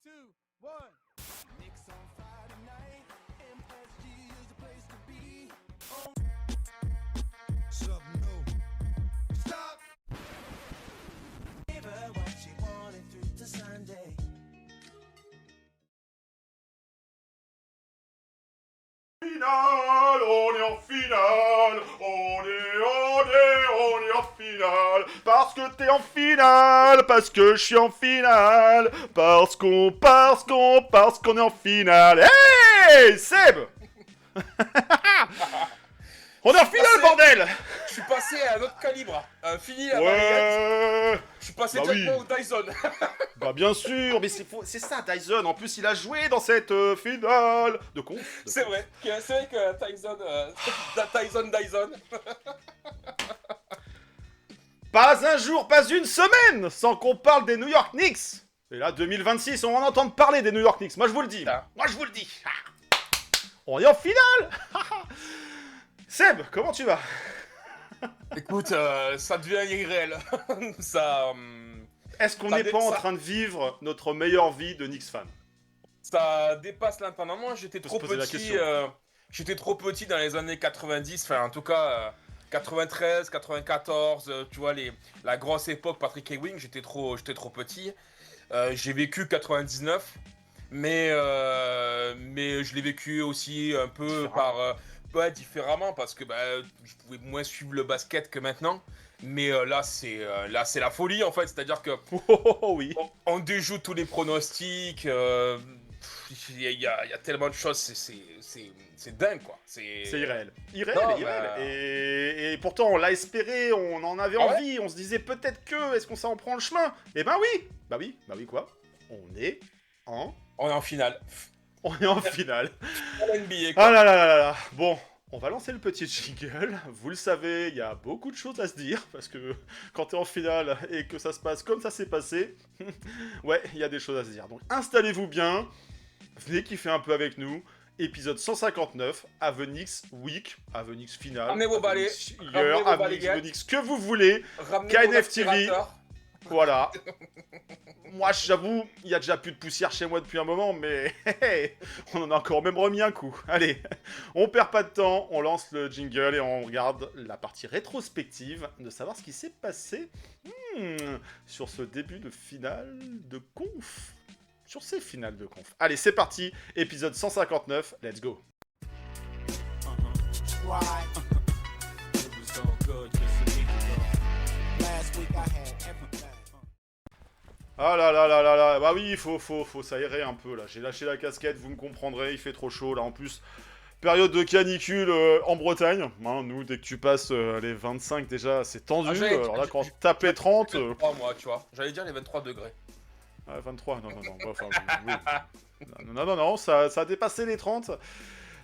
2, 1. Knicks on Friday night. MSG is the place to be. Something new. Stop. Give her what she wanted through to Sunday. Finale, on est en finale, on est en finale, parce que t'es en finale, parce que je suis en finale, parce qu'on est en finale. Hey, Seb. On est en finale, bordel. Je suis passé à un autre calibre. Fini la barricade. Ouais. Je suis passé Bah directement oui. au Dyson. Bah bien sûr, mais c'est ça Dyson. En plus, il a joué dans cette finale de conf. C'est vrai que Tyson, Dyson. Pas un jour, pas une semaine sans qu'on parle des New York Knicks. Et là, 2026, on va en entendre parler des New York Knicks. Moi, je vous le dis. Moi, je vous le dis. On est en finale. Seb, comment tu vas? Écoute, ça devient irréel. ça, Est-ce qu'on ça n'est dé- pas en ça- train de vivre notre meilleure vie de Knicks fan? ça dépasse l'entendement. J'étais Faut trop se poser la petit. question. J'étais trop petit dans les années 90. Enfin, en tout cas, 93, 94. Tu vois la grosse époque Patrick Ewing. J'étais trop petit. J'ai vécu 99. Mais je l'ai vécu aussi un peu différemment parce que je pouvais moins suivre le basket que maintenant. Mais là c'est la folie en fait, c'est-à-dire que Oh oui. on déjoue tous les pronostics. Il y a tellement de choses, c'est dingue quoi. C'est irréel. Irréel, Non, irréel. bah- Et pourtant, on l'a espéré, on en avait Ah ouais envie, on se disait peut-être que, est-ce qu'on s'en prend le chemin? Eh ben oui. Bah oui quoi? On est en finale. finale. En NBA quoi. Ah là là là là là. Bon, on va lancer le petit jingle. Vous le savez, il y a beaucoup de choses à se dire parce que quand t'es en finale et que ça se passe comme ça s'est passé, ouais, il y a des choses à se dire. Donc installez-vous bien, venez kiffer un peu avec nous. Épisode 159, Avenix Week, Avenix Finale, Ramenez vos balais, Avenix ramenez Year, vos Avenix balayettes. Avenix, que vous voulez. Ramenez KNF vos TV. aspirateurs. Voilà. Moi, j'avoue, il y a déjà plus de poussière chez moi depuis un moment, mais on en a encore même remis un coup. Allez, on perd pas de temps, on lance le jingle et on regarde la partie rétrospective de savoir ce qui s'est passé sur ce début de finale de conf. Sur ces finales de conf. Allez, c'est parti, épisode 159, let's go. Right. It was all good just a week ago. Last week I had everything. Ah là là là là là, bah oui, il faut s'aérer un peu là. J'ai lâché la casquette, vous me comprendrez, il fait trop chaud là en plus. Période de canicule en Bretagne. Hein, nous, dès que tu passes les 25 déjà, c'est tendu. Alors là, quand tapais 30... 23 mois, tu vois. J'allais dire les 23 degrés. 23, non. Enfin, oui. Non, ça a dépassé les 30.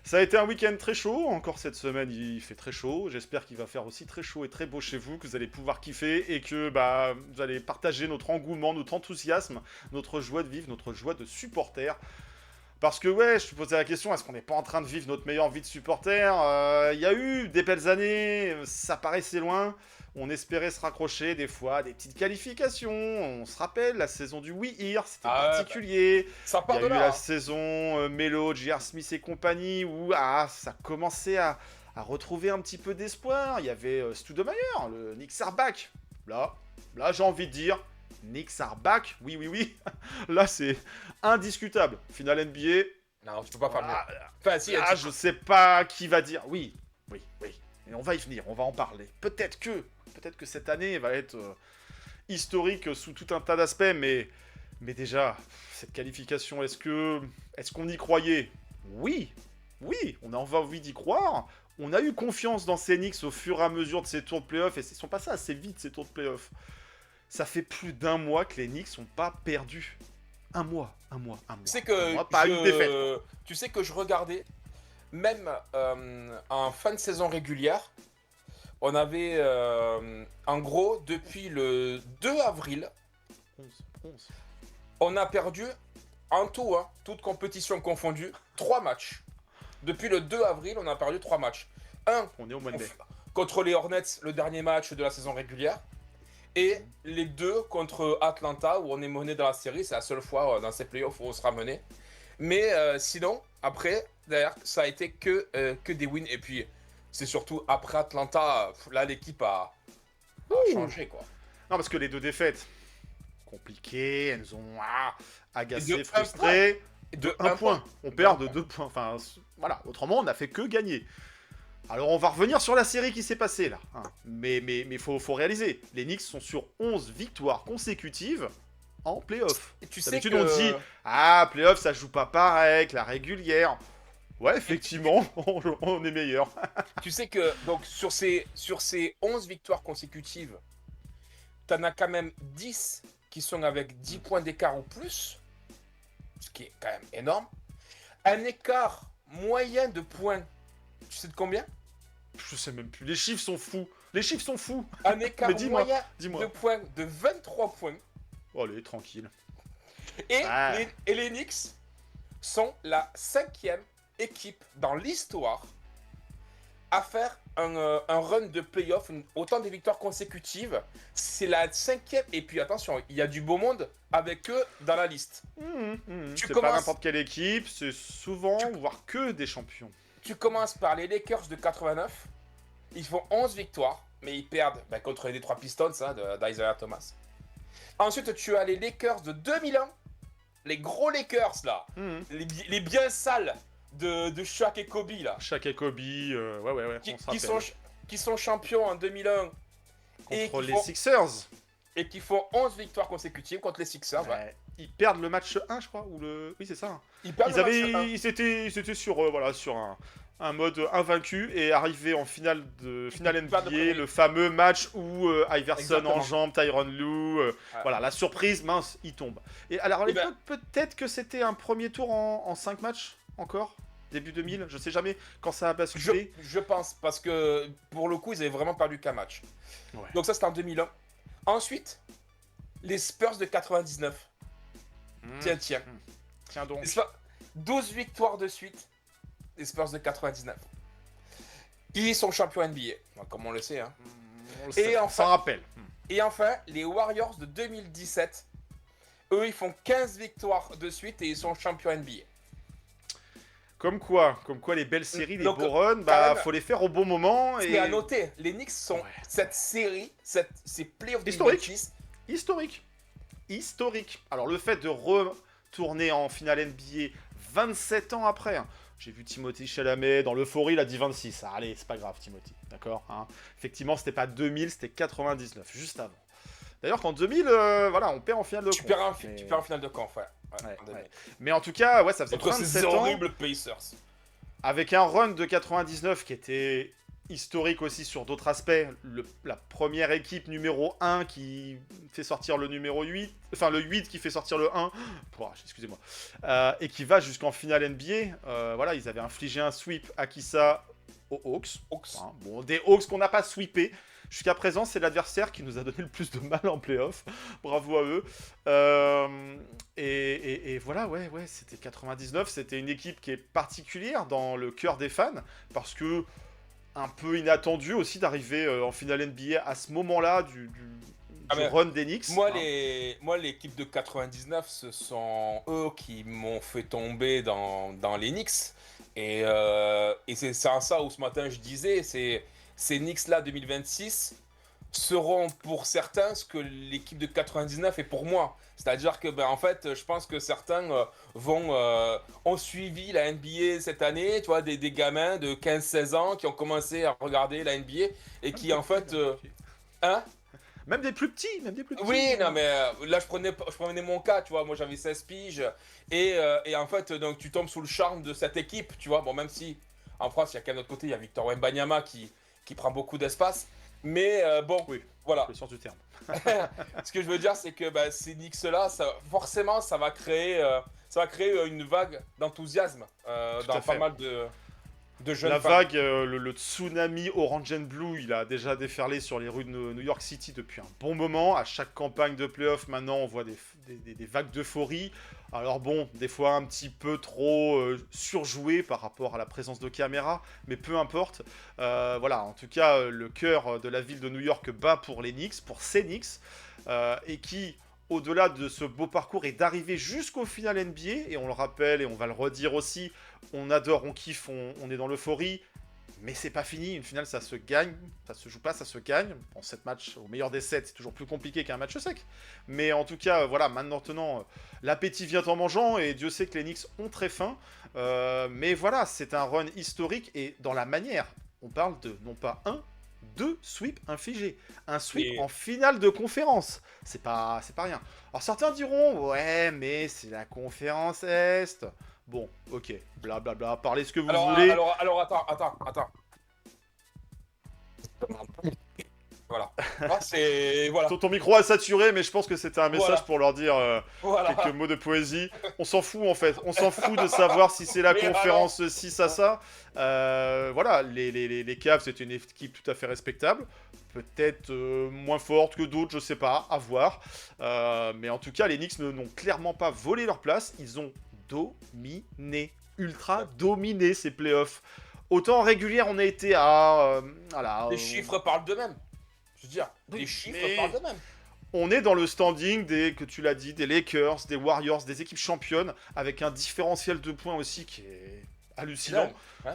Ça a été un week-end très chaud, encore cette semaine il fait très chaud, j'espère qu'il va faire aussi très chaud et très beau chez vous, que vous allez pouvoir kiffer et que vous allez partager notre engouement, notre enthousiasme, notre joie de vivre, notre joie de supporter. Parce que ouais, je te posais la question, est-ce qu'on n'est pas en train de vivre notre meilleure vie de supporter? Il y a eu des belles années, ça paraissait loin, on espérait se raccrocher des fois, des petites qualifications, on se rappelle la saison du We Here, c'était particulier. Ça Il part y de a eu là. la saison Melo, J.R. Smith et compagnie où ça commençait à retrouver un petit peu d'espoir. Il y avait Stoudemire, le Knicks are back. Là j'ai envie de dire, Knicks are back, oui. Là c'est indiscutable. Finale NBA. Non, tu peux pas faire mieux. Enfin, si, Je sais pas qui va dire. Oui. Et on va y venir, on va en parler. Peut-être que cette année va être historique sous tout un tas d'aspects, mais déjà, cette qualification, est-ce qu'on y croyait? Oui, on a envie d'y croire. On a eu confiance dans ces Knicks au fur et à mesure de ces tours de play-off, et ils sont passés assez vite ces tours de play-off. Ça fait plus d'un mois que les Knicks n'ont pas perdu. Un mois. Tu sais que pas une défaite. Tu sais que je regardais, même en fin de saison régulière, on avait, en gros, depuis le 2 avril, 11. on a perdu, en tout, toute compétition confondue, 3 matchs. Depuis le 2 avril, on a perdu 3 matchs. Un On est au mois de mai. contre les Hornets, le dernier match de la saison régulière. Et les deux contre Atlanta, où on est mené dans la série, c'est la seule fois dans ces playoffs où on sera mené. Mais sinon, après, derrière, ça a été que des wins. Et puis, c'est surtout après Atlanta, là, l'équipe a changé, quoi. Non, parce que les deux défaites, compliquées, elles nous ont agacés, Et de frustrés. De Un point. On perd de 2 points. Enfin, voilà. Autrement, on n'a fait que gagner. Alors, on va revenir sur la série qui s'est passée, là. Hein. Mais faut réaliser. Les Knicks sont sur 11 victoires consécutives en playoff. Et tu sais D'habitude, que... on dit playoff, ça joue pas pareil que la régulière. Ouais, effectivement, on est meilleur. Tu sais que donc sur ces 11 victoires consécutives, t'en as quand même 10 qui sont avec 10 points d'écart ou plus, ce qui est quand même énorme. Un écart moyen de points, tu sais de combien? Je sais même plus. Les chiffres sont fous. Les chiffres sont fous. Un écart Mais dis-moi, moyen dis-moi. de points de 23 points. Oh, allez, tranquille. Et, Ah. les Knicks sont la 5e équipe dans l'histoire à faire un run de playoff, autant de victoires consécutives. C'est la 5e. Et puis attention, il y a du beau monde avec eux dans la liste. Tu C'est commences- pas n'importe quelle équipe, c'est souvent, voire que des champions. Tu commences par les Lakers de 89. Ils font 11 victoires, mais ils perdent contre les Detroit Pistons d'Isaiah Thomas. Ensuite, tu as les Lakers de 2001. Les gros Lakers, là. Les bien sales de Shaq et Kobe, là. Shaq et Kobe, ouais, on se rappelle. Qui sont champions en 2001. Et Contre qui les font- Sixers. Et qui font 11 victoires consécutives contre les Sixers. Ouais. Ouais. Ils perdent le match 1, je crois, ou le... Oui, c'est ça. Ils perdent le match 1. Ils étaient sur, sur un mode invaincu et arrivé en finale perdent le premier. NBA, le fameux match où Iverson Exactement. enjambe Tyronn Lue. Voilà, la surprise, mince, il tombe. Et alors, à Eh ben- l'époque, peut-être que c'était un premier tour en 5 matchs, encore début 2000, je sais jamais quand ça a basculé. Je pense, parce que pour le coup, ils avaient vraiment perdu qu'un match. Ouais. Donc ça, c'était en 2001. Ensuite, les Spurs de 99. Tiens. Tiens donc. Les Spurs- 12 victoires de suite, les Spurs de 99. Ils sont champions NBA, comme on le sait. Hein. On le sait, on enfin- s'en rappelle. Et enfin, les Warriors de 2017. Eux, ils font 15 victoires de suite et ils sont champions NBA. Comme quoi les belles séries, les Donc, beaux runs, quand même, faut les faire au bon moment. Et Et à noter, les Knicks sont Ouais. cette série, ces playoffs Historique. 2026. Historique. Alors le fait de retourner en finale NBA 27 ans après, hein. J'ai vu Timothée Chalamet dans l'euphorie, il a dit 26. Ah, allez, c'est pas grave, Timothée, d'accord, hein. Effectivement, c'était pas 2000, c'était 99, juste avant. D'ailleurs, qu'en 2000, on perd en finale de Tu conf. perds en Mais- finale de conf, ouais. Ouais, en 2000. ouais. Mais en tout cas, ça faisait Contre ces 27 ans, horribles Pacers. avec un run de 99 qui était historique aussi sur d'autres aspects. La première équipe numéro 1 qui fait sortir le numéro 8, enfin le 8 qui fait sortir le 1, excusez-moi, et qui va jusqu'en finale NBA. Ils avaient infligé un sweep à Kissa aux Hawks. Hein, bon, des Hawks qu'on n'a pas sweepé. Jusqu'à présent, c'est l'adversaire qui nous a donné le plus de mal en playoff. Bravo à eux. Et voilà, c'était 99. C'était une équipe qui est particulière dans le cœur des fans. Parce que, un peu inattendu aussi d'arriver en finale NBA à ce moment-là du run des Knicks. Moi, l'équipe de 99, ce sont eux qui m'ont fait tomber dans les Knicks. Et c'est ça où ce matin je disais, ces Knicks-là 2026 seront pour certains ce que l'équipe de 99 est pour moi. C'est-à-dire que, en fait, je pense que certains ont suivi la NBA cette année, tu vois, des gamins de 15-16 ans qui ont commencé à regarder la NBA et qui, en fait... Hein? Même des plus petits, Oui, non, mais là, je prenais mon cas, tu vois, moi j'avais 16 piges, et en fait, donc tu tombes sous le charme de cette équipe, tu vois, bon, même si en France, il y a qu'à l'autre côté, il y a Victor Wembanyama qui prend beaucoup d'espace, mais Oui, voilà. le sens du terme. Ce que je veux dire, c'est que ces Knicks-là, forcément, ça va créer une vague d'enthousiasme dans à fait. pas mal de jeunes La fans. vague, le tsunami Orange and Blue, il a déjà déferlé sur les rues de New York City depuis un bon moment. À chaque campagne de playoff, maintenant, on voit des vagues d'euphorie. Alors bon, des fois un petit peu trop surjoué par rapport à la présence de caméra, mais peu importe. Voilà, en tout cas, le cœur de la ville de New York bat pour les Knicks, pour ces Knicks, et qui, au-delà de ce beau parcours, est d'arriver jusqu'au final NBA, et on le rappelle, et on va le redire aussi, on adore, on kiffe, on est dans l'euphorie, mais c'est pas fini, une finale ça se gagne, ça se joue pas, ça se gagne. Bon, 7 matchs, au meilleur des 7, c'est toujours plus compliqué qu'un match sec. Mais en tout cas, voilà, maintenant, l'appétit vient en mangeant, et Dieu sait que les Knicks ont très faim. Mais voilà, c'est un run historique, et dans la manière, on parle de, non pas un, deux sweeps infligés. Un sweep en finale de conférence. C'est pas rien. Alors certains diront, ouais, mais c'est la conférence Est. Bon, ok, blablabla, parlez ce que vous voulez. Alors, attends. Voilà. Ah, c'est... Voilà. Ton micro a saturé, mais je pense que c'était un message Voilà. pour leur dire Voilà. quelques mots de poésie. On s'en fout en fait. On s'en fout de savoir si c'est la Mais conférence ci, ça. Voilà, les Cavs, c'est une équipe tout à fait respectable. Peut-être moins forte que d'autres, je sais pas, à voir. Mais en tout cas, les Knicks n'ont clairement pas volé leur place. Ils ont dominé, ultra dominé ces playoffs. Autant en régulière, on a été à... voilà, Les chiffres parlent d'eux-mêmes. Je veux dire, les chiffres parlent d'eux-mêmes. On est dans le standing des, que tu l'as dit, des Lakers, des Warriors, des équipes championnes, avec un différentiel de points aussi qui est hallucinant. Ouais.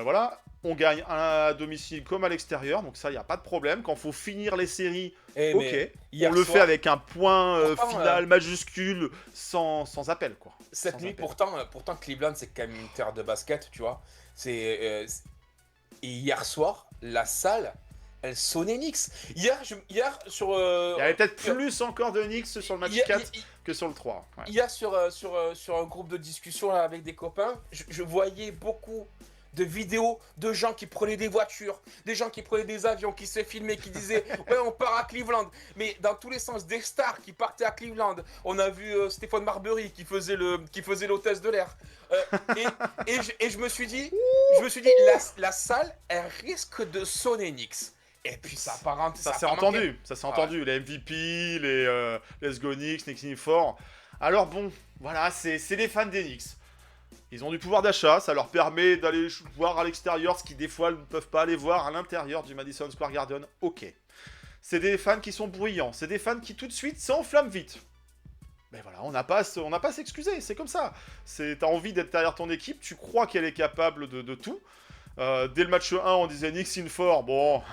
Voilà, on gagne à domicile comme à l'extérieur, donc ça, il n'y a pas de problème. Quand il faut finir les séries, ok, on le fait avec un point final majuscule, sans appel, quoi. Cette Sans nuit, appel. pourtant, Cleveland, c'est quand même une terre de basket, tu vois. Et hier soir, la salle, elle sonnait Knicks. Hier sur... Il y avait peut-être plus encore de Knicks sur le match 4 que sur le 3. Ouais. Hier, sur un groupe de discussion là, avec des copains, je voyais beaucoup de vidéos de gens qui prenaient des voitures, des gens qui prenaient des avions, qui se filmaient, qui disaient « Ouais, on part à Cleveland ». Mais dans tous les sens, des stars qui partaient à Cleveland. On a vu Stéphane Marbury qui faisait l'hôtesse de l'air. Et je me suis dit, la salle, elle risque de sonner Knicks. Et puis ça apparente. Ça s'est entendu, les MVP, les Let's Go Knicks, Knicks in 4. Alors bon, voilà, c'est les fans des Knicks. Ils ont du pouvoir d'achat, ça leur permet d'aller voir à l'extérieur ce qu'ils des fois ne peuvent pas aller voir à l'intérieur du Madison Square Garden. Ok. C'est des fans qui sont bruyants, c'est des fans qui tout de suite s'enflamment vite. Mais voilà, on n'a pas à s'excuser, c'est comme ça. T'as envie d'être derrière ton équipe, tu crois qu'elle est capable de tout. Dès le match 1, on disait Knicks in 4. Bon,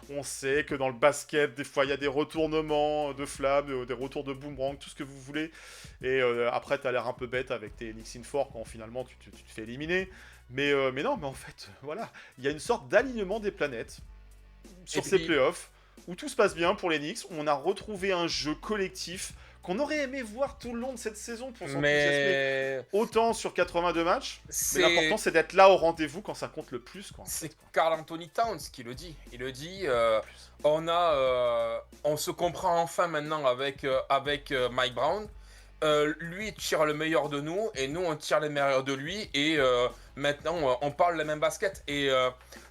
on sait que dans le basket, des fois, il y a des retournements de flammes, des retours de boomerang, tout ce que vous voulez. Et après, t'as l'air un peu bête avec tes Knicks in 4 quand finalement tu te fais éliminer. Mais non, mais en fait, voilà. Il y a une sorte d'alignement des planètes sur ces playoffs où tout se passe bien pour les Knicks. On a retrouvé un jeu collectif qu'on aurait aimé voir tout le long de cette saison pour s'enthousiasmer autant sur 82 matchs. Mais l'important, c'est d'être là au rendez-vous quand ça compte le plus. C'est Karl Anthony Towns qui le dit. Il le dit, on se comprend enfin maintenant avec Mike Brown. Lui il tire le meilleur de nous et nous on tire le meilleur de lui. Et maintenant, on parle le même basket. Et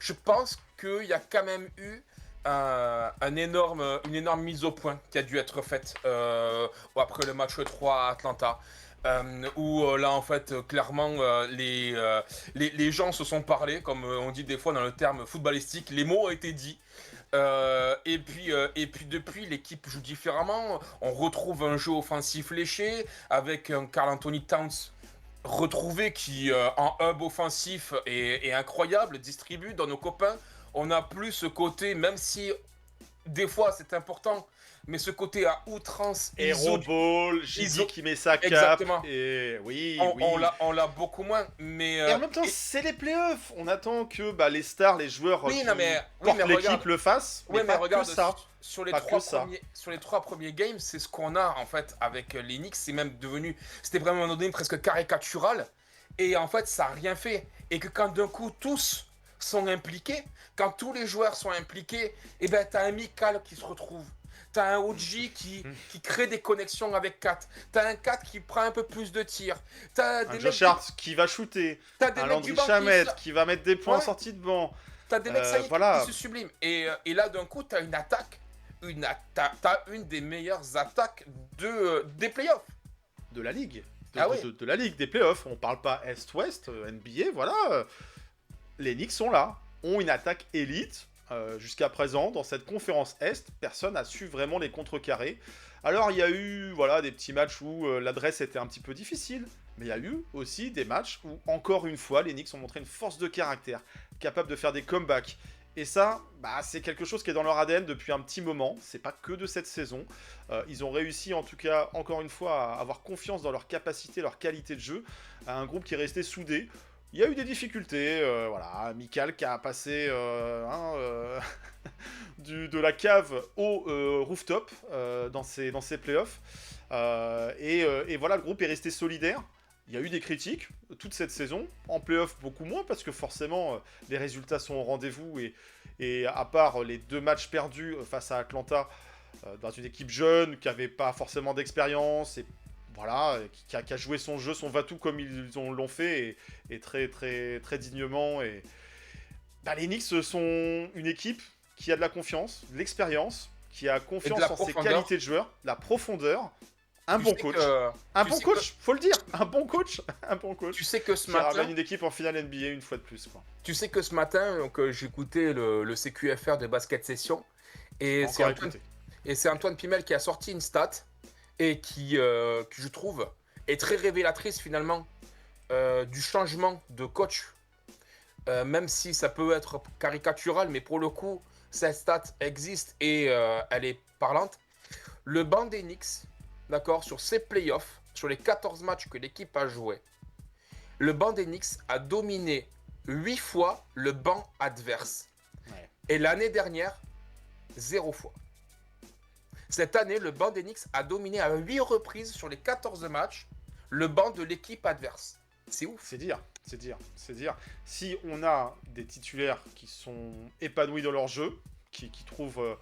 je pense qu'il y a quand même eu une énorme mise au point qui a dû être faite après le match 3 à Atlanta. Où là en fait clairement les gens se sont parlé, comme on dit des fois dans le terme footballistique, les mots ont été dits. Et puis depuis, l'équipe joue différemment. On retrouve un jeu offensif léché avec un Karl Anthony Towns retrouvé qui en hub offensif est incroyable, distribue dans nos copains. On n'a plus ce côté, même si des fois c'est important, mais ce côté à outrance. Hero Ball, Gigi qui met sa cape. Exactement. Et oui. On l'a beaucoup moins. Mais et en même temps, c'est les playoffs. On attend que les stars, les joueurs qui portent l'équipe le fassent. Oui, mais regarde, que ça. Sur les 3 premiers games, c'est ce qu'on a en fait avec les Knicks. C'est même devenu, c'était vraiment à un moment donné presque caricatural. Et en fait, ça n'a rien fait. Et que quand d'un coup, tous sont impliqués, quand tous les joueurs sont impliqués, et ben t'as un Mikal qui se retrouve. T'as un OG qui crée des connexions avec Kat. T'as un Kat qui prend un peu plus de tirs. T'as un Josh Hart qui va shooter. T'as des un Landry Shamet qui va mettre des points en sortie de banc. T'as des mecs qui se subliment. Et là, d'un coup, t'as une attaque. T'as une des meilleures attaques des playoffs. de la ligue. Ah oui. De la ligue, des playoffs. On parle pas Est-Ouest, NBA, voilà. Les Knicks sont là, ont une attaque élite. Jusqu'à présent, dans cette conférence Est, personne n'a su vraiment les contrecarrer. Alors, il y a eu des petits matchs où l'adresse était un petit peu difficile, mais il y a eu aussi des matchs où, encore une fois, les Knicks ont montré une force de caractère, capable de faire des comebacks. Et ça, c'est quelque chose qui est dans leur ADN depuis un petit moment, c'est pas que de cette saison. Ils ont réussi, en tout cas, encore une fois, à avoir confiance dans leur capacité, leur qualité de jeu, à un groupe qui est resté soudé. Il y a eu des difficultés, Mikal qui a passé de la cave au rooftop dans ses playoffs. Et voilà, le groupe est resté solidaire. Il y a eu des critiques toute cette saison, en playoff beaucoup moins, parce que forcément les résultats sont au rendez-vous, et à part les 2 matchs perdus face à Atlanta, dans une équipe jeune, qui n'avait pas forcément d'expérience, et voilà, qui a joué son jeu, son va-tout comme ils l'ont fait, et très, très, très dignement. Et les Knicks sont une équipe qui a de la confiance, de l'expérience, qui a confiance en ses qualités de joueur, la profondeur, un bon coach. Faut le dire, un bon coach. Tu sais que ce qui matin, ramène une équipe en finale NBA une fois de plus, quoi. Tu sais que ce matin, j'écoutais le CQFR de Basket Session, et c'est Antoine Pimel qui a sorti une stat, et qui, que je trouve, est très révélatrice finalement du changement de coach. Même si ça peut être caricatural, mais pour le coup, cette stat existe et elle est parlante. Le banc des Knicks, d'accord, sur ces playoffs, sur les 14 matchs que l'équipe a joué, le banc des Knicks a dominé 8 fois le banc adverse. Ouais. Et l'année dernière, 0 fois. Cette année, le banc des Knicks a dominé à 8 reprises sur les 14 matchs le banc de l'équipe adverse. C'est ouf. C'est dire. Si on a des titulaires qui sont épanouis dans leur jeu, qui trouvent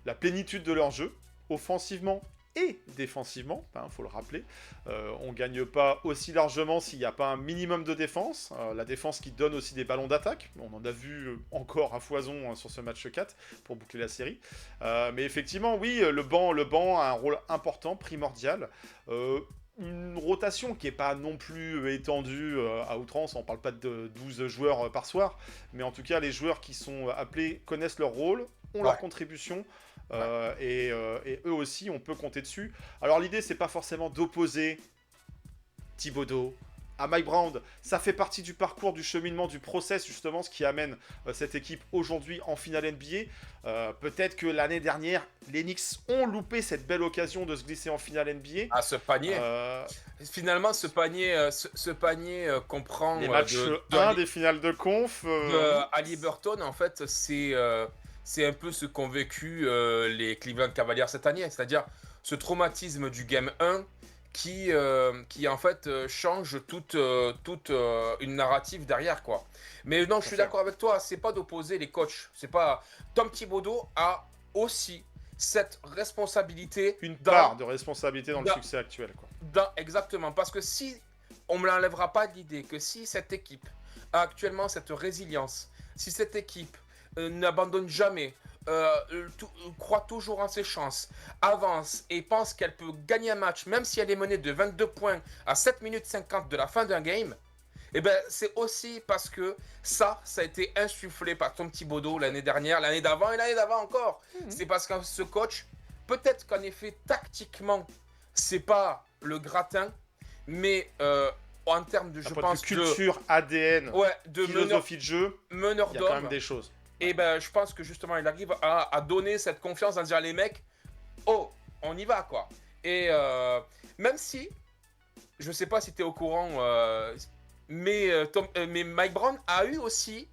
la plénitude de leur jeu, offensivement et défensivement, faut le rappeler, on gagne pas aussi largement s'il n'y a pas un minimum de défense. La défense qui donne aussi des ballons d'attaque. On en a vu encore à foison sur ce match 4 pour boucler la série. Mais effectivement, oui, le banc a un rôle important, primordial. Une rotation qui n'est pas non plus étendue à outrance, on ne parle pas de 12 joueurs par soir, mais en tout cas les joueurs qui sont appelés connaissent leur rôle, ont leur contribution, et eux aussi on peut compter dessus. Alors l'idée c'est pas forcément d'opposer Thibodeau à Mike Brown, ça fait partie du parcours, du cheminement, du process justement, ce qui amène cette équipe aujourd'hui en finale NBA. Peut-être que l'année dernière, les Knicks ont loupé cette belle occasion de se glisser en finale NBA. Ah, ce panier. Finalement, ce panier comprend les matchs 1 des finales de conf. Haliburton, en fait, c'est un peu ce qu'ont vécu les Cleveland Cavaliers cette année, c'est-à-dire ce traumatisme du Game 1 qui en fait change toute une narrative derrière, quoi. Mais non, je suis d'accord avec toi, c'est pas d'opposer les coachs, c'est pas... Tom Thibodeau a aussi cette responsabilité, une part de responsabilité dans le succès actuel, quoi. Exactement, parce que si on me l'enlèvera pas de l'idée que si cette équipe a actuellement cette résilience, si cette équipe n'abandonne jamais, croit toujours en ses chances, avance et pense qu'elle peut gagner un match, même si elle est menée de 22 points à 7 minutes 50 de la fin d'un game, et ben c'est aussi parce que ça a été insufflé par Tom Thibodeau l'année dernière, l'année d'avant et l'année d'avant encore. C'est parce que ce coach, peut-être qu'en effet, tactiquement, c'est pas le gratin, mais en termes de, je pense, de culture, ADN, de philosophie de jeu, meneur il y a quand même des choses. Et ben, je pense que justement, il arrive à donner cette confiance, à dire les mecs, oh, on y va, quoi. Et même si, je sais pas si tu es au courant, mais Mike Brown a eu aussi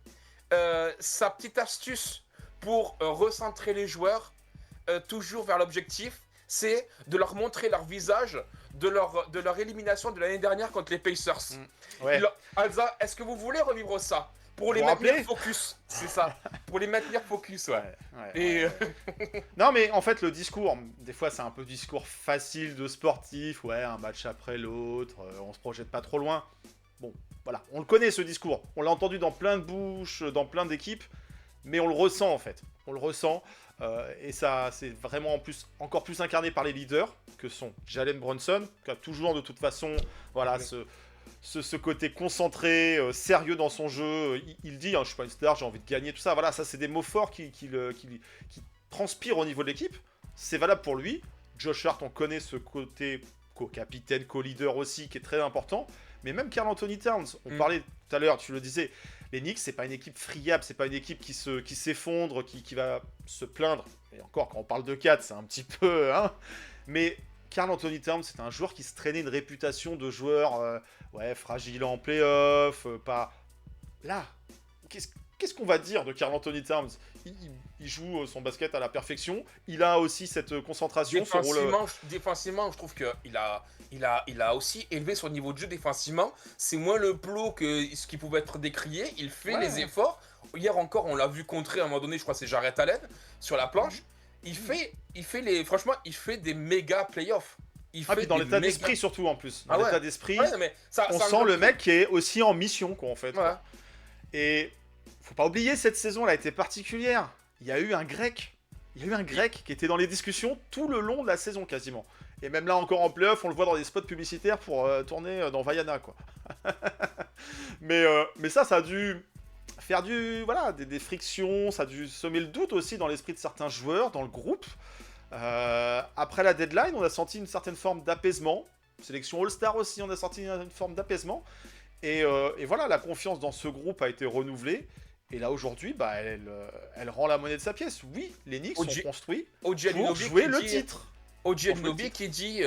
sa petite astuce pour recentrer les joueurs toujours vers l'objectif, c'est de leur montrer leur visage de leur élimination de l'année dernière contre les Pacers. Ouais. Alza, est-ce que vous voulez revivre ça? Pour les maintenir focus, c'est ça. Pour les maintenir focus, Non, mais en fait, le discours, des fois, c'est un peu discours facile de sportif. Ouais, un match après l'autre, on se projette pas trop loin. Bon, voilà, on le connaît ce discours. On l'a entendu dans plein de bouches, dans plein d'équipes, mais on le ressent en fait. On le ressent. Et ça, c'est vraiment en plus, encore plus incarné par les leaders, que sont Jalen Brunson, qui a toujours de toute façon voilà, ce côté concentré, sérieux dans son jeu. Il dit, hein, je suis pas une star, j'ai envie de gagner, tout ça. Voilà, ça c'est des mots forts qui transpirent au niveau de l'équipe. C'est valable pour lui. Josh Hart, on connaît ce côté co-capitaine, co-leader aussi, qui est très important. Mais même Karl Anthony Towns, on parlait tout à l'heure, tu le disais, les Knicks, c'est pas une équipe friable, c'est pas une équipe qui s'effondre, qui va se plaindre. Et encore, quand on parle de 4, c'est un petit peu... Hein, mais Karl Anthony Towns, c'est un joueur qui se traînait une réputation de joueur fragile en play-off, pas... Là, qu'est-ce qu'on va dire de Karl Anthony Towns? Il joue son basket à la perfection. Il a aussi cette concentration. Défensivement, je trouve qu'il a aussi élevé son niveau de jeu défensivement. C'est moins le plot que ce qui pouvait être décrié. Il fait les efforts. Hier encore, on l'a vu contrer à un moment donné, je crois que c'est Jarrett Allen, sur la planche. Franchement, il fait des méga playoffs. Puis dans l'état d'esprit surtout en plus. Dans l'état d'esprit, on ça sent le mec qui est aussi en mission, quoi, en fait. Ouais. Et faut pas oublier, cette saison, elle a été particulière. Il y a eu un grec qui était dans les discussions tout le long de la saison quasiment. Et même là encore en playoff, on le voit dans des spots publicitaires pour tourner dans Vaiana, quoi. mais ça a dû faire des frictions, ça a dû semer le doute aussi dans l'esprit de certains joueurs, dans le groupe. Après la deadline, on a senti une certaine forme d'apaisement. Sélection All-Star aussi, on a senti une forme d'apaisement. Et voilà, la confiance dans ce groupe a été renouvelée. Et là, aujourd'hui, elle rend la monnaie de sa pièce. Oui, les Knicks sont construits pour jouer le titre. OG Anunoby qui dit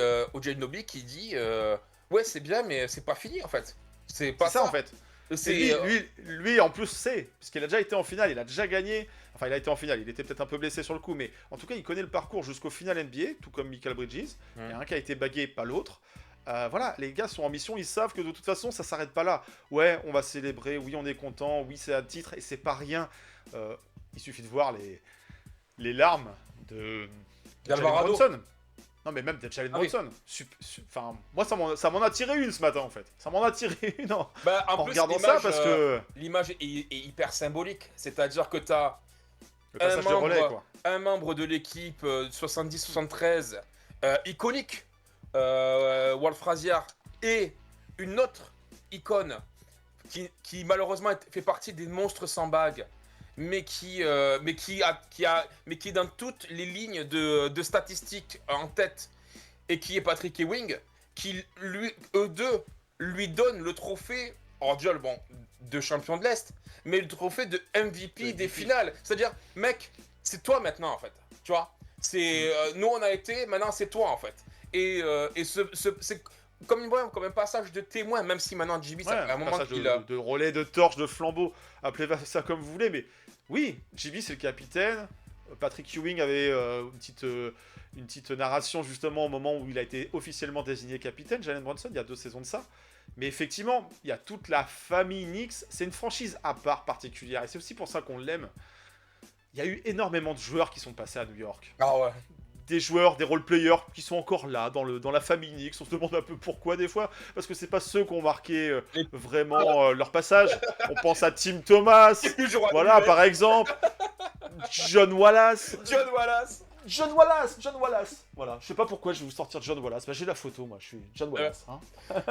ouais, c'est bien, mais c'est pas fini, en fait. C'est pas ça, en fait. Lui, en plus, c'est, puisqu'il a déjà été en finale, il a déjà gagné. Enfin, il a été en finale, il était peut-être un peu blessé sur le coup, mais en tout cas, il connaît le parcours jusqu'au final NBA, tout comme Michael Bridges. Il y a un qui a été bagué, pas l'autre. Voilà, les gars sont en mission, ils savent que de toute façon, ça s'arrête pas là. Ouais, on va célébrer, oui, on est content, oui, c'est à titre, et c'est pas rien. Il suffit de voir les larmes de Jalen Brunson. Non, mais même de Jalen Brunson. Enfin, moi, ça m'en a tiré une ce matin, en fait. Ça m'en a tiré une en regardant ça, parce que... L'image est hyper symbolique. C'est-à-dire que t'as le passage de relais, quoi. Un membre de l'équipe 70-73, iconique, Walt Frazier, et une autre icône qui malheureusement fait partie des monstres sans bague, mais qui est dans toutes les lignes de statistiques en tête, et qui est Patrick Ewing, qui eux deux lui donnent le trophée Ordiol, de champion de l'Est, mais le trophée de MVP des finales. C'est-à-dire, mec, c'est toi maintenant, en fait. Tu vois, c'est nous on a été, maintenant c'est toi, en fait. Et c'est comme un passage de témoin, même si maintenant JB, ça fait un moment qu'il a... de relais, de torche, de flambeau, appelez ça comme vous voulez, mais oui, JB c'est le capitaine. Patrick Ewing avait une petite narration justement au moment où il a été officiellement désigné capitaine, Jalen Brunson, il y a 2 saisons de ça. Mais effectivement, il y a toute la famille Knicks, c'est une franchise à part particulière, et c'est aussi pour ça qu'on l'aime. Il y a eu énormément de joueurs qui sont passés à New York. Ah ouais. Des joueurs, des role-players qui sont encore là, dans la famille Knicks. On se demande un peu pourquoi des fois, parce que c'est pas ceux qui ont marqué vraiment leur passage. On pense à Tim Thomas, voilà, par exemple. John Wallace. Voilà, je sais pas pourquoi je vais vous sortir John Wallace. J'ai la photo, moi, je suis John Wallace. Hein.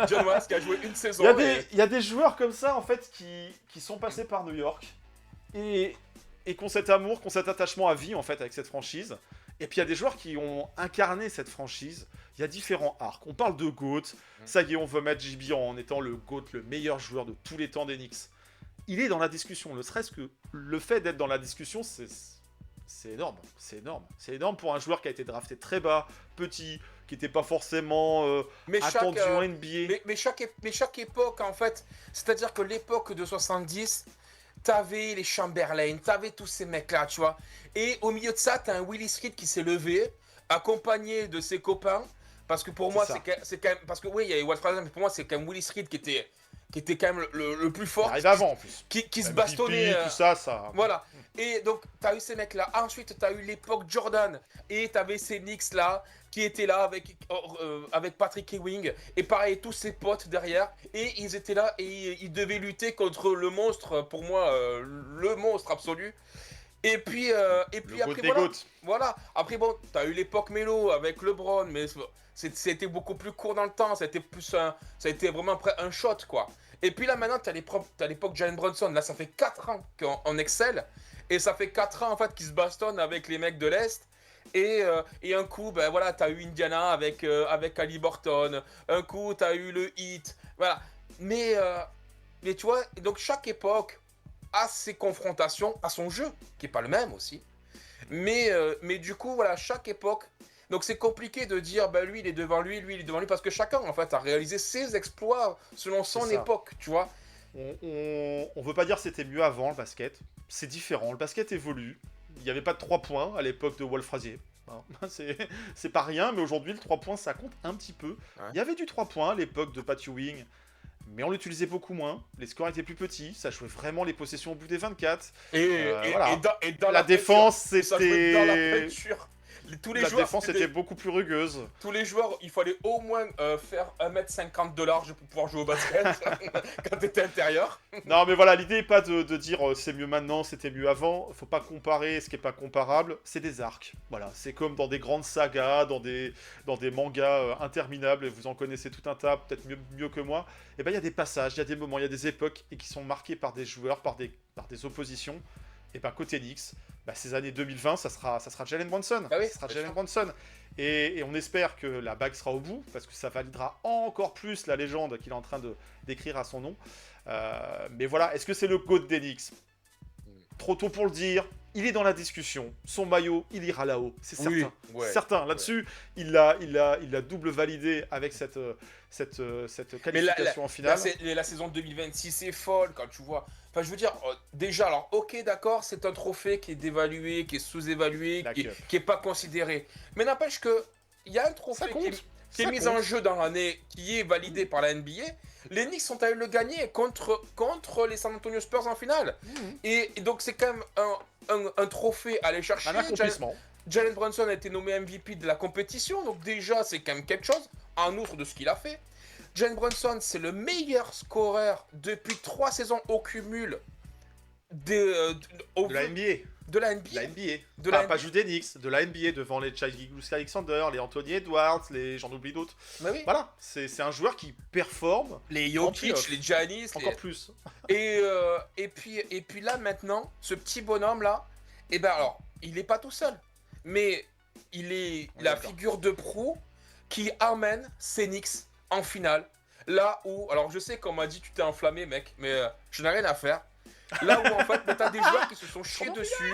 John Wallace qui a joué une saison. Il y a des joueurs comme ça, en fait, qui sont passés par New York et qui ont cet amour, qui ont cet attachement à vie, en fait, avec cette franchise. Et puis il y a des joueurs qui ont incarné cette franchise. Il y a différents arcs. On parle de GOAT. Ça y est, on veut mettre JB en étant le GOAT, le meilleur joueur de tous les temps des Knicks. Il est dans la discussion. Ne serait-ce que le fait d'être dans la discussion, c'est énorme. C'est énorme. C'est énorme pour un joueur qui a été drafté très bas, petit, qui n'était pas forcément attendu en NBA. Mais chaque époque, en fait, c'est-à-dire que l'époque de 70... T'avais les Chamberlain, t'avais tous ces mecs-là, tu vois. Et au milieu de ça, t'as un Willis Reed qui s'est levé, accompagné de ses copains. Parce que pour moi, c'est quand même... Parce que oui, il y a Walt Frazier, mais pour moi, c'est quand même Willis Reed qui était quand même le plus fort. Il arrive avant, en plus. Qui se bastonnait. Tout ça... Voilà. Et donc, t'as eu ces mecs-là. Ensuite, t'as eu l'époque Jordan. Et t'avais ces Knicks-là, qui étaient là avec Patrick Ewing. Et pareil, tous ses potes derrière. Et ils étaient là et ils devaient lutter contre le monstre, pour moi, le monstre absolu. Et puis Le GOAT après des voilà. GOAT. Voilà. Après bon, t'as eu l'époque Melo avec LeBron, mais c'était beaucoup plus court dans le temps. Ça a été vraiment après un shot quoi. Et puis là maintenant t'as l'époque Jalen Brunson. Là ça fait 4 ans qu'on excelle. Et ça fait 4 ans en fait qu'ils se bastonnent avec les mecs de l'Est. Et un coup, ben voilà, t'as eu Indiana avec Haliburton. Un coup, t'as eu le Heat. Voilà. Mais tu vois, donc chaque époque a ses confrontations, a son jeu, qui est pas le même aussi. Mais du coup, voilà, chaque époque. Donc c'est compliqué de dire, ben lui il est devant lui, lui il est devant lui, parce que chacun en fait a réalisé ses exploits selon son C'est ça. époque, tu vois. On veut pas dire que c'était mieux avant le basket. C'est différent. Le basket évolue. Il n'y avait pas de 3 points à l'époque de Wolf Frazier. Hein, c'est pas rien, mais aujourd'hui le 3 points ça compte un petit peu. Ouais. Il y avait du 3 points à l'époque de Pat Ewing, mais on l'utilisait beaucoup moins. Les scores étaient plus petits, ça jouait vraiment les possessions au bout des 24. Voilà. Et dans La défense, peinture, ça jouait dans la c'était. peinture. Tous les La joueurs, défense était beaucoup plus rugueuse. tous les joueurs, il fallait au moins faire 1,50 m de large pour pouvoir jouer au basket quand t'étais intérieur. Non, mais voilà, l'idée n'est pas de dire c'est mieux maintenant, c'était mieux avant. Faut pas comparer ce qui est pas comparable. C'est des arcs. Voilà, c'est comme dans des grandes sagas, dans des mangas interminables, et vous en connaissez tout un tas, peut-être mieux que moi. Et ben il y a des passages, il y a des moments, il y a des époques et qui sont marqués par des joueurs, par des oppositions. Et ben côté Knicks, ces années 2020, ça sera Jalen Brunson. Ah oui, ça sera bien Jalen sûr. Brunson. Et on espère que la bague sera au bout, parce que ça validera encore plus la légende qu'il est en train d'écrire à son nom. Mais voilà, est-ce que c'est le GOAT des Knicks? Trop tôt pour le dire. Il est dans la discussion. Son maillot, il ira là-haut. C'est certain. Oui, ouais, certain. Là-dessus, il l'a double validé avec cette Mais qualification en finale. la saison 2026 est folle quand tu vois. Enfin, je veux dire, déjà, alors, ok, d'accord, c'est un trophée qui est dévalué, qui est sous-évalué, La qui cup. est pas considéré. Mais n'empêche que il y a un trophée Ça compte. qui est Ça mis compte. en jeu dans l'année, qui est validé par la NBA. Les Knicks sont allés le gagner contre les San Antonio Spurs en finale. Et donc, c'est quand même un trophée à aller chercher. Un accomplissement. Jalen Brunson a été nommé MVP de la compétition, donc déjà c'est quand même quelque chose, en outre de ce qu'il a fait. Jalen Brunson, c'est le meilleur scoreur depuis 3 saisons au cumul De la NBA. de la NBA. De la NBA. De la Pas juste des Knicks, de la NBA, devant les Chai Alexander, les Anthony Edwards, j'en oublie d'autres. Bah oui. Voilà, c'est un joueur qui performe Les En Jokic, playoff. les Giannis, encore plus. et puis là maintenant, ce petit bonhomme là, et ben alors, il est pas tout seul, mais il est On est la d'accord. figure de proue qui amène ces Knicks en finale. Là où, alors je sais qu'on m'a dit tu t'es enflammé mec, mais je n'ai rien à faire. Là où en fait, t'as des joueurs qui se sont chiés dessus.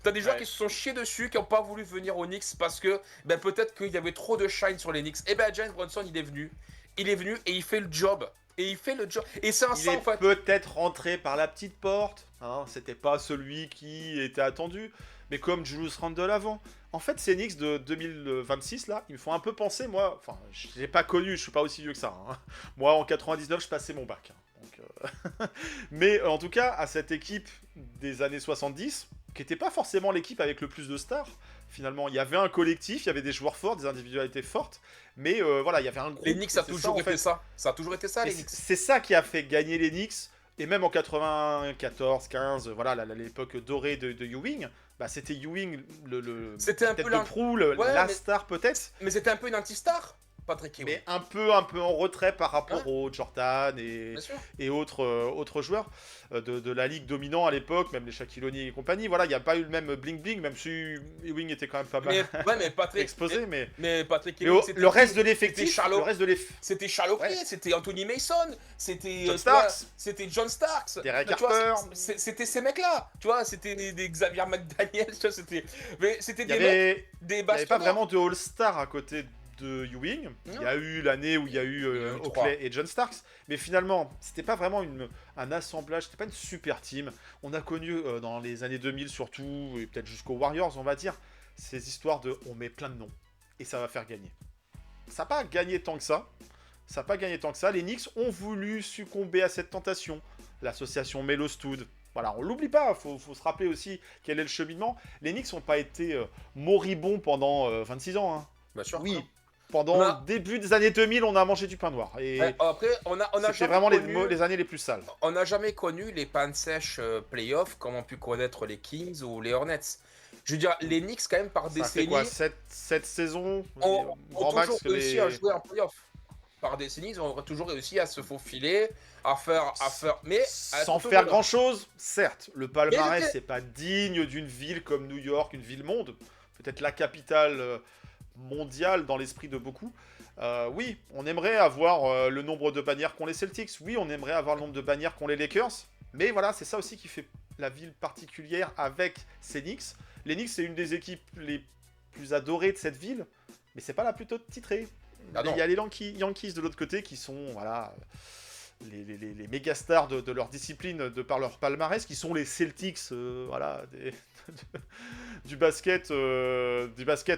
T'as des joueurs Ouais. qui se sont chiés dessus, qui n'ont pas voulu venir aux Knicks parce que ben, peut-être qu'il y avait trop de shine sur les Knicks. Et ben Jalen Brunson, il est venu. Il est venu et il fait le job. Et il fait le job. Et c'est un Il ça est en fait. peut-être rentré par la petite porte. Hein, c'était pas celui qui était attendu. Mais comme Julius Randle avant. En fait, ces Knicks de 2026, là, ils me font un peu penser, moi... Enfin, je l'ai pas connu, je suis pas aussi vieux que ça. Hein. Moi, en 99, je passais mon bac. Hein. Donc, mais en tout cas, à cette équipe des années 70, qui n'était pas forcément l'équipe avec le plus de stars, finalement. Il y avait un collectif, il y avait des joueurs forts, des individualités fortes. Mais voilà, il y avait un groupe. Les Knicks, ça a C'est toujours en été fait. ça. Ça a toujours été ça, Et les Knicks. c'est ça qui a fait gagner les Knicks. Et même en 94, 15, voilà, l'époque dorée de Ewing, c'était Ewing, C'était un tête peu de l'un- proue, Ouais, la mais- star peut-être, Mais c'était un peu une anti-star, Patrick Ewing. mais un peu en retrait par rapport Ouais. aux Jordan et Bien sûr. autres joueurs de la ligue dominant à l'époque, même les Shaquille O'Neal et compagnie. Voilà, il n'y a pas eu le même bling-bling, même si Ewing était quand même pas mal Mais Patrick. exposé, mais Mais Patrick mais Ewing, c'était le reste qui de l'effectif, C'était Charlot. le reste de l'effectif, C'était Charles Oakley, Ouais. c'était Anthony Mason, c'était John tu vois, Starks. c'était John Starks, Derek Tu vois, Harper. c'était ces mecs-là, tu vois, c'était des Xavier McDaniel, tu vois, c'était il y des mecs, avait des Il n'y avait pas bastonneurs. vraiment de All-Star à côté de Ewing. Il y a eu l'année où il y a eu Il y a eu Oakley trois. et John Starks. Mais finalement, c'était pas vraiment un assemblage, c'était pas une super team. On a connu dans les années 2000 surtout, et peut-être jusqu'aux Warriors, on va dire, ces histoires de on met plein de noms et ça va faire gagner. Ça n'a pas gagné tant que ça. Ça n'a pas gagné tant que ça. Les Knicks ont voulu succomber à cette tentation. L'association Melo Stud. Voilà, on l'oublie pas, faut se rappeler aussi quel est le cheminement. Les Knicks n'ont pas été moribonds pendant 26 ans. Hein. Bien sûr. Oui, pendant On a- le début des années 2000, on a mangé du pain noir. Et Ouais, après, on a c'était jamais vraiment connu, les années les plus sales. on n'a jamais connu les pains sèches playoffs comme ont pu connaître les Kings ou les Hornets. Je veux dire, les Knicks, quand même, par Ça fait décennie, quoi, 7 saisons ont grand max toujours que réussi à les... jouer en playoff. Par décennie, ils ont toujours réussi à se faufiler, à faire, mais à Sans toujours faire là. grand chose, certes. Le palmarès, Mais- c'est pas digne d'une ville comme New York, une ville monde. Peut-être la capitale mondiale dans l'esprit de beaucoup. Oui, on aimerait avoir le nombre de bannières qu'ont les Celtics. Oui, on aimerait avoir le nombre de bannières qu'ont les Lakers. Mais voilà, c'est ça aussi qui fait la ville particulière avec ces Knicks. Les Knicks, c'est une des équipes les plus adorées de cette ville. Mais c'est pas la plus titrée. Ah non. Il y a les Yankees de l'autre côté qui sont voilà, les méga stars de leur discipline de par leur palmarès, qui sont les Celtics voilà, du basket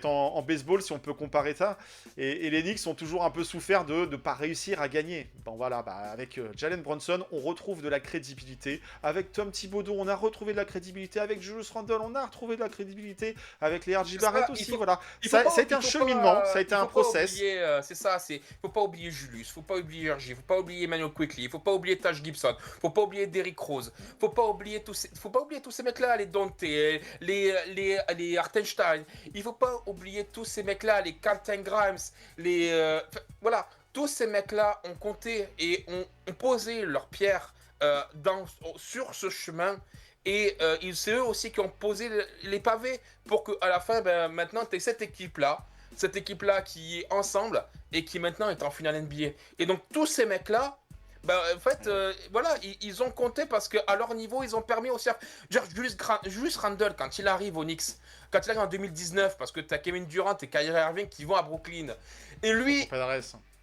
en baseball, si on peut comparer ça. Et les Knicks ont toujours un peu souffert de ne pas réussir à gagner. Bon voilà, avec Jalen Brunson, on retrouve de la crédibilité. Avec Tom Thibodeau, on a retrouvé de la crédibilité. Avec Julius Randle, on a retrouvé de la crédibilité. Avec les R.J. Barrett aussi, voilà. Ça a été un cheminement, ça a été un process. C'est ça, faut pas oublier Julius, faut pas oublier RJ, faut pas oublier Emmanuel Quickly, faut pas oublier Taj Gibson, faut pas oublier Derrick Rose, faut pas oublier tous ces mecs-là, les Dante, les Hartenstein, il faut pas oublier tous ces mecs-là, les Quentin Grimes, voilà, tous ces mecs-là ont compté et ont posé leur pierre sur ce chemin. Et c'est eux aussi qui ont posé les pavés pour qu'à la fin, maintenant, tu aies cette équipe-là qui est ensemble et qui maintenant est en finale NBA. Et donc, tous ces mecs-là, en fait, voilà, ils ont compté parce qu'à leur niveau, ils ont permis aussi à... Julius Randle, quand il arrive aux Knicks, quand il arrive en 2019, parce que tu as Kevin Durant et Kyrie Irving qui vont à Brooklyn, et lui,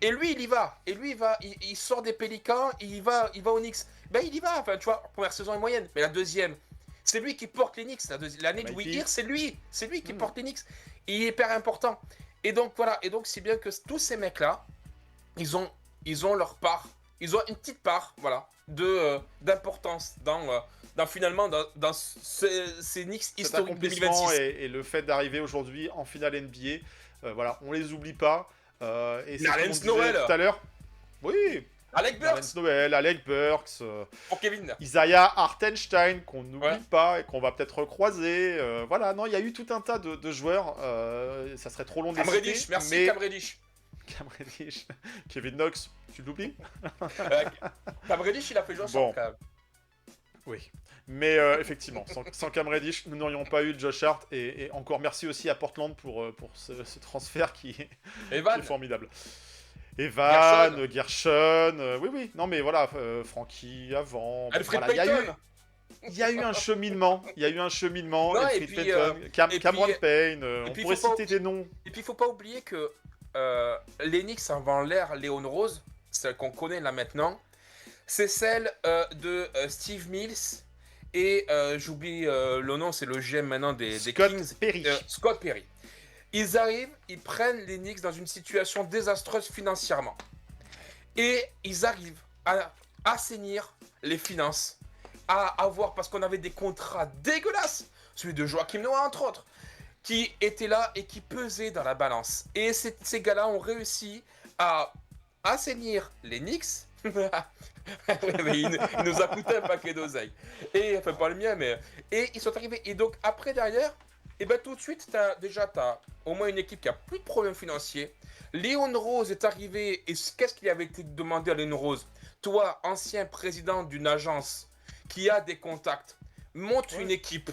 il y va. Et lui, il sort des Pélicans, il va aux Knicks. Il y va. Enfin, tu vois, première saison est moyenne. Mais la deuxième, c'est lui qui porte les Knicks. L'année de Will Ear, c'est lui qui porte les Knicks. Et il est hyper important. Et donc, voilà. Et donc, c'est bien que tous ces mecs-là, ils ont leur part. Ils ont une petite part, voilà, d'importance finalement dans ces Knicks historiques 2026. Et le fait d'arriver aujourd'hui en finale NBA, voilà, on les oublie pas. Et c'est Narlens ce qu'on disait Noel. tout à l'heure. Oui. Alec Burks. Narlens Noel, Alec Burks. Pour Kevin. Isaiah Hartenstein, qu'on n'oublie Ouais. pas et qu'on va peut-être recroiser. Voilà, non, il y a eu tout un tas de joueurs. Ça serait trop long de les Cam citer. Reddish, merci mais... Cam Reddish. Cam Reddish. Kevin Knox, tu l'oublies? Cam Reddish, il a fait jouer Bon. ensemble quand même. Oui. Mais effectivement, sans Cam Reddish, nous n'aurions pas eu Josh Hart. Et encore merci aussi à Portland pour ce transfert qui est Evan. formidable. Evan, Gershon, oui, non mais voilà, Frankie avant. Alfred voilà, Payton. il y a eu un cheminement. Non, Alfred et puis, Payton, et Cameron puis- Payne, et on puis, pourrait faut pas- citer des noms. Et puis, il faut pas oublier que les Knicks avant l'ère Léon Rose, celle qu'on connaît là maintenant, c'est celle de Steve Mills et j'oublie le nom, c'est le GM maintenant des Scott Kings. Perry. Scott Perry. Ils arrivent, ils prennent les Knicks dans une situation désastreuse financièrement. Et ils arrivent à assainir les finances, à avoir, parce qu'on avait des contrats dégueulasses, celui de Joachim Noah entre autres, qui étaient là et qui pesaient dans la balance. Et ces gars-là ont réussi à assainir les Knicks. Mais il nous a coûté un paquet d'oseille. Et, enfin, pas le mien, mais... Et ils sont arrivés. Et donc, après, derrière, et ben tout de suite, t'as au moins une équipe qui a plus de problèmes financiers. Léon Rose est arrivé, et qu'est-ce qu'il avait été demandé à Léon Rose? Toi, ancien président d'une agence qui a des contacts, monte une équipe.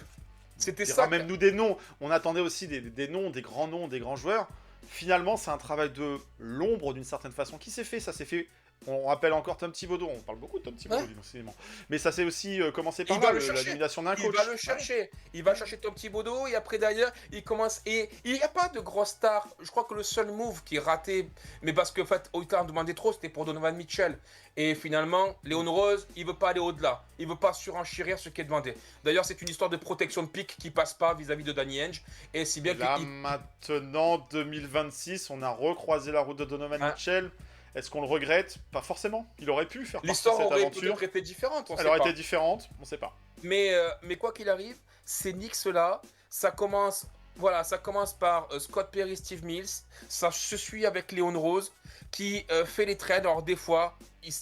C'était ça. Ramène-nous des noms. On attendait aussi des noms, des grands joueurs. Finalement, c'est un travail de l'ombre d'une certaine façon. Qui s'est fait? Ça s'est fait. On rappelle encore Tom Thibodeau. On parle beaucoup de Tom Thibodeau, décidément. Mais ça s'est aussi commencé par là, la nomination d'un coach. Il va le chercher. Il va chercher Tom Thibodeau et après derrière, il commence. Et il n'y a pas de grosse star. Je crois que le seul move qui est raté, mais parce que en fait, il en demandait trop, c'était pour Donovan Mitchell. Et finalement, Léon Rose, il veut pas aller au-delà. Il veut pas surenchérir ce qui est demandé. D'ailleurs, c'est une histoire de protection de pic qui passe pas vis-à-vis de Danny Ainge. Et si bien là, que maintenant, 2026, on a recroisé la route de Donovan Mitchell. Est-ce qu'on le regrette? Pas forcément. Il aurait pu faire partie de l'histoire cette aurait aventure. peut-être été différente. Elle aurait été différente, on sait pas. Mais quoi qu'il arrive, ces Knicks-là, ça commence Voilà, ça commence par Scott Perry, Steve Mills. Ça se suit avec Léon Rose qui fait les trades. Alors, des fois,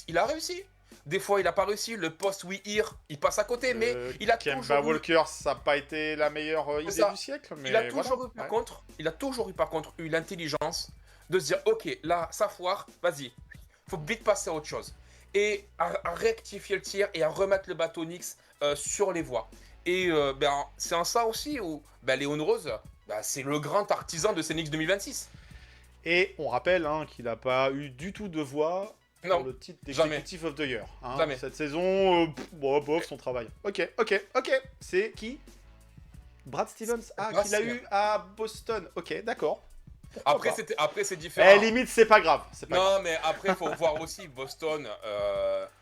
il a réussi. Des fois, il n'a pas réussi. Le post We Hear, il passe à côté. Mais il a Kemba toujours eu, Walker, ça n'a pas été la meilleure idée ça. du siècle, mais il a toujours voilà. eu, par contre, il a toujours eu, par contre, eu l'intelligence de se dire, ok, là, ça foire, vas-y. Faut vite passer à autre chose. Et à rectifier le tir et à remettre le bateau Knicks sur les voies. Et c'est en ça aussi où Léon Rose, c'est le grand artisan de ces Knicks 2026. Et on rappelle qu'il n'a pas eu du tout de voix Non, pour le titre jamais. d'Executive of the Year. Jamais. Cette saison, bof, son travail. Ok. C'est qui? Brad Stevens. Ah, Brad qu'il a Stevens. eu à Boston. Ok, d'accord. Pourquoi Après, pas. c'est différent. Limite, c'est pas grave. C'est pas grave. Non, mais après, il faut voir aussi Boston.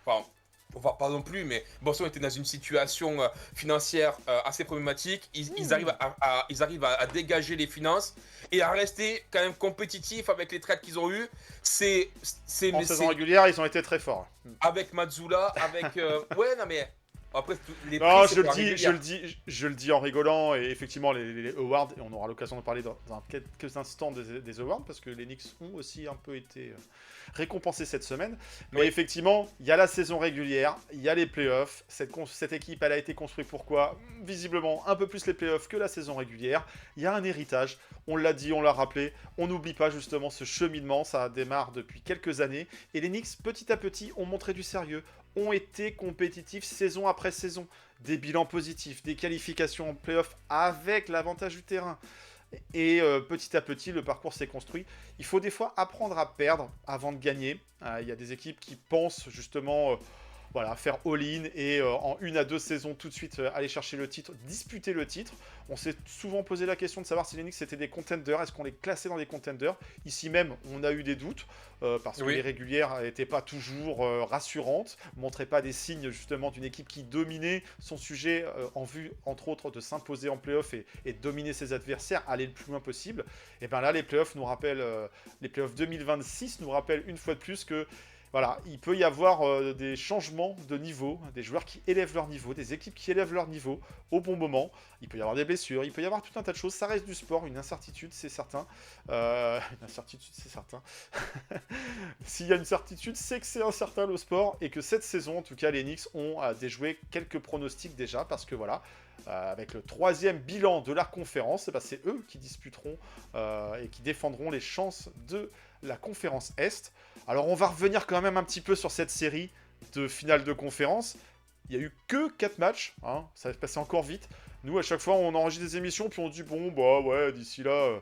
Enfin, on va pas non plus, mais Boston était dans une situation financière assez problématique. Ils arrivent à dégager les finances et à rester quand même compétitifs avec les trades qu'ils ont eu. En saison régulière, ils ont été très forts. Avec Mazzula, avec ouais, non mais après les Non, prix, c'est pas régulier. je le dis en rigolant, et effectivement, les awards, et on aura l'occasion de parler dans quelques instants des awards, parce que les Knicks ont aussi un peu été récompensés cette semaine. Mais Oui. effectivement, il y a la saison régulière, il y a les playoffs. Cette équipe, elle a été construite pourquoi? Visiblement, un peu plus les playoffs que la saison régulière. Il y a un héritage, on l'a dit, on l'a rappelé, on n'oublie pas justement ce cheminement, ça démarre depuis quelques années, et les Knicks, petit à petit, ont montré du sérieux, ont été compétitifs saison après saison. Des bilans positifs, des qualifications en play-off avec l'avantage du terrain. Et petit à petit, le parcours s'est construit. Il faut des fois apprendre à perdre avant de gagner. Il y a des équipes qui pensent justement faire all-in et en 1 à 2 saisons tout de suite aller chercher le titre, disputer le titre. On s'est souvent posé la question de savoir si les Knicks étaient des contenders, est-ce qu'on les classait dans des contenders? Ici même, on a eu des doutes, parce que Oui. les régulières n'étaient pas toujours rassurantes, ne montraient pas des signes justement d'une équipe qui dominait son sujet en vue, entre autres, de s'imposer en playoff et de dominer ses adversaires, aller le plus loin possible. Et bien là, les playoffs nous rappellent, les playoffs 2026 nous rappellent une fois de plus que voilà, il peut y avoir des changements de niveau, des joueurs qui élèvent leur niveau, des équipes qui élèvent leur niveau au bon moment. Il peut y avoir des blessures, il peut y avoir tout un tas de choses. Ça reste du sport, une incertitude, c'est certain. Une incertitude, c'est certain. S'il y a une certitude, c'est que c'est incertain le sport et que cette saison, en tout cas, les Knicks ont déjoué quelques pronostics déjà parce que voilà. Avec le 3e bilan de la conférence, c'est eux qui disputeront et qui défendront les chances de la conférence Est. Alors on va revenir quand même un petit peu sur cette série de finale de conférence. Il n'y a eu que 4 matchs, ça va se passer encore vite. Nous, à chaque fois, on enregistre des émissions, puis on dit, bon, bah ouais, d'ici là,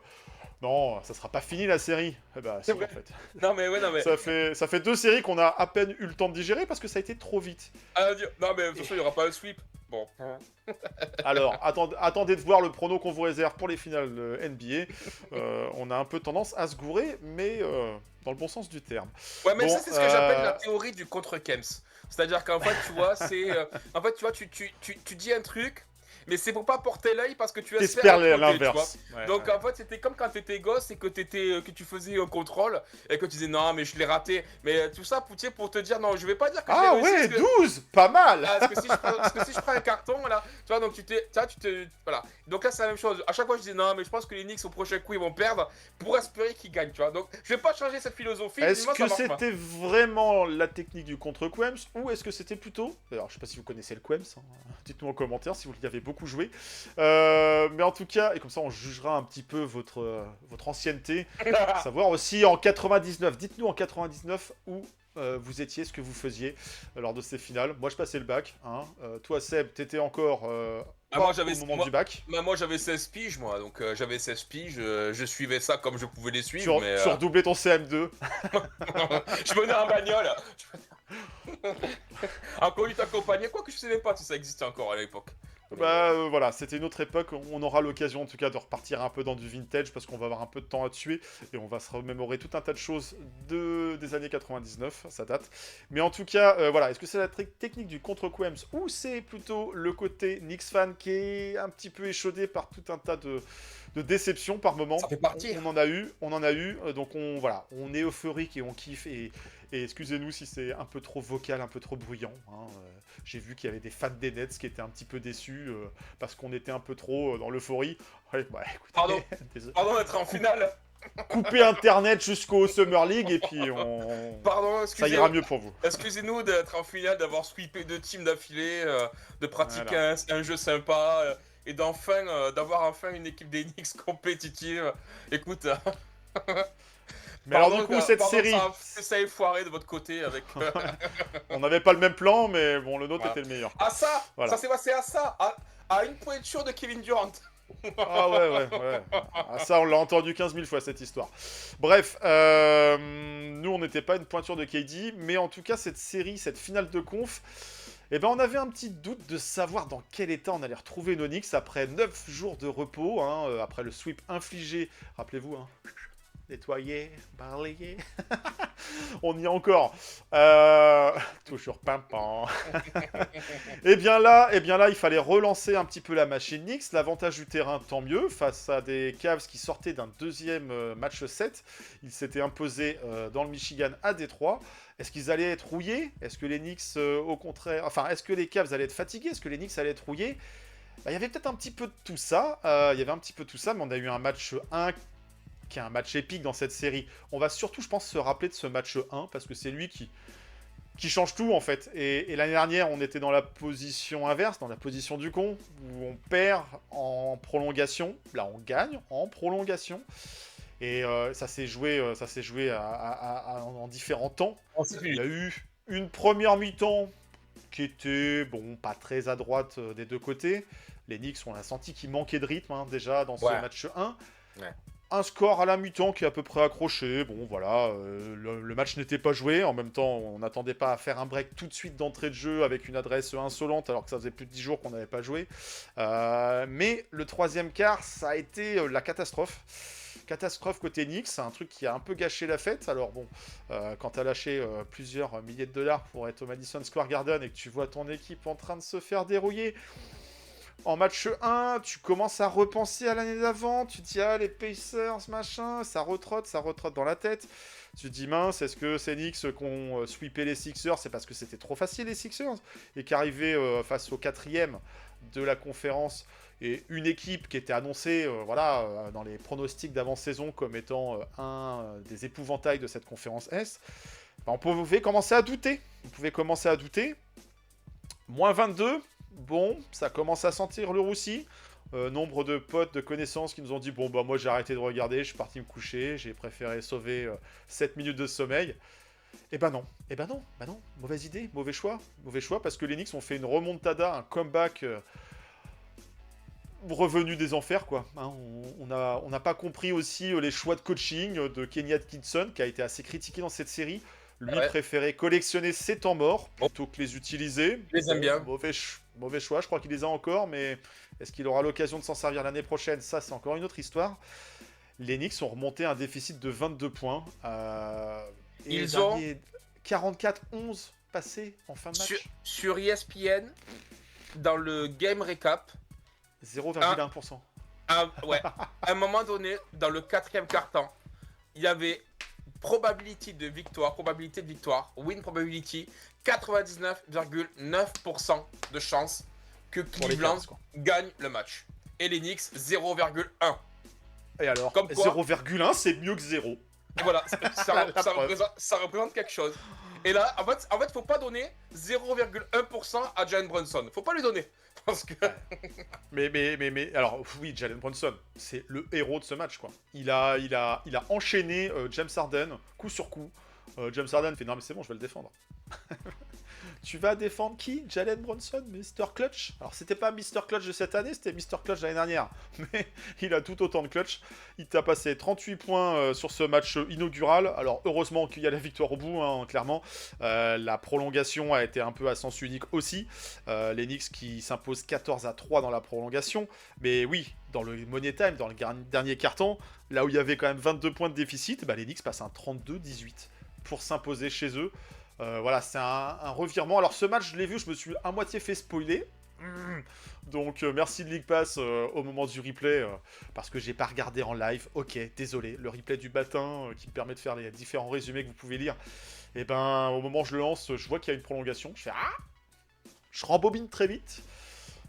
non, ça sera pas fini la série. Eh bah si, en fait. Non mais ouais, non mais. Ça fait 2 séries qu'on a à peine eu le temps de digérer parce que ça a été trop vite. Non mais de toute façon, il n'y aura pas un sweep. Bon. Alors, attendez de voir le prono qu'on vous réserve pour les finales NBA. On a un peu tendance à se gourer, mais dans le bon sens du terme. Ouais, mais Bon, ça, c'est ce que j'appelle la théorie du contre-Kems. C'est-à-dire qu'en fait, tu vois, en fait, tu vois, tu dis un truc, mais c'est pour pas porter l'œil parce que tu T'espères espères la côté, tu vois. l'inverse. Ouais, Donc ouais. en fait, c'était comme quand t'étais gosse et que tu faisais un contrôle et que tu disais non, mais je l'ai raté. Mais tout ça, tu sais, pour te dire non, je vais pas dire que je Ah l'ai réussi. ouais, parce que- 12, pas mal. Ah, parce que si je prends un carton là, tu vois, donc voilà. Donc là c'est la même chose. À chaque fois je dis non, mais je pense que les Knicks au prochain coup ils vont perdre pour espérer qu'ils gagnent, tu vois. Donc je vais pas changer cette philosophie. Est-ce dis-moi, ça que marche pas. c'était vraiment la technique du contre-Quems ou est-ce que c'était plutôt... Alors je sais pas si vous connaissez le Quems, dites-nous en commentaire si vous y avez beaucoup joué. Mais en tout cas, et comme ça on jugera un petit peu votre ancienneté, savoir aussi en 99, dites-nous en 99 où vous étiez, ce que vous faisiez lors de ces finales. Moi je passais le bac, toi Seb, t'étais encore Ah, moi, au moment du bac. Moi j'avais 16 piges moi, donc j'avais 16 piges, je suivais ça comme je pouvais les Tu suivre, mais redoublais ton CM2. je venais en bagnole. En conduite accompagnée, quoi que je savais pas si ça existait encore à l'époque. Voilà, c'était une autre époque. On aura l'occasion en tout cas de repartir un peu dans du vintage parce qu'on va avoir un peu de temps à tuer et on va se remémorer tout un tas de choses des années 99, ça date. Mais en tout cas, voilà, est-ce que c'est la technique du contre-Quems ou c'est plutôt le côté Knicks fan qui est un petit peu échaudé par tout un tas de déception par moment. Ça fait partie. On en a eu. Donc voilà, on est euphorique et on kiffe. Et excusez-nous si c'est un peu trop vocal, un peu trop bruyant. Hein. J'ai vu qu'il y avait des fans des Nets qui étaient un petit peu déçus parce qu'on était un peu trop dans l'euphorie. Ouais, bah, écoutez, Pardon. désolé. Pardon d'être en finale. Couper Internet jusqu'au Summer League et puis Pardon, ça ira mieux pour vous. Excusez-nous d'être en finale, d'avoir sweepé 2 teams d'affilée, de pratiquer Voilà. un jeu sympa et d'avoir enfin une équipe d'Enix compétitive. Écoute, Mais alors du coup, cette pardon, série, ça est foiré de votre côté avec. on n'avait pas le même plan, mais bon, le nôtre Voilà. était le meilleur. Ah ça, Voilà. ça s'est passé à ça, à une pointure de Kevin Durant. Ah ouais. Ah, ça, on l'a entendu 15 000 fois, cette histoire. Bref, nous, on n'était pas une pointure de KD, mais en tout cas, cette série, cette finale de conf, eh ben, on avait un petit doute de savoir dans quel état on allait retrouver nos Knicks après 9 jours de repos, hein, après le sweep infligé, rappelez-vous, hein, nettoyer, balayer, on y est encore, toujours pimpant. Et bien là, il fallait relancer un petit peu la machine Knicks. L'avantage du terrain, tant mieux. Face à des Cavs qui sortaient d'un deuxième match 7, ils s'étaient imposés dans le Michigan à Détroit. Est-ce qu'ils allaient être rouillés? Est-ce que les Knicks, au contraire... Enfin, est-ce que les Cavs allaient être fatigués? Est-ce que les Knicks allaient être rouillés? Bah, il y avait peut-être un petit peu de tout ça. Mais on a eu un match 1 qui est un match épique dans cette série. On va surtout, je pense, se rappeler de ce match 1 parce que c'est lui qui change tout en fait. Et l'année dernière, on était dans la position inverse, dans la position du con, où on perd en prolongation. Là, on gagne en prolongation. Et ça s'est joué, en différents temps. Il y a eu une première mi-temps qui était, bon, pas très à droite des deux côtés. Les Knicks, on a senti qu'ils manquaient de rythme hein, déjà dans ce match 1. Ouais. Un score à la mi-temps qui est à peu près accroché. Bon, voilà, le match n'était pas joué. En même temps, on n'attendait pas à faire un break tout de suite d'entrée de jeu avec une adresse insolente alors que ça faisait plus de 10 jours qu'on n'avait pas joué. Mais le troisième quart, ça a été la catastrophe. Catastrophe côté Knicks, c'est un truc qui a un peu gâché la fête. Alors bon, quand tu as lâché plusieurs milliers de dollars pour être au Madison Square Garden et que tu vois ton équipe en train de se faire dérouiller... En match 1, tu commences à repenser à l'année d'avant, tu te dis, ah, les Pacers, machin, ça retrotte dans la tête. Tu te dis, mince, est-ce que c'est Knicks qu'on sweepé les Sixers? C'est parce que c'était trop facile, les Sixers. Et qu'arriver face au 4e de la conférence, et une équipe qui était annoncée dans les pronostics d'avant-saison comme étant un des épouvantails de cette conférence S, on pouvait commencer à douter. Moins 22. Bon, ça commence à sentir le roussi. Nombre de potes, de connaissances qui nous ont dit « Bon, bah moi j'ai arrêté de regarder, je suis parti me coucher, j'ai préféré sauver 7 minutes de sommeil. » Eh ben non, mauvaise idée, mauvais choix parce que les Knicks ont fait une remontada, un comeback revenu des enfers, quoi. Hein, on n'a pas compris aussi les choix de coaching de Kenny Atkinson, qui a été assez critiqué dans cette série. Lui préférait collectionner ses temps morts plutôt que les utiliser. Je les aime bien. Mauvais choix, je crois qu'il les a encore, mais est-ce qu'il aura l'occasion de s'en servir l'année prochaine? Ça, c'est encore une autre histoire. Les Knicks ont remonté un déficit de 22 points. Ils ont 44-11 passés en fin de match. Sur ESPN, dans le game recap, 0,1%. À un moment donné, dans le 4e quart-temps, il y avait probabilité de victoire, win probability, 99,9% de chance que Cleveland gagne le match. Et les Knicks, 0,1. Et alors, comme quoi, 0,1, c'est mieux que 0. Et voilà, ça représente quelque chose. Et là, en fait, faut pas donner 0,1% à Jalen Brunson. Faut pas lui donner. Parce que... mais, alors, oui, Jalen Brunson, c'est le héros de ce match, quoi. Il a enchaîné James Harden, coup sur coup. James Harden fait, non mais c'est bon, je vais le défendre. Tu vas défendre qui? Jalen Brunson, Mr. Clutch? Alors, c'était pas Mr. Clutch de cette année, c'était Mr. Clutch l'année dernière. Mais il a tout autant de clutch. Il t'a passé 38 points sur ce match inaugural. Alors, heureusement qu'il y a la victoire au bout, hein, clairement. La prolongation a été un peu à sens unique aussi. Les Knicks qui s'imposent 14-3 dans la prolongation. Mais oui, dans le Money Time, dans le dernier carton, là où il y avait quand même 22 points de déficit, bah, les Knicks passent un 32-18 pour s'imposer chez eux. Voilà, c'est un revirement. Alors ce match, je l'ai vu, je me suis à moitié fait spoiler. Donc merci de League Pass au moment du replay, parce que j'ai pas regardé en live. Ok, désolé. Le replay du matin qui me permet de faire les différents résumés que vous pouvez lire. Et ben au moment où je le lance, je vois qu'il y a une prolongation. Je fais ah. Je rembobine très vite.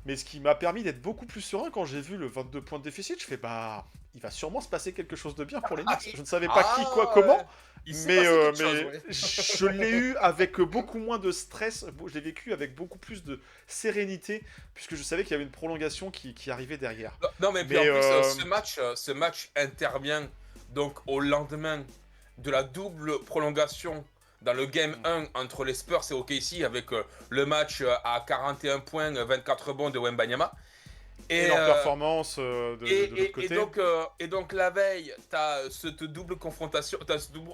Mais ce qui m'a permis d'être beaucoup plus serein quand j'ai vu le 22 points de déficit, je fais bah il va sûrement se passer quelque chose de bien pour les Knicks. Je ne savais pas qui, quoi, comment. Il s'est Mais, passé quelque chose, ouais. je l'ai eu avec beaucoup moins de stress, je l'ai vécu avec beaucoup plus de sérénité, puisque je savais qu'il y avait une prolongation qui arrivait derrière. Non, mais puis Mais, en plus, ce match intervient donc au lendemain de la double prolongation dans le Game 1 entre les Spurs et OKC avec le match à 41 points, 24 rebonds de Wembanyama. Et leur performance de l'autre côté. Et donc la veille, t'as cette double confrontation, t'as cette double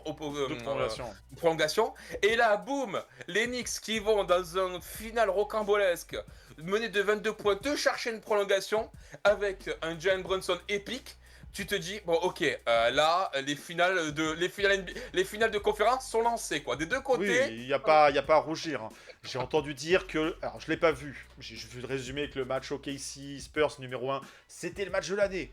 prolongation. Et là, boum, les Knicks qui vont dans un final rocambolesque, mené de 22 points, te chercher une prolongation avec un Jalen Brunson épique. Tu te dis, bon, ok, là, les finales de conférence sont lancées, quoi. Des deux côtés. Oui, il n'y a pas à rougir. Hein. J'ai entendu dire que. Alors, je ne l'ai pas vu. J'ai vu le résumé que le match OKC Spurs numéro 1, c'était le match de l'année.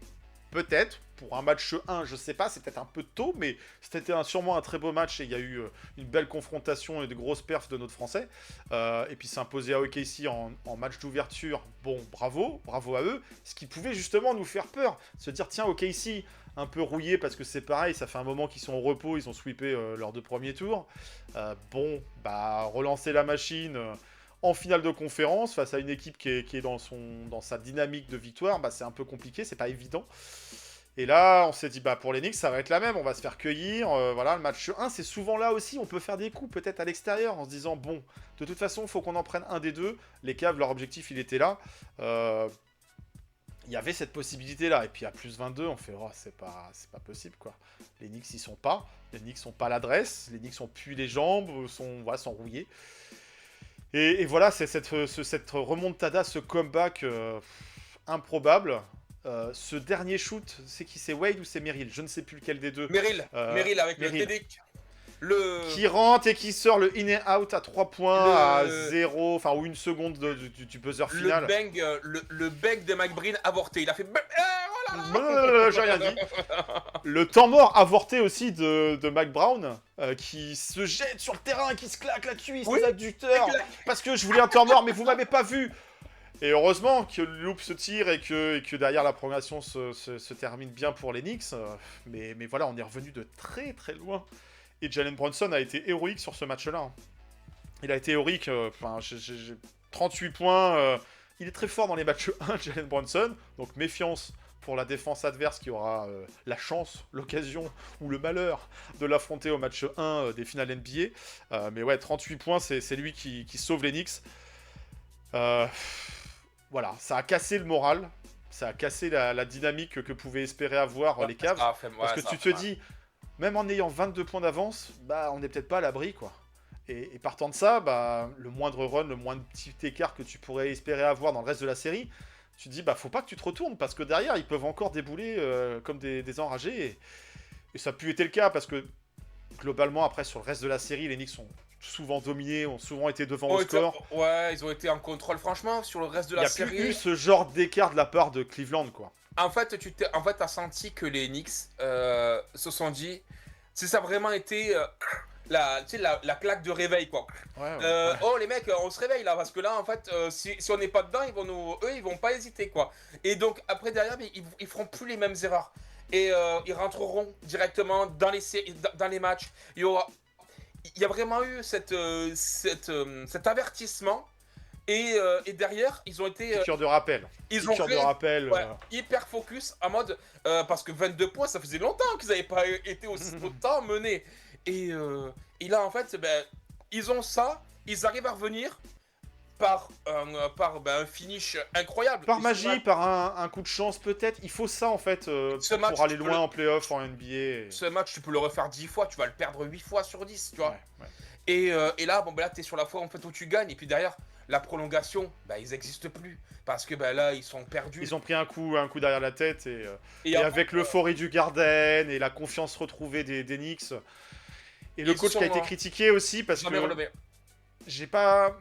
Peut-être. Pour un match 1, je sais pas, c'est peut-être un peu tôt, mais c'était sûrement un très beau match et il y a eu une belle confrontation et de grosses perfs de notre Français. Et puis s'imposer à OKC en match d'ouverture, bon, bravo à eux. Ce qui pouvait justement nous faire peur, se dire tiens, OKC, un peu rouillé parce que c'est pareil, ça fait un moment qu'ils sont au repos, ils ont sweepé leurs 2 premiers tours. Bon, bah, relancer la machine. En finale de conférence, face à une équipe qui est dans sa dynamique de victoire, bah, c'est un peu compliqué, c'est pas évident. Et là, on s'est dit, bah pour les Knicks, ça va être la même, on va se faire cueillir. Voilà, le match 1, c'est souvent là aussi, on peut faire des coups, peut-être à l'extérieur, en se disant, bon, de toute façon, il faut qu'on en prenne un des deux. Les Cavs, leur objectif, il était là. Il y avait cette possibilité-là. Et puis à plus 22, on fait, oh, c'est pas possible, quoi. Les Knicks, ils sont pas. Les Knicks sont pas l'adresse. Les Knicks ont pu les jambes, sont rouillés. Et voilà, c'est cette remontada, ce comeback improbable. Ce dernier shoot, c'est qui? C'est Wade ou c'est Merrill? Je ne sais plus lequel des deux. Merrill avec Merrill. le TD. Qui rentre et qui sort le in and out à 3 points, à 0, enfin, ou 1 seconde du buzzer final. Le bang de Mike Breen avorté. Il a fait. J'ai rien dit. Le temps mort avorté aussi de Mac Brown, qui se jette sur le terrain, qui se claque la cuisse, les adducteurs, parce que je voulais un temps mort, mais vous m'avez pas vu. Et heureusement que le loop se tire et que derrière la prolongation se termine bien pour les Knicks. Mais voilà, on est revenu de très très loin. Et Jalen Brunson a été héroïque sur ce match-là. Hein. Il a été héroïque. 38 points. Il est très fort dans les matchs 1, Jalen Brunson. Donc méfiance pour la défense adverse qui aura la chance, l'occasion ou le malheur de l'affronter au match 1 des finales NBA. Mais ouais, 38 points, c'est lui qui sauve les Knicks. Voilà, ça a cassé le moral, ça a cassé la dynamique que pouvaient espérer avoir les Cavs. Parce que tu te dis, même en ayant 22 points d'avance, bah on n'est peut-être pas à l'abri, quoi. Et partant de ça, bah, le moindre run, le moindre petit écart que tu pourrais espérer avoir dans le reste de la série, tu te dis, bah faut pas que tu te retournes, parce que derrière, ils peuvent encore débouler comme des enragés. Et ça a pu être le cas, parce que globalement, après, sur le reste de la série, les Knicks sont souvent dominés, ont souvent été devant au score. Ouais, ils ont été en contrôle, franchement, sur le reste de la série. Il n'y a plus eu ce genre d'écart de la part de Cleveland, quoi. En fait, t'as senti que les Knicks se sont dit, si ça a vraiment été la claque de réveil, quoi. Ouais. Oh, les mecs, on se réveille là, parce que là, en fait, si on n'est pas dedans, ils vont pas hésiter, quoi. Et donc, après, derrière, ils feront plus les mêmes erreurs. Et ils rentreront directement dans les matchs. Il y a vraiment eu cet avertissement. Et derrière, ils ont été. Piqûre de rappel. Hyper focus en mode. Parce que 22 points, ça faisait longtemps qu'ils n'avaient pas été autant menés. Et là, en fait, ils ont ça. Ils arrivent à revenir par un finish incroyable. Par magie, par un coup de chance, peut-être. Il faut ça, en fait, pour aller loin en playoff, en NBA. Ce match, tu peux le refaire 10 fois. Tu vas le perdre 8 fois sur 10, tu vois. Ouais. Et là, là, t'es sur la fois en fait, où tu gagnes. Et puis derrière. La prolongation, ils n'existent plus. Parce que là, ils sont perdus. Ils ont pris un coup derrière la tête. Et avec l'euphorie du Garden et la confiance retrouvée des Knicks. Et le coach qui a été critiqué aussi parce que j'ai pas...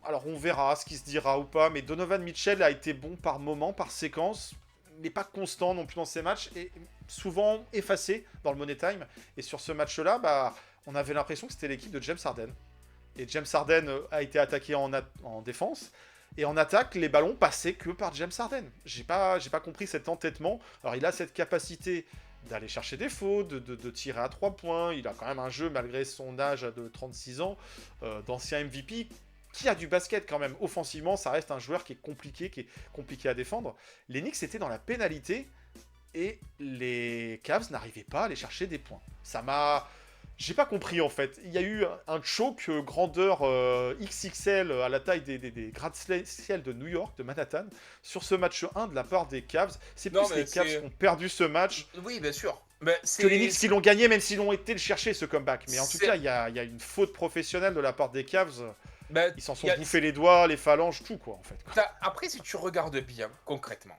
alors on verra ce qui se dira ou pas, mais Donovan Mitchell a été bon par moment, par séquence, mais pas constant non plus dans ses matchs, et souvent effacé dans le Money Time. Et sur ce match-là, bah, on avait l'impression que c'était l'équipe de James Harden. Et James Harden a été attaqué en défense. Et en attaque, les ballons passaient que par James Harden. J'ai pas compris cet entêtement. Alors il a cette capacité d'aller chercher des fautes, de tirer à 3 points. Il a quand même un jeu, malgré son âge de 36 ans, d'ancien MVP, qui a du basket quand même. Offensivement, ça reste un joueur qui est compliqué à défendre. Les Knicks étaient dans la pénalité et les Cavs n'arrivaient pas à aller chercher des points. Ça m'a... J'ai pas compris en fait. Il y a eu un choke grandeur XXL à la taille des gratte-ciel de New York, de Manhattan, sur ce match 1 de la part des Cavs. C'est Non, plus mais les Cavs qui ont perdu ce match Oui, bien sûr. Mais que les Knicks qui l'ont gagné, même s'ils ont été le chercher ce comeback. Mais en tout C'est- cas, il y a une faute professionnelle de la part des Cavs. ben, Ils s'en sont y a- bouffés les doigts, les phalanges, tout quoi en fait. Après, si tu regardes bien, concrètement,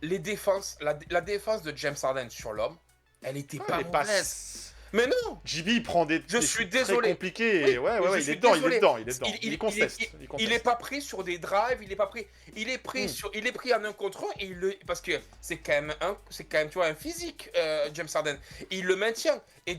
les défenses, la défense de James Harden sur l'homme, elle était pas Les mauvaise. passes. Mais non. JB il prend des Je des suis shoots très désolé. compliqués. Oui, Et ouais, mais je il suis est dedans, désolé. Il conteste. Il est pas pris sur des drives, il est pas pris. Il est pris il est pris en un contre un et parce que c'est quand même tu vois un physique James Harden. Il le maintient et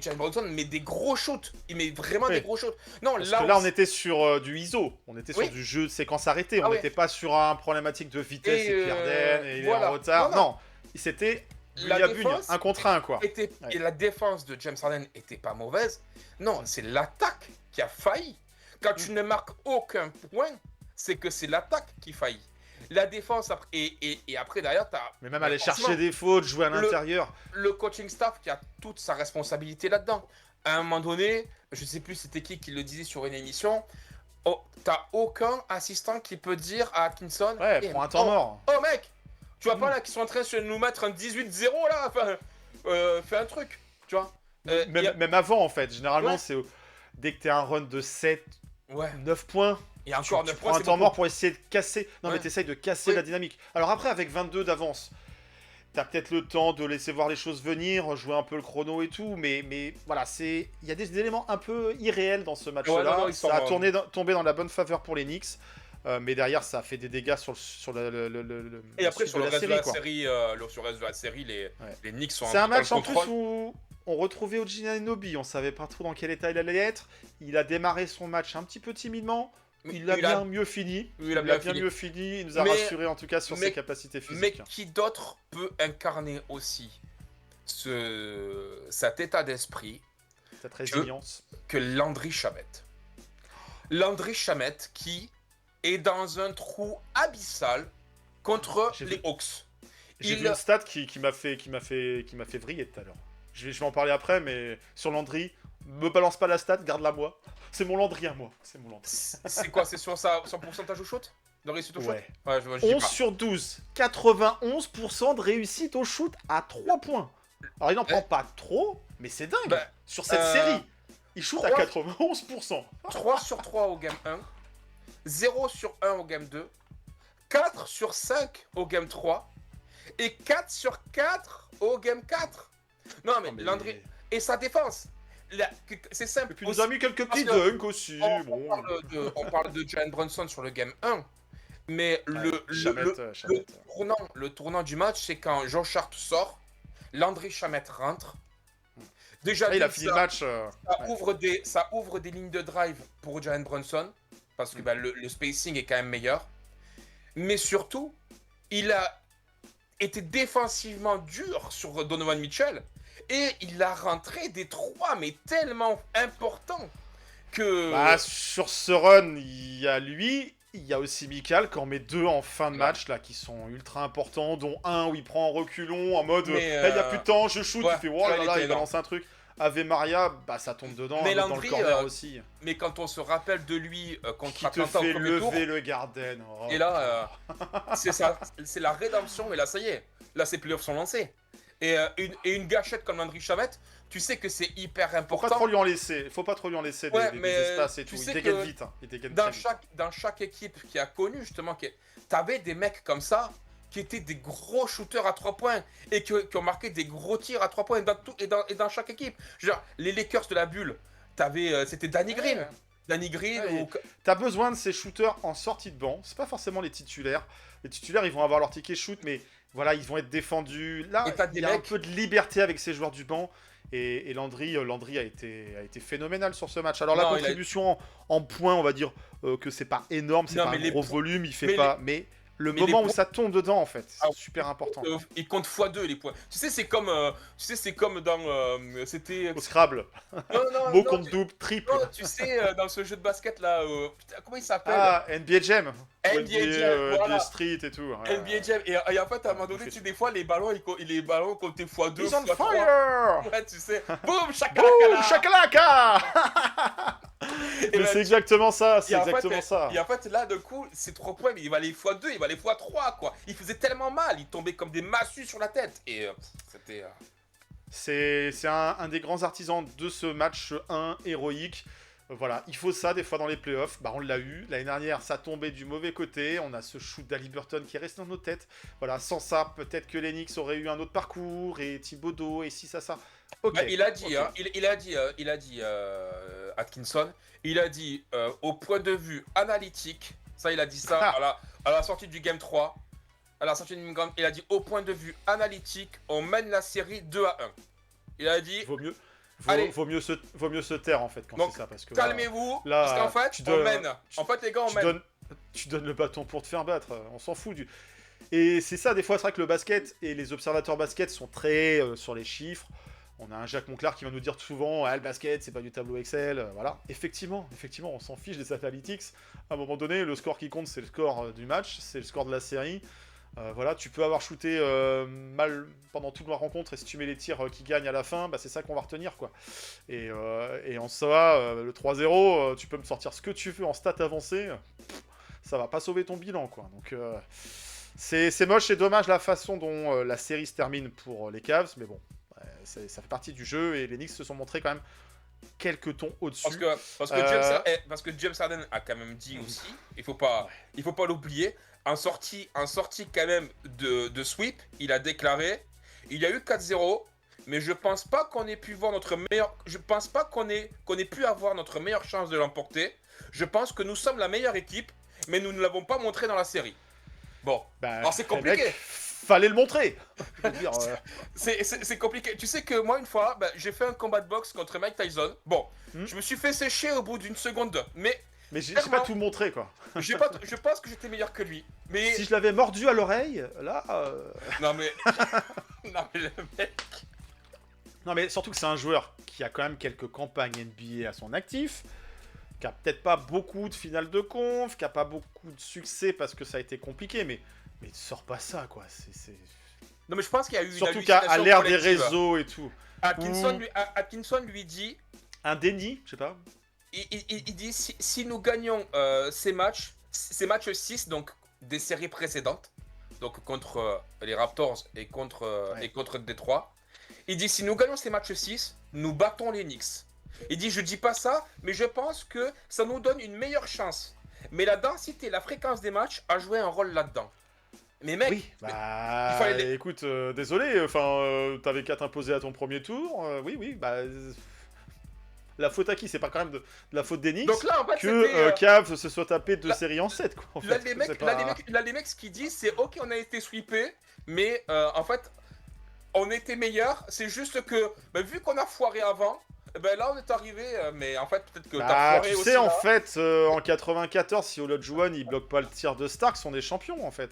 Jalen Brunson met des gros shoots. Il met vraiment Oui. des gros shoots. Non, Parce là, que là, on était sur du ISO. On était sur Oui. du jeu de séquence arrêtée. Ah On ouais. n'était pas sur un problématique de vitesse Et, et puis Harden et il est voilà. en retard. Non, Non, c'était La bugne, défense un contre un quoi. était Ouais. et la défense de James Harden était pas mauvaise. Non, c'est l'attaque qui a failli. Quand tu ne marques aucun point, c'est que c'est l'attaque qui faillit. La défense après et après derrière t'as Mais même aller forcément, chercher des fautes, jouer à le- l'intérieur. le coaching staff qui a toute sa responsabilité là-dedans. À un moment donné, je sais plus c'était qui le disait sur une émission, oh, t'as aucun assistant qui peut dire à Atkinson Ouais, eh, prends un temps oh, mort. oh mec, tu vois pas là qu'ils sont en train de nous mettre un 18-0 là, enfin, fais un truc, tu vois. Même avant en fait. Généralement, Ouais. c'est dès que t'es un run de 7, Ouais, 9 points. et encore Tu 9 prends points, un c'est temps beaucoup. mort pour essayer de casser. Non, Ouais. mais t'essayes de casser Oui. la dynamique. Alors après, avec 22 d'avance, t'as peut-être le temps de laisser voir les choses venir, jouer un peu le chrono et tout. Mais voilà, il y a des éléments un peu irréels dans ce match-là. Ouais, non, ils sont Ça a bons. tombé dans la bonne faveur pour les Knicks. Mais derrière, ça a fait des dégâts sur Et la après suite sur le reste de la quoi. série, sur le reste de la série, les Knicks sont C'est un total match en plus contrôle. où on retrouvait Oji Anunoby. On savait pas trop dans quel état il allait être. Il a démarré son match un petit peu timidement. Il a bien mieux fini. Il a bien fini. mieux fini. Il nous a Mais- rassuré en tout cas sur mais- ses capacités Mais physiques. qui d'autre peut incarner aussi cet état d'esprit Cette résilience. que Landry Shamet? Landry Shamet qui est dans un trou abyssal contre J'ai les vu. Hawks. J'ai il- vu une stat qui m'a fait vriller tout à l'heure. Je vais en parler après, mais sur Landry, me balance pas la stat, garde-la moi. C'est mon Landry à moi. C'est mon Landry. C'est quoi? C'est sur son pourcentage au shoot? De réussite au shoot? Ouais. Ouais, je dis 11 pas. sur 12. 91% de réussite au shoot à 3 points. Alors il n'en prend pas trop, mais c'est dingue. Bah, Sur cette série, il shoot à 3. 91%. 3 sur 3 au game 1, 0 sur 1 au game 2, 4 sur 5 au game 3 et 4 sur 4 au game 4. Non mais, Landry et sa défense. C'est simple. Et puis il nous a mis quelques petits parce que dunks aussi. On, Bon. on parle de Jalen Brunson sur le game 1, mais Chamet. le tournant du match, c'est quand Josh Hart sort, Landry Shamet rentre. Déjà, Il a d'une, fini le match. ça ouvre des lignes de drive pour Jalen Brunson, parce que bah, le spacing est quand même meilleur. Mais surtout, il a été défensivement dur sur Donovan Mitchell, et il a rentré des 3, mais tellement importants que... Bah, sur ce run, il y a lui, il y a aussi Mikal qui en met 2 en fin de match là, qui sont ultra importants, dont un où il prend en reculon en mode Mais, là il n'y a plus de temps, je shoot, ouais, tu fais oh là il là, était il balance un truc. Ave Maria, bah ça tombe dedans, Mais un autre dans Landry, le corner aussi. Mais quand on se rappelle de lui contre Qui te Atlanta au fait premier tour, lever le Garden. Oh. et là, c'est la rédemption, et là ça y est, là ses playoffs sont lancés. Et une gâchette comme Landry Shamet, tu sais que c'est hyper Faut pas important. trop lui en laisser, faut pas trop lui en laisser Ouais, des mais espaces et tu tout. Il sais dégaine que vite, hein. Il dégaine très vite. Dans chaque équipe qui a connu justement, t'avais des mecs comme ça qui étaient des gros shooters à 3 points et qui ont marqué des gros tirs à 3 points et dans chaque équipe. Je veux dire, les Lakers de la bulle, c'était Danny Green. Danny Green Ouais, ou... T'as besoin de ces shooters en sortie de banc. C'est pas forcément les titulaires. Les titulaires, ils vont avoir leur ticket shoot, mais voilà, ils vont être défendus. Là, Et t'as il des y a un mecs- peu de liberté avec ces joueurs du banc. Et Landry a été phénoménal sur ce match. Alors la Non, il a- contribution en points, on va dire que c'est pas énorme, c'est Non, pas mais un les gros points- volume, il fait mais pas. Mais le mais les moment où points- ça tombe dedans, en fait, Ah, c'est super important. Il compte x2 les points. Tu sais, c'est comme dans... c'était... Au Scrabble, Non, mot non, contre double, triple. non, tu sais, dans ce jeu de basket là, putain, comment il s'appelle? Ah, NBA Jam. Ou NBA Jam, voilà. NBA Street et tout. ouais. NBA Jam. Et en fait, à un moment donné, tu sais, des fois, les ballons comptaient x2, He's on x3. fire! Ouais, tu sais. Boum, Boum, chakalakala. chakalaka! Et Mais là, c'est exactement ça, c'est et en fait, exactement ça. Et en fait, là, de coup, c'est 3 points, mais il va aller x2, il va aller x3, quoi. Il faisait tellement mal, il tombait comme des massues sur la tête. Et c'était... C'est un des grands artisans de ce match 1 héroïque. Voilà, il faut ça des fois dans les playoffs. Bah, on l'a eu. L'année dernière, ça tombait du mauvais côté. On a ce shoot d'Haliburton qui est resté dans nos têtes. Voilà, sans ça, peut-être que l'Enix aurait eu un autre parcours. Et Thibodeau, et si, ça. Ok. Bah, il a dit, ok. hein, il a dit Atkinson, il a dit au point de vue analytique, ça il a dit ça à la sortie du Game 3, à la sortie du Game, il a dit au point de vue analytique, on mène la série 2-1. Il a dit, Allez. Vaut mieux se taire en fait quand Donc, c'est ça. Parce que calmez-vous, là, parce qu'en fait, tu on dois- mène. En fait, les gars, on mène. tu donnes le bâton pour te faire battre. On s'en fout du. Et c'est ça, des fois, c'est vrai que le basket et les observateurs basket sont très sur les chiffres. On a un Jacques Monclar qui va nous dire souvent le basket, c'est pas du tableau Excel. Voilà. Effectivement, on s'en fiche des analytics. À un moment donné, le score qui compte, c'est le score du match, c'est le score de la série. Voilà, tu peux avoir shooté mal pendant toute la rencontre et si tu mets les tirs qui gagnent à la fin, bah, c'est ça qu'on va retenir quoi. Et en soi, le 3-0, tu peux me sortir ce que tu veux en stats avancées, ça va pas sauver ton bilan quoi. Donc c'est moche, c'est dommage la façon dont la série se termine pour les Cavs, mais bon, ça fait partie du jeu et les Knicks se sont montrés quand même quelques tons au-dessus. Parce que James Harden a quand même dit aussi, il faut pas l'oublier, en sortie quand même de sweep, il a déclaré, il y a eu 4-0, mais je pense pas qu'on ait pu voir je pense pas qu'on ait pu avoir notre meilleure chance de l'emporter. Je pense que nous sommes la meilleure équipe, mais nous ne l'avons pas montré dans la série. Bon, Bah, alors c'est compliqué. mec, fallait le montrer. Je veux dire, C'est compliqué. Tu sais que moi, une fois, j'ai fait un combat de boxe contre Mike Tyson. Bon, je me suis fait sécher au bout d'une seconde. Mais j'ai pas tout montré quoi. je pense que j'étais meilleur que lui. Mais Si je l'avais mordu à l'oreille, là. non mais non mais le mec. Non, mais surtout que c'est un joueur qui a quand même quelques campagnes NBA à son actif, qui a peut-être pas beaucoup de finales de conf, qui a pas beaucoup de succès parce que ça a été compliqué, mais sors pas ça quoi. Non mais je pense qu'il y a eu Surtout une qu'à hallucination l'ère des collective. réseaux et tout. Atkinson lui dit, Un déni, je sais pas. il dit si nous gagnons ces matchs 6, donc des séries précédentes, donc contre les Raptors et contre Détroit, il dit si nous gagnons ces matchs 6, nous battons les Knicks. Il dit je dis pas ça, mais je pense que ça nous donne une meilleure chance. Mais la densité, la fréquence des matchs a joué un rôle là-dedans. Mais mec, Oui, bah. il fallait écoute, désolé, enfin, t'avais qu'à t'imposer à ton premier tour. Oui, bah. La faute à qui? C'est pas quand même de la faute des Knicks donc là en fait que Cavs se soit tapé 2 séries en 7 quoi. En Là, fait, les c'est mecs, pas- là, les mecs, ce qu'ils disent, c'est ok, on a été sweepé, mais en fait, on était meilleur. C'est juste que, vu qu'on a foiré avant, là, on est arrivé, mais en fait, peut-être que t'as Bah, foiré tu aussi. sais, là. en fait, en 94, si Olajuwon il bloque pas le tir de Starks, on est champion en fait.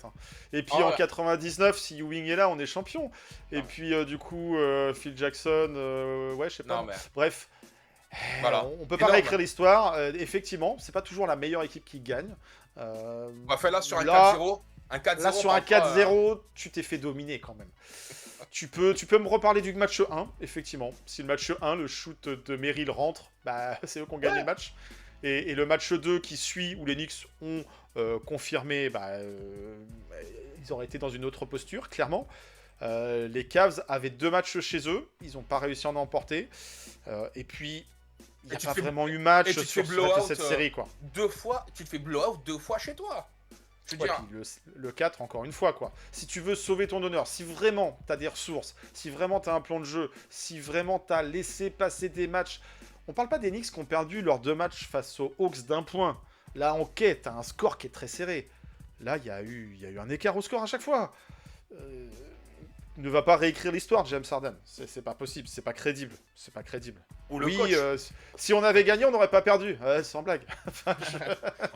Et puis Ah, en ouais. 99, si Ewing est là, on est champion. Et Non. puis du coup, Phil Jackson, ouais, je sais pas. Non, mais Bref, voilà. on peut pas Énorme. réécrire l'histoire. Effectivement, c'est pas toujours la meilleure équipe qui gagne. Enfin, là, sur un là- 4-0, Là, sur un 4-0, tu t'es fait dominer quand même. Tu peux me reparler du match 1, effectivement. Si le match 1, le shoot de Merrill rentre, bah, c'est eux qui ont gagné le match. Et le match 2 qui suit, où les Knicks ont confirmé, ils auraient été dans une autre posture, clairement. Les Cavs avaient 2 matchs chez eux, ils n'ont pas réussi à en emporter. Et puis, il n'y Et a tu pas te fais- vraiment eu match et tu te sur fais blowout, cette série, quoi. 2 fois, tu te fais blowout 2 fois chez toi. Je veux Ouais, dire, puis le 4, encore une fois, quoi. Si tu veux sauver ton honneur, si vraiment t'as des ressources, si vraiment t'as un plan de jeu, si vraiment t'as laissé passer des matchs, On parle pas des Knicks qui ont perdu leurs 2 matchs face aux Hawks d'1 point. Là, ok, t'as un score qui est très serré. Là, il y a eu un écart au score à chaque fois. Ne va pas réécrire l'histoire, James Harden. C'est pas possible, c'est pas crédible. C'est pas crédible. Ou le Oui, coach. si on avait gagné, on n'aurait pas perdu. Ouais, sans blague.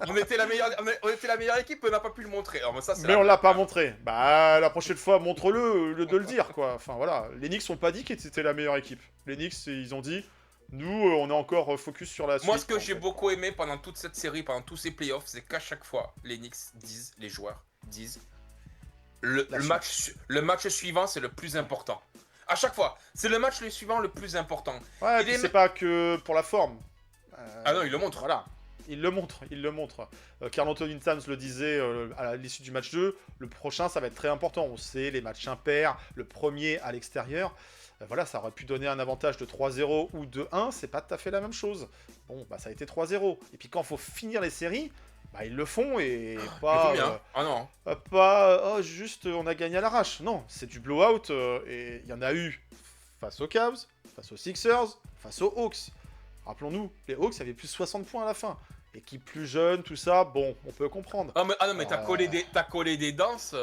On était la meilleure équipe, on n'a pas pu le montrer. Alors, ça, c'est Mais on l'a pas montré. Bah, la prochaine fois, montre-le, de le dire, quoi. Enfin, voilà. Les Knicks n'ont pas dit qu'ils étaient la meilleure équipe. Les Knicks, ils ont dit, nous, on est encore focus sur la suite. Moi, ce que en j'ai fait. beaucoup aimé pendant toute cette série, pendant tous ces playoffs, c'est qu'à chaque fois, les Knicks disent, les joueurs disent, le match suivant, c'est le plus important. À chaque fois, c'est le match suivant le plus important. Ouais, Il puis est- c'est pas que pour la forme. Ah non, il le montre. Voilà. Il le montre. Karl Anthony Towns le disait à l'issue du match 2, le prochain, ça va être très important. On sait, les matchs impairs, le premier à l'extérieur. Voilà, ça aurait pu donner un avantage de 3-0 ou de 1, c'est pas tout à fait la même chose. Bon, bah ça a été 3-0. Et puis quand il faut finir les séries, bah ils le font et Mais pas... combien Ah non. pas juste on a gagné à l'arrache. Non, c'est du blowout et il y en a eu face aux Cavs, face aux Sixers, face aux Hawks. Rappelons-nous, les Hawks avaient plus de 60 points à la fin. Équipe plus jeune, tout ça, bon, on peut comprendre. Ah non, mais t'as collé des danses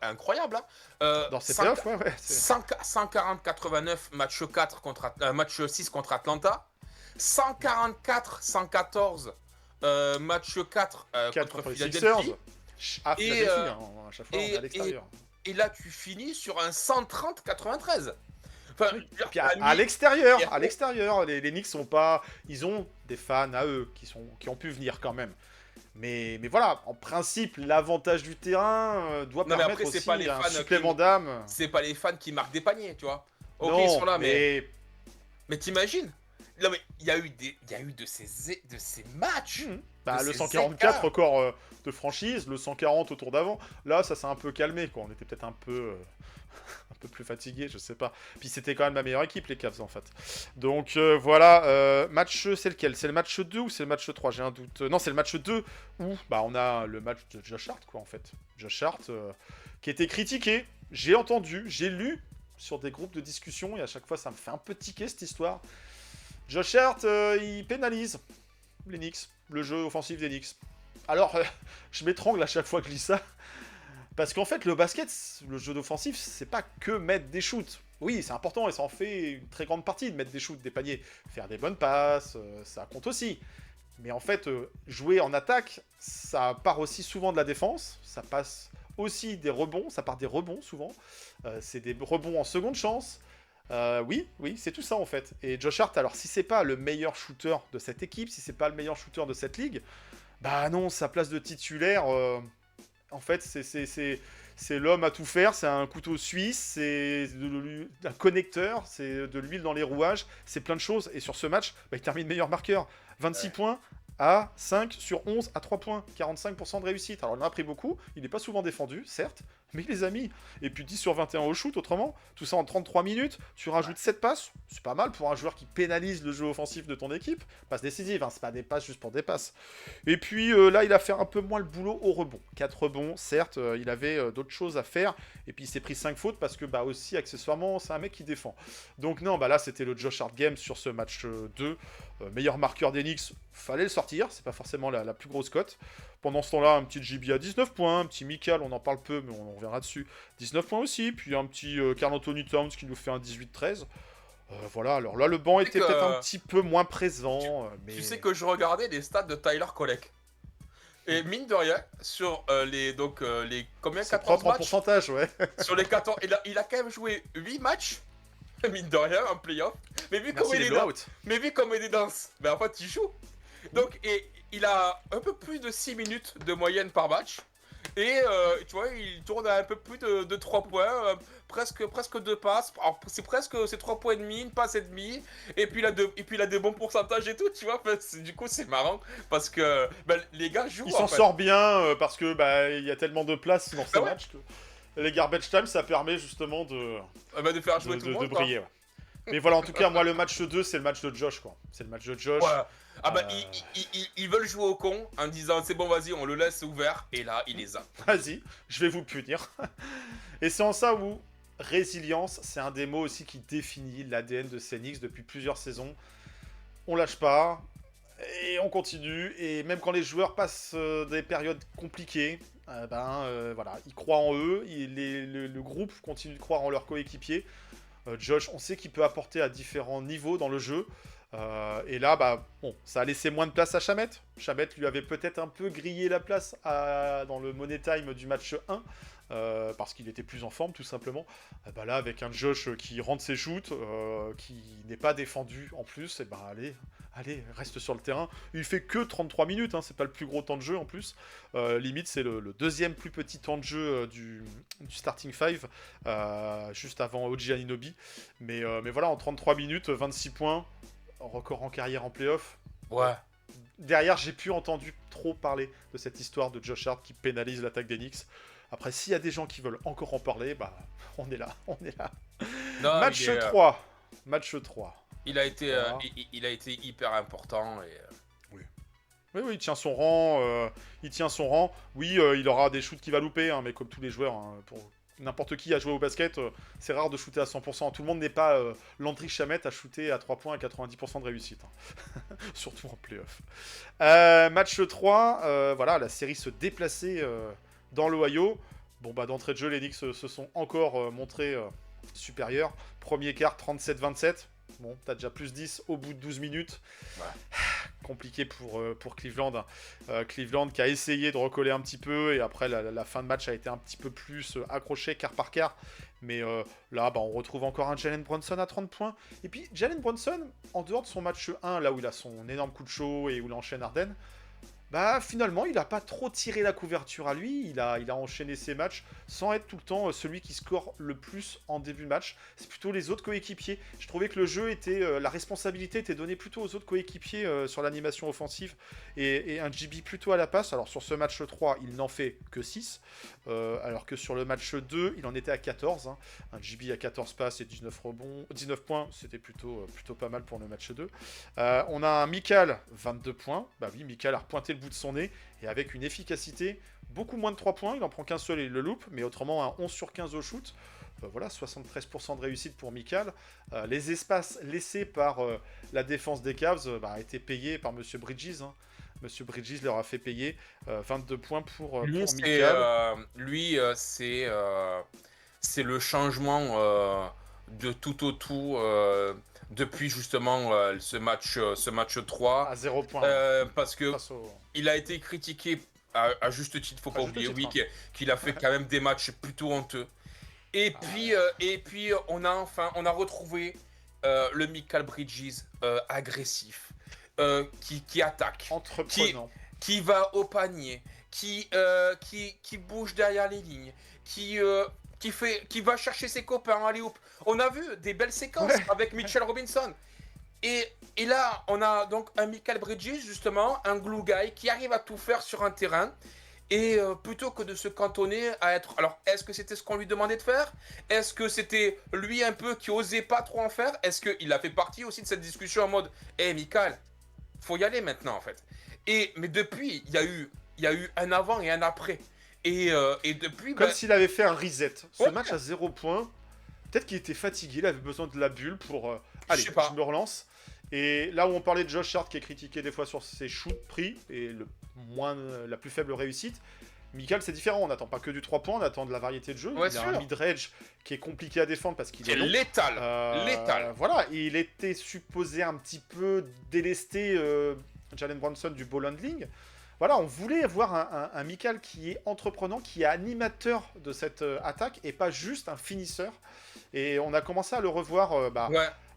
incroyables. Hein. Dans ces 100 playoffs, ouais. 140-89 match 4 contre match 6 contre Atlanta. 144-114 match 4 4 contre contre les Philadelphie. Sixers. À Et, Philadelphie, hein, à chaque fois, on est à et- l'extérieur. Et là, tu finis sur un 130-93. Enfin, Et puis la à nuit- l'extérieur, les Knicks sont pas... Ils ont des fans à eux qui ont pu venir quand même. Mais voilà, en principe, l'avantage du terrain doit Non, mais permettre après, c'est aussi pas les un fans supplément d'âme. c'est pas les fans qui marquent des paniers, tu vois. Ok, Non, ils sont là, mais t'imagines? Non, mais il y a eu de ces matchs. Bah, de le ces 144 écarts. record de franchise, le 140 au tour d'avant, là ça s'est un peu calmé quoi. On était peut-être un peu un peu plus fatigué, je sais pas. Puis c'était quand même la meilleure équipe les Cavs en fait. Donc voilà, match c'est lequel? C'est le match 2 ou c'est le match 3? J'ai un doute. Non, c'est le match 2 où bah on a le match de Josh Hart quoi en fait. Josh Hart qui était critiqué, j'ai entendu, j'ai lu sur des groupes de discussion et à chaque fois ça me fait un peu tiquer cette histoire. Josh Hart, il pénalise les Knicks, le jeu offensif des Knicks. Alors, je m'étrangle à chaque fois que je lis ça. Parce qu'en fait, le basket, le jeu d'offensif, c'est pas que mettre des shoots. Oui, c'est important et ça en fait une très grande partie de mettre des shoots, des paniers. Faire des bonnes passes, ça compte aussi. Mais en fait, jouer en attaque, ça part aussi souvent de la défense. Ça passe aussi des rebonds, ça part des rebonds souvent. C'est des rebonds en seconde chance. Oui, c'est tout ça en fait. Et Josh Hart, alors si c'est pas le meilleur shooter de cette équipe, si c'est pas le meilleur shooter de cette ligue, bah non, sa place de titulaire, en fait, c'est l'homme à tout faire, c'est un couteau suisse, c'est un connecteur, c'est de l'huile dans les rouages, c'est plein de choses. Et sur ce match, bah, il termine meilleur marqueur. 26 points à 5 sur 11 à 3 points, 45% de réussite. Alors il en a pris beaucoup, il n'est pas souvent défendu, certes, mais il les a mis. Et puis 10 sur 21 au shoot, autrement, tout ça en 33 minutes, tu rajoutes 7 passes, c'est pas mal pour un joueur qui pénalise le jeu offensif de ton équipe. Passe décisive, hein, c'est pas des passes juste pour des passes. Et puis là, il a fait un peu moins le boulot au rebond. 4 rebonds, certes, il avait d'autres choses à faire, et puis il s'est pris 5 fautes parce que bah aussi, accessoirement, c'est un mec qui défend. Donc non, bah là, c'était le Josh Hart game sur ce match 2. Meilleur marqueur des Knicks, fallait le sortir, c'est pas forcément la plus grosse cote. Pendant ce temps-là, un petit JB à 19 points, un petit Mikal, on en parle peu, mais on reviendra dessus, 19 points aussi, puis un petit Karl Anthony Towns qui nous fait un 18-13. Voilà, alors là, le banc était peut-être un petit peu moins présent, mais... Tu sais que je regardais les stats de Tyler Kolek. Et mine de rien, sur les combien, c'est 14 propre en matchs pourcentage, ouais. sur les 14, il a quand même joué 8 matchs, mine de rien, en playoff. Mais vu Merci comme les il est dans, blowouts. mais vu comme il est dense, ben en fait il joue. Donc et il a un peu plus de 6 minutes de moyenne par match. Et tu vois, il tourne à un peu plus de 3 points, presque 2 passes. Alors, c'est 3 points et demi, une passe et demie. Et puis il a des bons pourcentages et tout, tu vois. Enfin, du coup, c'est marrant parce que ben, les gars jouent. Il en s'en fait. sort bien parce que bah il y a tellement de place dans ces ouais. matchs que les garbage time ça permet justement de Ben, de faire jouer tout le monde. quoi. briller. Ouais. Mais voilà, en tout cas, moi le match 2, c'est le match de Josh quoi. C'est le match de Josh. Ouais. Ah bah ils veulent jouer au con en disant c'est bon vas-y on le laisse ouvert et là il les a. Vas-y, je vais vous punir. Et c'est en ça où résilience, c'est un des mots aussi qui définit l'ADN de Knicks depuis plusieurs saisons. on lâche pas, et on continue, et même quand les joueurs passent des périodes compliquées, voilà, ils croient en eux, le groupe continue de croire en leurs coéquipiers. Josh, on sait qu'il peut apporter à différents niveaux dans le jeu. Et là, bon, ça a laissé moins de place à Shamet. Shamet lui avait peut-être un peu grillé la place dans le Money Time du match 1. Parce qu'il était plus en forme, tout simplement. Là, avec un Josh qui rentre ses shoots, qui n'est pas défendu en plus, allez, reste sur le terrain. Il fait que 33 minutes, hein, c'est pas le plus gros temps de jeu en plus. Limite, c'est le deuxième plus petit temps de jeu du starting 5, juste avant OG Anunoby. Mais voilà, en 33 minutes, 26 points, record en carrière en playoff. Ouais. Derrière, j'ai plus entendu trop parler de cette histoire de Josh Hart qui pénalise l'attaque des Knicks. Après, s'il y a des gens qui veulent encore en parler, on est là. Non, Match 3. Match 3. Il a été, Voilà. il a été hyper important. Oui, il tient son rang. Oui, il aura des shoots qu'il va louper, hein, mais comme tous les joueurs, hein, pour n'importe qui a joué au basket, c'est rare de shooter à 100%. Tout le monde n'est pas Landry Shamet à shooter à 3 points à 90% de réussite. Hein. Surtout en playoff. Match 3, voilà, la série se déplaçait dans l'Ohio. Bon, d'entrée de jeu, les Knicks se sont encore montrés supérieurs. Premier quart, 37-27. Bon, t'as déjà plus 10 au bout de 12 minutes. Ouais. Compliqué pour Cleveland. Cleveland qui a essayé de recoller un petit peu, et après la fin de match a été un petit peu plus accrochée quart par quart. Mais là, on retrouve encore un Jalen Brunson à 30 points. Et puis Jalen Brunson, en dehors de son match 1, là où il a son énorme coup de chaud et où il enchaîne Harden, finalement, il n'a pas trop tiré la couverture à lui. Il a enchaîné ses matchs sans être tout le temps celui qui score le plus en début de match. C'est plutôt les autres coéquipiers. Je trouvais que le jeu était... la responsabilité était donnée plutôt aux autres coéquipiers sur l'animation offensive. Et un GB plutôt à la passe. Alors sur ce match 3, il n'en fait que 6. Alors que sur le match 2, il en était à 14. Hein. Un GB à 14 passes et 19 points. C'était plutôt pas mal pour le match 2. On a un Mikal, 22 points. Oui, Mikal a repointé le bout de son nez, et avec une efficacité beaucoup moins de 3 points, il en prend qu'un seul et il le loupe, mais autrement un 11 sur 15 au shoot. Voilà, 73% de réussite pour Mikal. Les espaces laissés par la défense des Cavs été payés par Monsieur Bridges. Hein. Monsieur Bridges leur a fait payer 22 points pour Mikal. C'est le changement de tout au tout depuis justement ce match 3. À 0 points. Parce que il a été critiqué à juste titre, faut pas oublier, qu'il a fait quand même des matchs plutôt honteux. Et puis on a retrouvé le Mikal Bridges agressif, qui attaque, entreprenant, qui va au panier, qui bouge derrière les lignes, qui va chercher ses copains. Allez, hop. On a vu des belles séquences avec Mitchell Robinson. Et là, on a donc un Mikal Bridges, justement, un glue guy qui arrive à tout faire sur un terrain. Et plutôt que de se cantonner à être... Alors, est-ce que c'était ce qu'on lui demandait de faire? Est-ce que c'était lui un peu qui osait pas trop en faire? Est-ce qu'il a fait partie aussi de cette discussion en mode « Hé, Mikal, faut y aller maintenant, en fait. » Mais depuis, il y a eu un avant et un après. Et depuis... Comme s'il avait fait un reset. Ce match à 0 points, peut-être qu'il était fatigué, il avait besoin de la bulle pour... allez, je me relance. Et là où on parlait de Josh Hart qui est critiqué des fois sur ses shoots pris et la plus faible réussite, Mikal c'est différent, on n'attend pas que du 3 points, on attend de la variété de jeu. Il a un mid-range qui est compliqué à défendre parce qu'il est létal. Voilà, il était supposé un petit peu délester Jalen Brunson du ball handling. Voilà, on voulait avoir un Mikal qui est entreprenant, qui est animateur de cette attaque et pas juste un finisseur. Et on a commencé à le revoir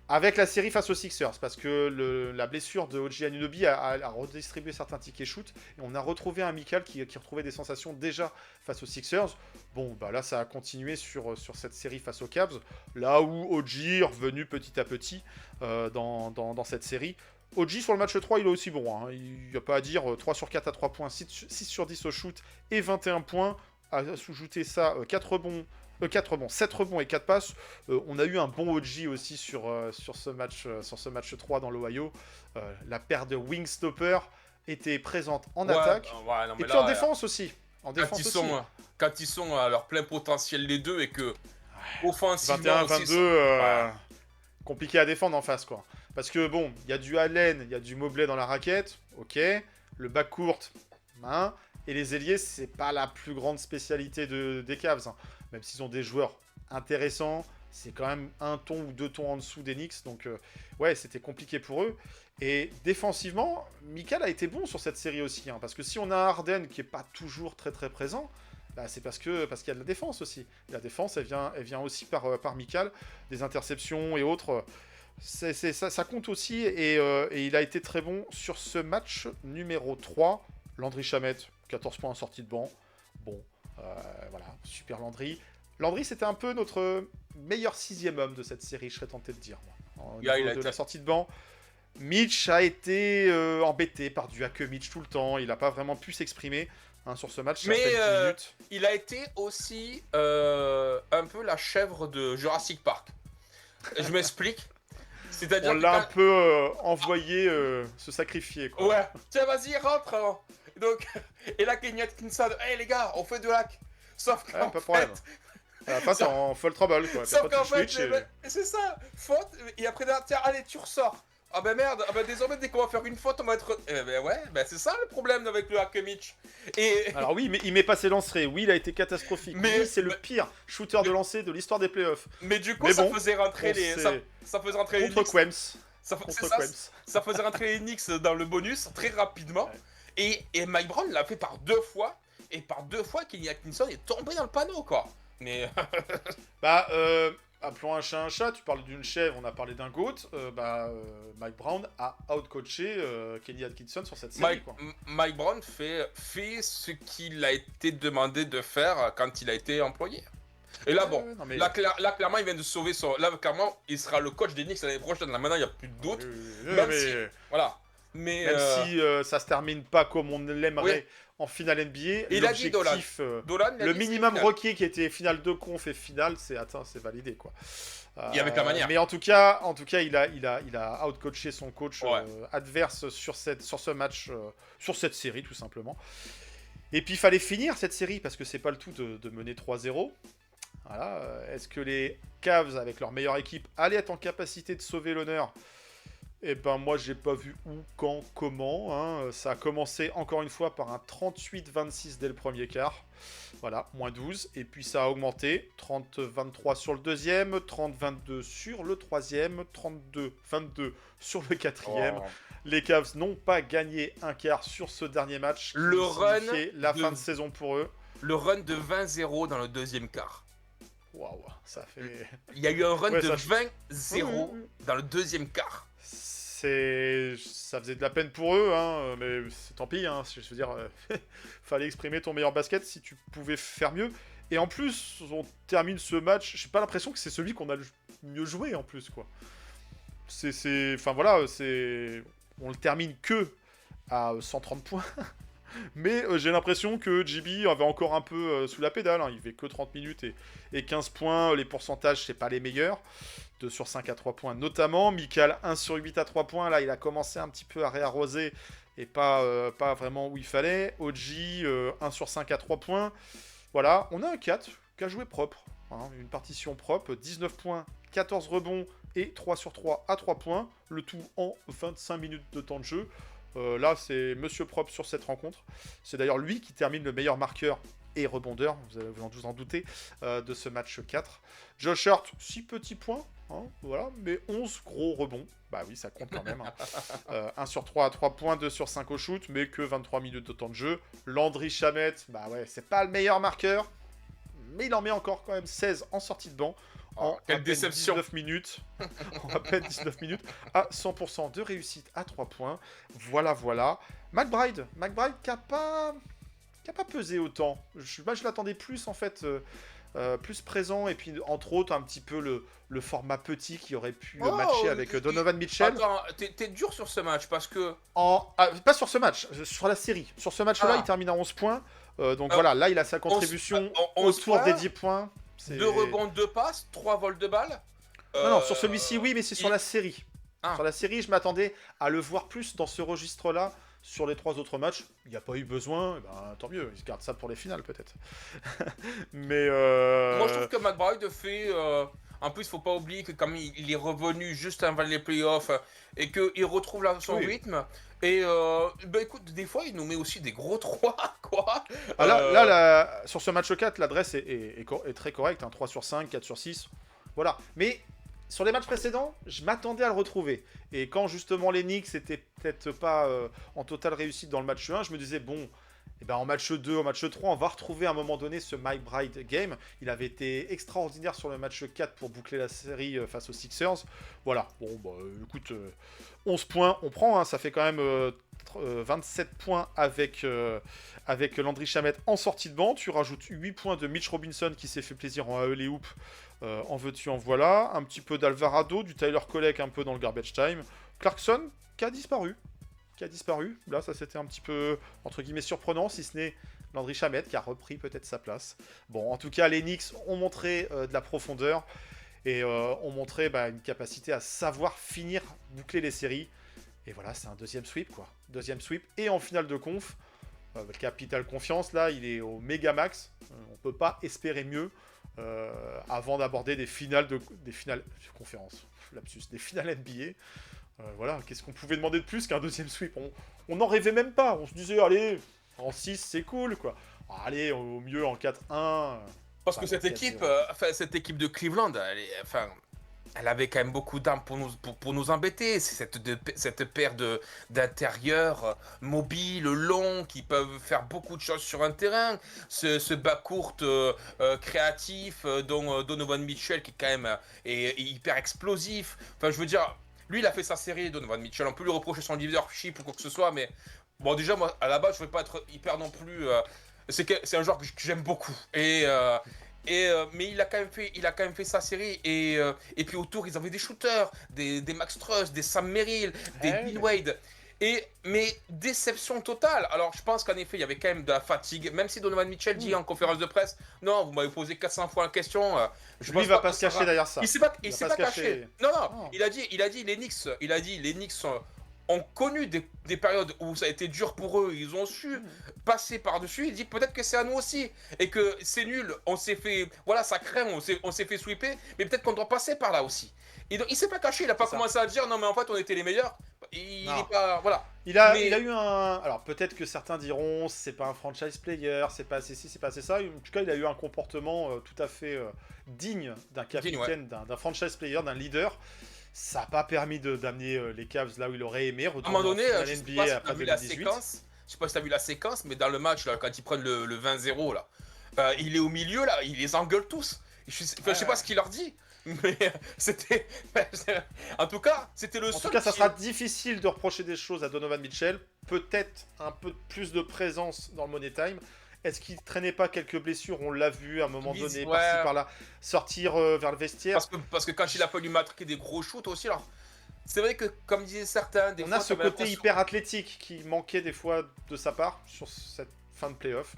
avec la série face aux Sixers, parce que la blessure de OG Anunoby a redistribué certains tickets shoot, et on a retrouvé un Mikal qui retrouvait des sensations déjà face aux Sixers. Bon, là, ça a continué sur cette série face aux Cavs, là où OG est revenu petit à petit dans cette série. OG sur le match 3, il est aussi bon, hein. Il n'y a pas à dire, 3 sur 4 à 3 points, 6 sur 10 au shoot et 21 points. À sous-ajouter ça, 7 rebonds et 4 passes. On a eu un bon OG aussi sur ce match 3 dans l'Ohio. La paire de Wingstopper était présente en attaque. Et puis en défense aussi. Quand ils sont à leur plein potentiel les deux et que offensivement 21-22, compliqué à défendre en face, quoi. Parce que bon, il y a du Allen, il y a du Mobley dans la raquette, ok. Le backcourt, hein. Et les ailiers, c'est pas la plus grande spécialité des Cavs, hein. Même s'ils ont des joueurs intéressants, c'est quand même un ton ou deux tons en dessous des Knicks. Donc ouais, c'était compliqué pour eux. Et défensivement, Mikal a été bon sur cette série aussi, hein. Parce que si on a Harden qui est pas toujours très très présent, bah, c'est parce qu'il y a de la défense aussi. La défense, elle vient aussi par Mikal, des interceptions et autres. Ça compte aussi, et il a été très bon sur ce match numéro 3. Landry Shamet, 14 points en sortie de banc. Bon, voilà, super Landry. Landry, c'était un peu notre meilleur 6e homme de cette série, je serais tenté de dire. Moi. Au niveau de la sortie de banc. Mitch a été embêté par du hack Mitch tout le temps. Il n'a pas vraiment pu s'exprimer, hein, sur ce match. Mais 10 minutes. il a été aussi un peu la chèvre de Jurassic Park. Je m'explique. C'est-à-dire On l'a un peu envoyé se sacrifier, quoi. Ouais, tiens, vas-y, rentre. Hein. Donc, et là, Kenny Atkinson, hey les gars, on fait de hack. Sauf qu'en Ouais, pas de problème. À la fin, c'est en full trouble, quoi. Sauf qu'en fait, Switch c'est ça, faute, et après, tiens, allez, tu ressors. Ah ben merde, ah ben désormais, dès qu'on va faire une faute, on va être... ben ouais, ben c'est ça le problème avec le hack Mitch. Et... Alors oui, mais il met pas ses lancers. Oui, il a été catastrophique. Mais- Oui, c'est le pire shooter de lancer de l'histoire des playoffs. Mais du coup, Mais ça bon, faisait rentrer on les... sait. Ça faisait rentrer les Contre Knicks. Quems. C'est Contre ça, Quems. ça faisait rentrer les Knicks dans le bonus très rapidement. Ouais. Et Mike Brown l'a fait par 2 fois. Et par 2 fois, Kenny Atkinson est tombé dans le panneau, quoi. Mais... Bah, appelons un chat. Tu parles d'une chèvre, on a parlé d'un goat. Mike Brown a outcoaché Kenny Atkinson sur cette série, quoi. Mike Brown fait ce qu'il a été demandé de faire quand il a été employé. Et là, bon, Non, mais- là, clairement, il vient de sauver son... Là, clairement, il sera le coach des Knicks l'année prochaine. Là, maintenant, il n'y a plus de doute. Même Même si, si- Voilà. Mais... si ça se termine pas comme on l'aimerait en finale NBA, Il a dit l'objectif, Dolan, il a le dit, minimum c'est final. requis qui était finale de conf et finale, c'est validé, quoi. Et avec la manière. Mais en tout cas, il a outcoaché son coach Ouais. adverse sur ce match, sur cette série, tout simplement. Et puis il fallait finir cette série parce que c'est pas le tout de mener 3-0. Voilà. Est-ce que les Cavs, avec leur meilleure équipe, allaient être en capacité de sauver l'honneur? Eh ben moi j'ai pas vu où, quand, comment, hein. Ça a commencé encore une fois par un 38-26 dès le premier quart. Voilà, moins 12. Et puis ça a augmenté. 30-23 sur le deuxième, 30-22 sur le troisième, 32-22 sur le quatrième. Oh. Les Cavs n'ont pas gagné un quart sur ce dernier match. qui Le run signifiait la de- fin de saison pour eux. Le run de 20-0 dans le deuxième quart. Waouh, ça fait... Il y a eu un run Ouais, de ça- 20-0 Oui. dans le deuxième quart. Ça faisait de la peine pour eux, hein, mais tant pis, hein, je veux dire, fallait exprimer ton meilleur basket si tu pouvais faire mieux. Et en plus, on termine ce match, j'ai pas l'impression que c'est celui qu'on a le mieux joué en plus, quoi. Enfin voilà, on le termine que à 130 points. Mais j'ai l'impression que JB avait encore un peu sous la pédale, hein. Il fait que 30 minutes et 15 points. Les pourcentages, c'est pas les meilleurs. 2 sur 5 à 3 points notamment. Mikal, 1 sur 8 à 3 points. Là, il a commencé un petit peu à réarroser et pas vraiment où il fallait. OG, 1 sur 5 à 3 points. Voilà, on a un 4 qui a joué propre, hein. Une partition propre, 19 points, 14 rebonds et 3 sur 3 à 3 points. Le tout en 25 minutes de temps de jeu. Là, c'est Monsieur Propre sur cette rencontre. C'est d'ailleurs lui qui termine le meilleur marqueur et rebondeur, vous en doutez, de ce match 4. Josh Hart, 6 petits points, hein, voilà, mais 11 gros rebonds. Bah oui, ça compte quand même. Hein. 1 sur 3 à 3 points, 2 sur 5 au shoot, mais que 23 minutes de temps de jeu. Landry Shamet, bah ouais, c'est pas le meilleur marqueur, mais il en met encore quand même 16 en sortie de banc. En quelle à peine déception. 19 minutes, en à peine 19 minutes, à 100% de réussite à 3 points. Voilà. McBride qui a pas pesé autant. Je l'attendais plus, en fait, plus présent, et puis, entre autres, un petit peu le format petit qui aurait pu matcher avec Donovan Mitchell. Attends, t'es dur sur ce match parce que... Pas sur ce match, sur la série. Sur ce match-là, Ah. il termine à 11 points. Donc voilà, là, il a sa contribution 11 autour points, des 10 points. 2 rebonds, 2 passes, 3 vols de balles. Non, sur celui-ci, oui, mais c'est sur la série. Ah. Sur la série, je m'attendais à le voir plus dans ce registre-là. Sur les 3 autres matchs, il n'y a pas eu besoin, eh ben, tant mieux, ils se gardent ça pour les finales peut-être. Mais Moi, je trouve que McBride fait... En plus, faut pas oublier que comme il est revenu juste avant les playoffs et qu'il retrouve là son Oui. rythme. Et bah écoute, des fois, il nous met aussi des gros 3, quoi. Ah, là, Euh, sur ce match 4, l'adresse est très correcte, hein, 3 sur 5, 4 sur 6. Voilà. Mais sur les matchs précédents, je m'attendais à le retrouver. Et quand justement les Knicks n'étaient peut-être pas en totale réussite dans le match 1, je me disais, bon, eh ben, en match 2, en match 3, on va retrouver à un moment donné ce Mike Bright game. Il avait été extraordinaire sur le match 4 pour boucler la série face aux Sixers. Voilà. Bon, bah, écoute, 11 points, on prend, hein, ça fait quand même 27 points avec Landry Shamet en sortie de banc. Tu rajoutes 8 points de Mitch Robinson qui s'est fait plaisir en AE les hoops. En veux-tu, en voilà. Un petit peu d'Alvarado, du Tyler Kolek un peu dans le garbage time. Clarkson qui a disparu. Là, ça c'était un petit peu, entre guillemets, surprenant, si ce n'est Landry Shamet qui a repris peut-être sa place. Bon, en tout cas, les Knicks ont montré de la profondeur et ont montré une capacité à savoir finir, boucler les séries. Et voilà, c'est un deuxième sweep, quoi. Deuxième sweep. Et en finale de conf, le Capital Confiance, là, il est au méga max. On peut pas espérer mieux avant d'aborder des finales de conférence. Lapsus, des finales NBA. Voilà, qu'est-ce qu'on pouvait demander de plus qu'un deuxième sweep? On n'en rêvait même pas. On se disait, allez, en 6, c'est cool, quoi. Allez, au mieux en 4-1. Parce que cette équipe de Cleveland, elle avait quand même beaucoup d'armes pour nous embêter. C'est cette paire d'intérieurs mobiles, longs, qui peuvent faire beaucoup de choses sur un terrain. Ce bas-court créatif, dont Donovan Mitchell, qui quand même est hyper explosif. Enfin, je veux dire, lui, il a fait sa série, Donovan Mitchell. On peut lui reprocher son leadership ou quoi que ce soit, mais bon, déjà, moi, à la base, je ne vais pas être hyper non plus... c'est un joueur que j'aime beaucoup. Mais il a quand même fait sa série et puis autour ils avaient des shooters, des Max Truss, des Sam Merrill, des Bill Wade. Mais déception totale. Alors je pense qu'en effet il y avait quand même de la fatigue, même si Donovan Mitchell dit en conférence de presse, non, vous m'avez posé 400 fois la question. Lui, il va pas se cacher derrière ça. Il s'est pas caché. Non, il a dit les Knicks ont connu des périodes où ça a été dur pour eux, ils ont su passer par-dessus, il dit peut-être que c'est à nous aussi, et que c'est nul, on s'est fait, voilà, ça craint, on s'est fait sweeper, mais peut-être qu'on doit passer par là aussi. Il s'est pas caché, il a pas commencé à dire non mais en fait on était les meilleurs, il est pas, voilà. Il a eu un... Alors peut-être que certains diront c'est pas un franchise player, c'est pas assez ci, c'est pas assez ça, en tout cas il a eu un comportement tout à fait digne d'un capitaine, d'un franchise player, d'un leader. Ça n'a pas permis d'amener les Cavs là où il aurait aimé. À un moment donné, je sais pas si après t'as vu la 2018. séquence, je sais pas si t'as vu la séquence, mais dans le match, là, quand ils prennent le 20-0, là, il est au milieu, là, il les engueule tous. Je sais pas ce qu'il leur dit, mais c'était... En tout cas, c'était le seul... En tout cas, ça sera difficile de reprocher des choses à Donovan Mitchell. Peut-être un peu plus de présence dans le Money Time. Est-ce qu'il traînait pas quelques blessures? On l'a vu à un moment donné, par-ci par-là, sortir vers le vestiaire. Parce que quand il a fallu marquer des gros shoots aussi, alors, c'est vrai que, comme disaient certains, on a ce côté hyper athlétique qui manquait des fois de sa part sur cette fin de playoff.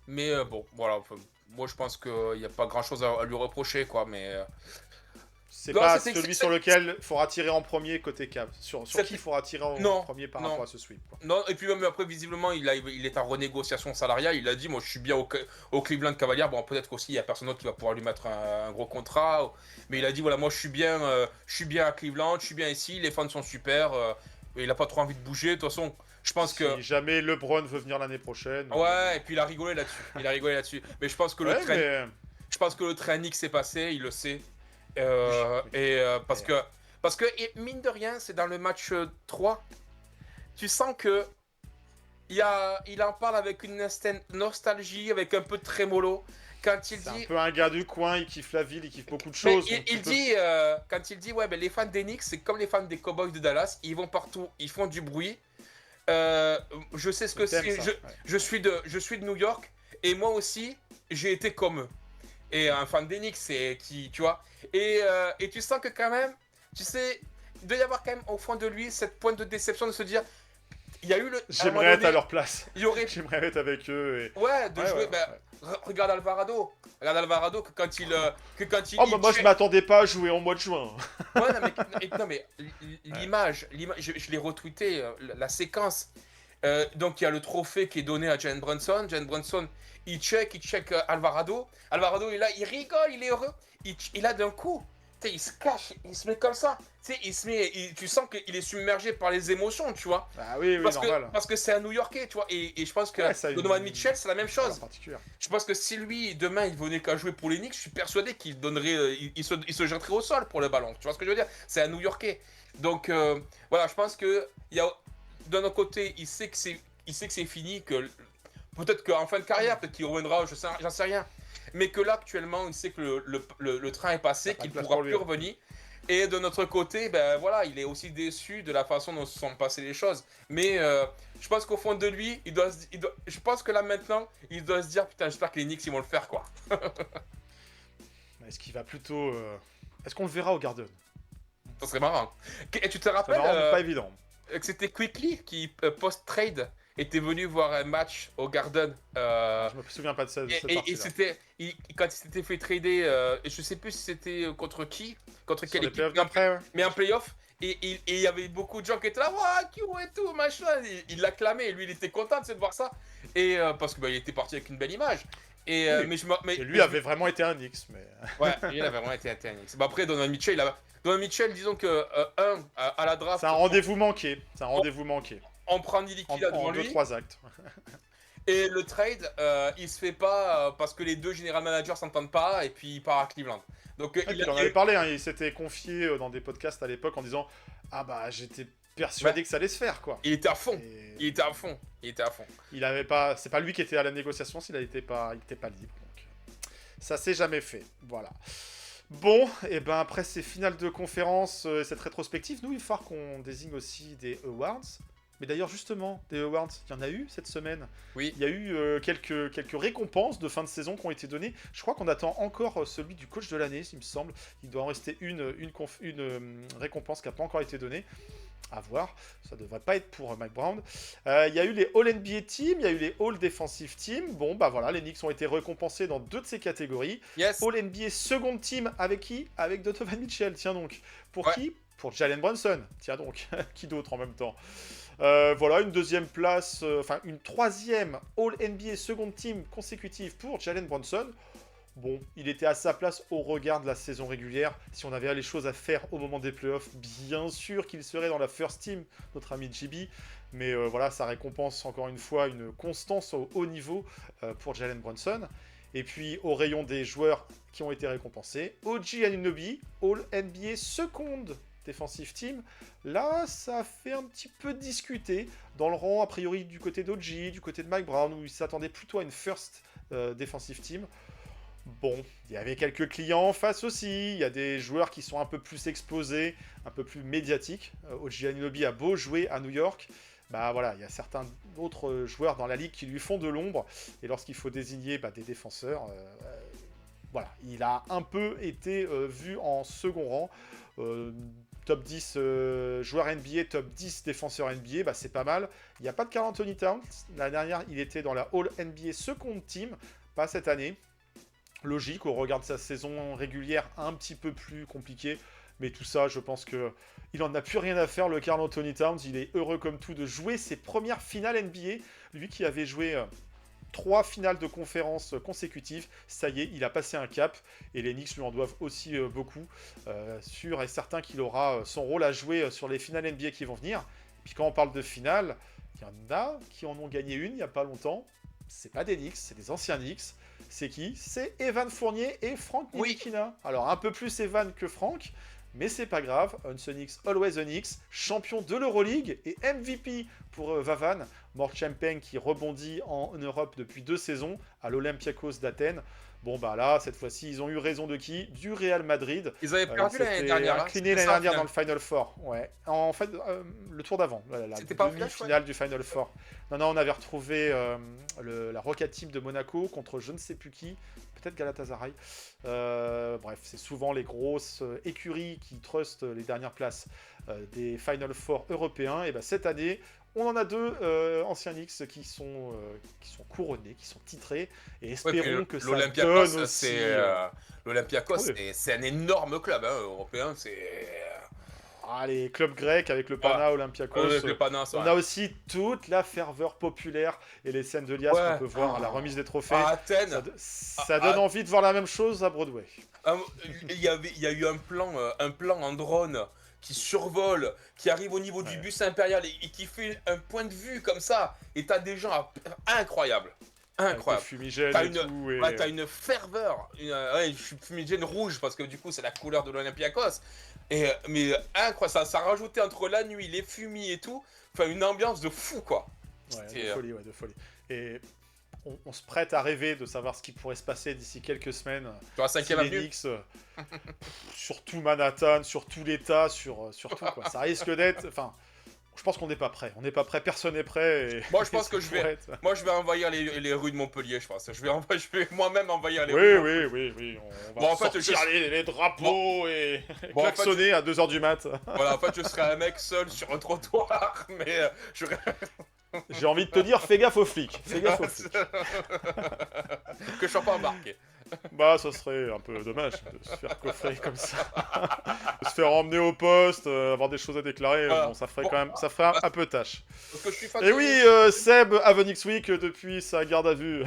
Mais bon, voilà, moi je pense qu'il n'y a pas grand-chose à lui reprocher, quoi, mais... C'est pas celui sur lequel il faudra tirer en premier côté Cavs. Sur qui il faudra tirer en premier par rapport à ce sweep, quoi. Non, et puis même après, visiblement, il est en renégociation salariale. Il a dit, moi je suis bien au Cleveland Cavaliers. Bon, peut-être qu'aussi, il n'y a personne d'autre qui va pouvoir lui mettre un gros contrat. Mais il a dit, voilà, moi je suis bien à Cleveland, je suis bien ici, les fans sont super. Et il n'a pas trop envie de bouger. De toute façon, je pense que... Si jamais LeBron veut venir l'année prochaine... Ouais, et puis il a rigolé là-dessus. Mais je pense que le train Knicks s'est passé, il le sait. Parce que mine de rien, c'est dans le match 3, tu sens que il en parle avec une nostalgie, avec un peu de trémolo. Quand il dit, un peu un gars du coin, il kiffe la ville, il kiffe beaucoup de choses. Quand il dit, ouais, ben, les fans des Knicks, c'est comme les fans des Cowboys de Dallas, ils vont partout, ils font du bruit. Je sais ce que c'est. Je suis de New York, et moi aussi, j'ai été comme eux. Et un fan des Knicks, c'est qui, tu vois. Et tu sens que quand même, tu sais, il doit y avoir quand même au fond de lui cette pointe de déception de se dire, il y a eu le... J'aimerais être à leur place. J'aimerais être avec eux. Et... Ouais, de jouer... Regarde Alvarado. Que quand il... Oh, bah moi je m'attendais pas à jouer en mois de juin. Ouais, non mais l'image, je l'ai retweeté, la séquence. Donc il y a le trophée qui est donné à Jalen Brunson. Jalen Brunson, il check Alvarado. Alvarado est là, il rigole, il est heureux. Il a d'un coup, tu sais, il se cache, il se met comme ça. Tu sais, tu sens qu'il est submergé par les émotions, tu vois. Ah oui, normal. Parce que c'est un New-Yorkais, tu vois. Et je pense que Ouais, ça a Donovan une- Mitchell, c'est la même chose. particulière. Je pense que si lui, demain, il venait qu'à jouer pour les Knicks, je suis persuadé qu'il donnerait, il se jetterait au sol pour le ballon. Tu vois ce que je veux dire? C'est un New-Yorkais. Donc, voilà, je pense que d'un autre côté, il sait que c'est fini, que peut-être qu'en fin de carrière, peut-être qu'il reviendra, j'en sais rien. Mais que là, actuellement, il sait que le train est passé, qu'il ne pourra plus revenir. Et de notre côté, ben voilà, il est aussi déçu de la façon dont se sont passées les choses. Mais je pense qu'au fond de lui, je pense que là maintenant, il doit se dire putain, j'espère que les Knicks ils vont le faire quoi. Est-ce qu'il va plutôt... Est-ce qu'on le verra au Garden? Ça serait marrant. Et tu te C'est rappelles marrant, mais pas évident. que c'était Quickly qui post-trade était venu voir un match au Garden. Je me souviens pas de cette Et partie-là. quand il s'était fait trader, je sais plus si c'était contre qui, contre Sur quelle les équipe, playoffs d'après, ouais. mais un playoff. Et il y avait beaucoup de gens qui étaient là, waouh, Q et tout, machin. Il l'acclamait et lui, il était content de voir ça. Et parce que il était parti avec une belle image. Et, Oui. mais Et lui avait vraiment été un Knicks, mais... ouais, il avait vraiment été intéressant. Bah après, Donovan Mitchell, disons que à la draft, C'est un rendez-vous manqué. C'est un rendez-vous manqué. on prend Nili En devant 2-3 lui. actes. Et le trade, il se fait pas parce que les deux general managers s'entendent pas et puis il part à Cleveland. Donc Il en avait parlé, hein, il s'était confié dans des podcasts à l'époque en disant « Ah bah, j'étais persuadé que ça allait se faire, quoi. » il était à fond. Et Il était à fond. Il était à fond. il avait pas... C'est pas lui qui était à la négociation s'il était pas libre. Donc, ça s'est jamais fait. Voilà. Bon, et ben après ces finales de conférence et cette rétrospective, nous, il va falloir qu'on désigne aussi des awards. Mais d'ailleurs, justement, des awards, il y en a eu cette semaine. Oui. Il y a eu quelques récompenses de fin de saison qui ont été données. Je crois qu'on attend encore celui du coach de l'année, il me semble. Il doit en rester une récompense qui n'a pas encore été donnée. À voir, ça devrait pas être pour Mike Brown. Il y a eu les All-NBA Team, il y a eu les All-Defensive Team. Bon, bah voilà, les Knicks ont été récompensés dans 2 de ces catégories. Yes. All-NBA Second Team, avec qui? Avec Donovan Mitchell, tiens donc. Pour Ouais. qui? Pour Jalen Brunson, tiens donc. Qui d'autre en même temps? Voilà, une deuxième place, enfin une troisième All-NBA Second Team consécutive pour Jalen Brunson. Bon, il était à sa place au regard de la saison régulière. Si on avait les choses à faire au moment des playoffs, bien sûr qu'il serait dans la first team, notre ami JB. Mais voilà, ça récompense encore une fois une constance au haut niveau pour Jalen Brunson. Et puis au rayon des joueurs qui ont été récompensés, OG Anunoby, All-NBA Second Defensive Team. Là, ça a fait un petit peu discuter dans le rang, a priori, du côté d'OG, du côté de Mike Brown, où il s'attendait plutôt à une first Defensive Team. Bon, il y avait quelques clients en face aussi, il y a des joueurs qui sont un peu plus exposés, un peu plus médiatiques. OG Anunoby a beau jouer à New York, bah voilà, il y a certains autres joueurs dans la ligue qui lui font de l'ombre, et lorsqu'il faut désigner des défenseurs, voilà, il a un peu été vu en second rang. Top 10 joueurs NBA, top 10 défenseurs NBA, bah c'est pas mal. Il n'y a pas de Karl Anthony Towns, l'année dernière il était dans la All-NBA Second Team, pas cette année. Logique, au regard de sa saison régulière un petit peu plus compliquée. Mais tout ça, je pense que il en a plus rien à faire, le Karl Anthony Towns. Il est heureux comme tout de jouer ses premières finales NBA. Lui qui avait joué 3 finales de conférence consécutives, ça y est, il a passé un cap. Et les Knicks lui en doivent aussi beaucoup. Sûr et certain qu'il aura son rôle à jouer sur les finales NBA qui vont venir. Et puis quand on parle de finales, il y en a qui en ont gagné une il n'y a pas longtemps. C'est pas des Knicks, c'est des anciens Knicks. C'est qui? C'est Evan Fournier et Frank Ntilikina. Alors un peu plus Evan que Frank, mais c'est pas grave. Once a Knicks, always a Knicks. Champion de l'Euroleague et MVP pour Vavan. Mort Champagne qui rebondit en Europe depuis 2 saisons à l'Olympiakos d'Athènes. Bon bah là, cette fois-ci, ils ont eu raison de qui? Du Real Madrid. Ils avaient perdu l'année dernière. Incliné l'année dernière dans le Final Four. Ouais. En fait, le tour d'avant. La C'était pas en demi-finale du Final Four. Non, on avait retrouvé la Rocket Team de Monaco contre je ne sais plus qui. Peut-être Galatasaray. Bref, c'est souvent les grosses écuries qui trustent les dernières places des Final Four européens. Et bah, cette année, on en a 2 anciens Knicks qui sont couronnés, qui sont titrés. Et espérons que ça donne aussi... L'Olympiakos, oui. c'est un énorme club européen. les clubs grecs avec le Pana, Olympiakos. Le Pana, ça, On a aussi toute la ferveur populaire et les scènes de liesse qu'on peut voir à la remise des trophées. À Athènes, Ça donne envie de voir la même chose à Broadway. il y a eu un plan en drone qui survole, qui arrive au niveau du bus impérial et qui fait un point de vue comme ça. Et t'as des gens incroyables. Incroyable. Fumigène T'as et une, tout. Et... ouais, t'as une ferveur. Je suis fumigène rouge parce que du coup c'est la couleur de l'Olympiakos. Mais incroyable, ça rajoutait entre la nuit, les fumis et tout, enfin une ambiance de fou quoi. Ouais, de folie. Et on se prête à rêver de savoir ce qui pourrait se passer d'ici quelques semaines. Sur la 5ème les avenue. Knicks, sur tout Manhattan, sur tout l'État, sur tout quoi. Ça risque d'être... Enfin, je pense qu'on n'est pas prêt. On n'est pas prêt, personne n'est prêt. Et... Moi je pense que je vais envahir les rues de Montpellier, je pense. Je vais moi-même envahir les rues. Oui. On va Bon, en fait, sortir les drapeaux et Bon, en klaxonner fait, à 2h du mat. Voilà, en fait je serai un mec seul sur un trottoir, mais J'ai envie de te dire, fais gaffe aux flics. Fais gaffe aux flics. que je sois pas embarqué. Bah, ça serait un peu dommage de se faire coffrer comme ça. De se faire emmener au poste, avoir des choses à déclarer. Voilà. Bon, ça ferait quand même, ça ferait un peu tâche. Parce que je suis Et fatigué. oui, Seb à Venix Week depuis sa garde à vue.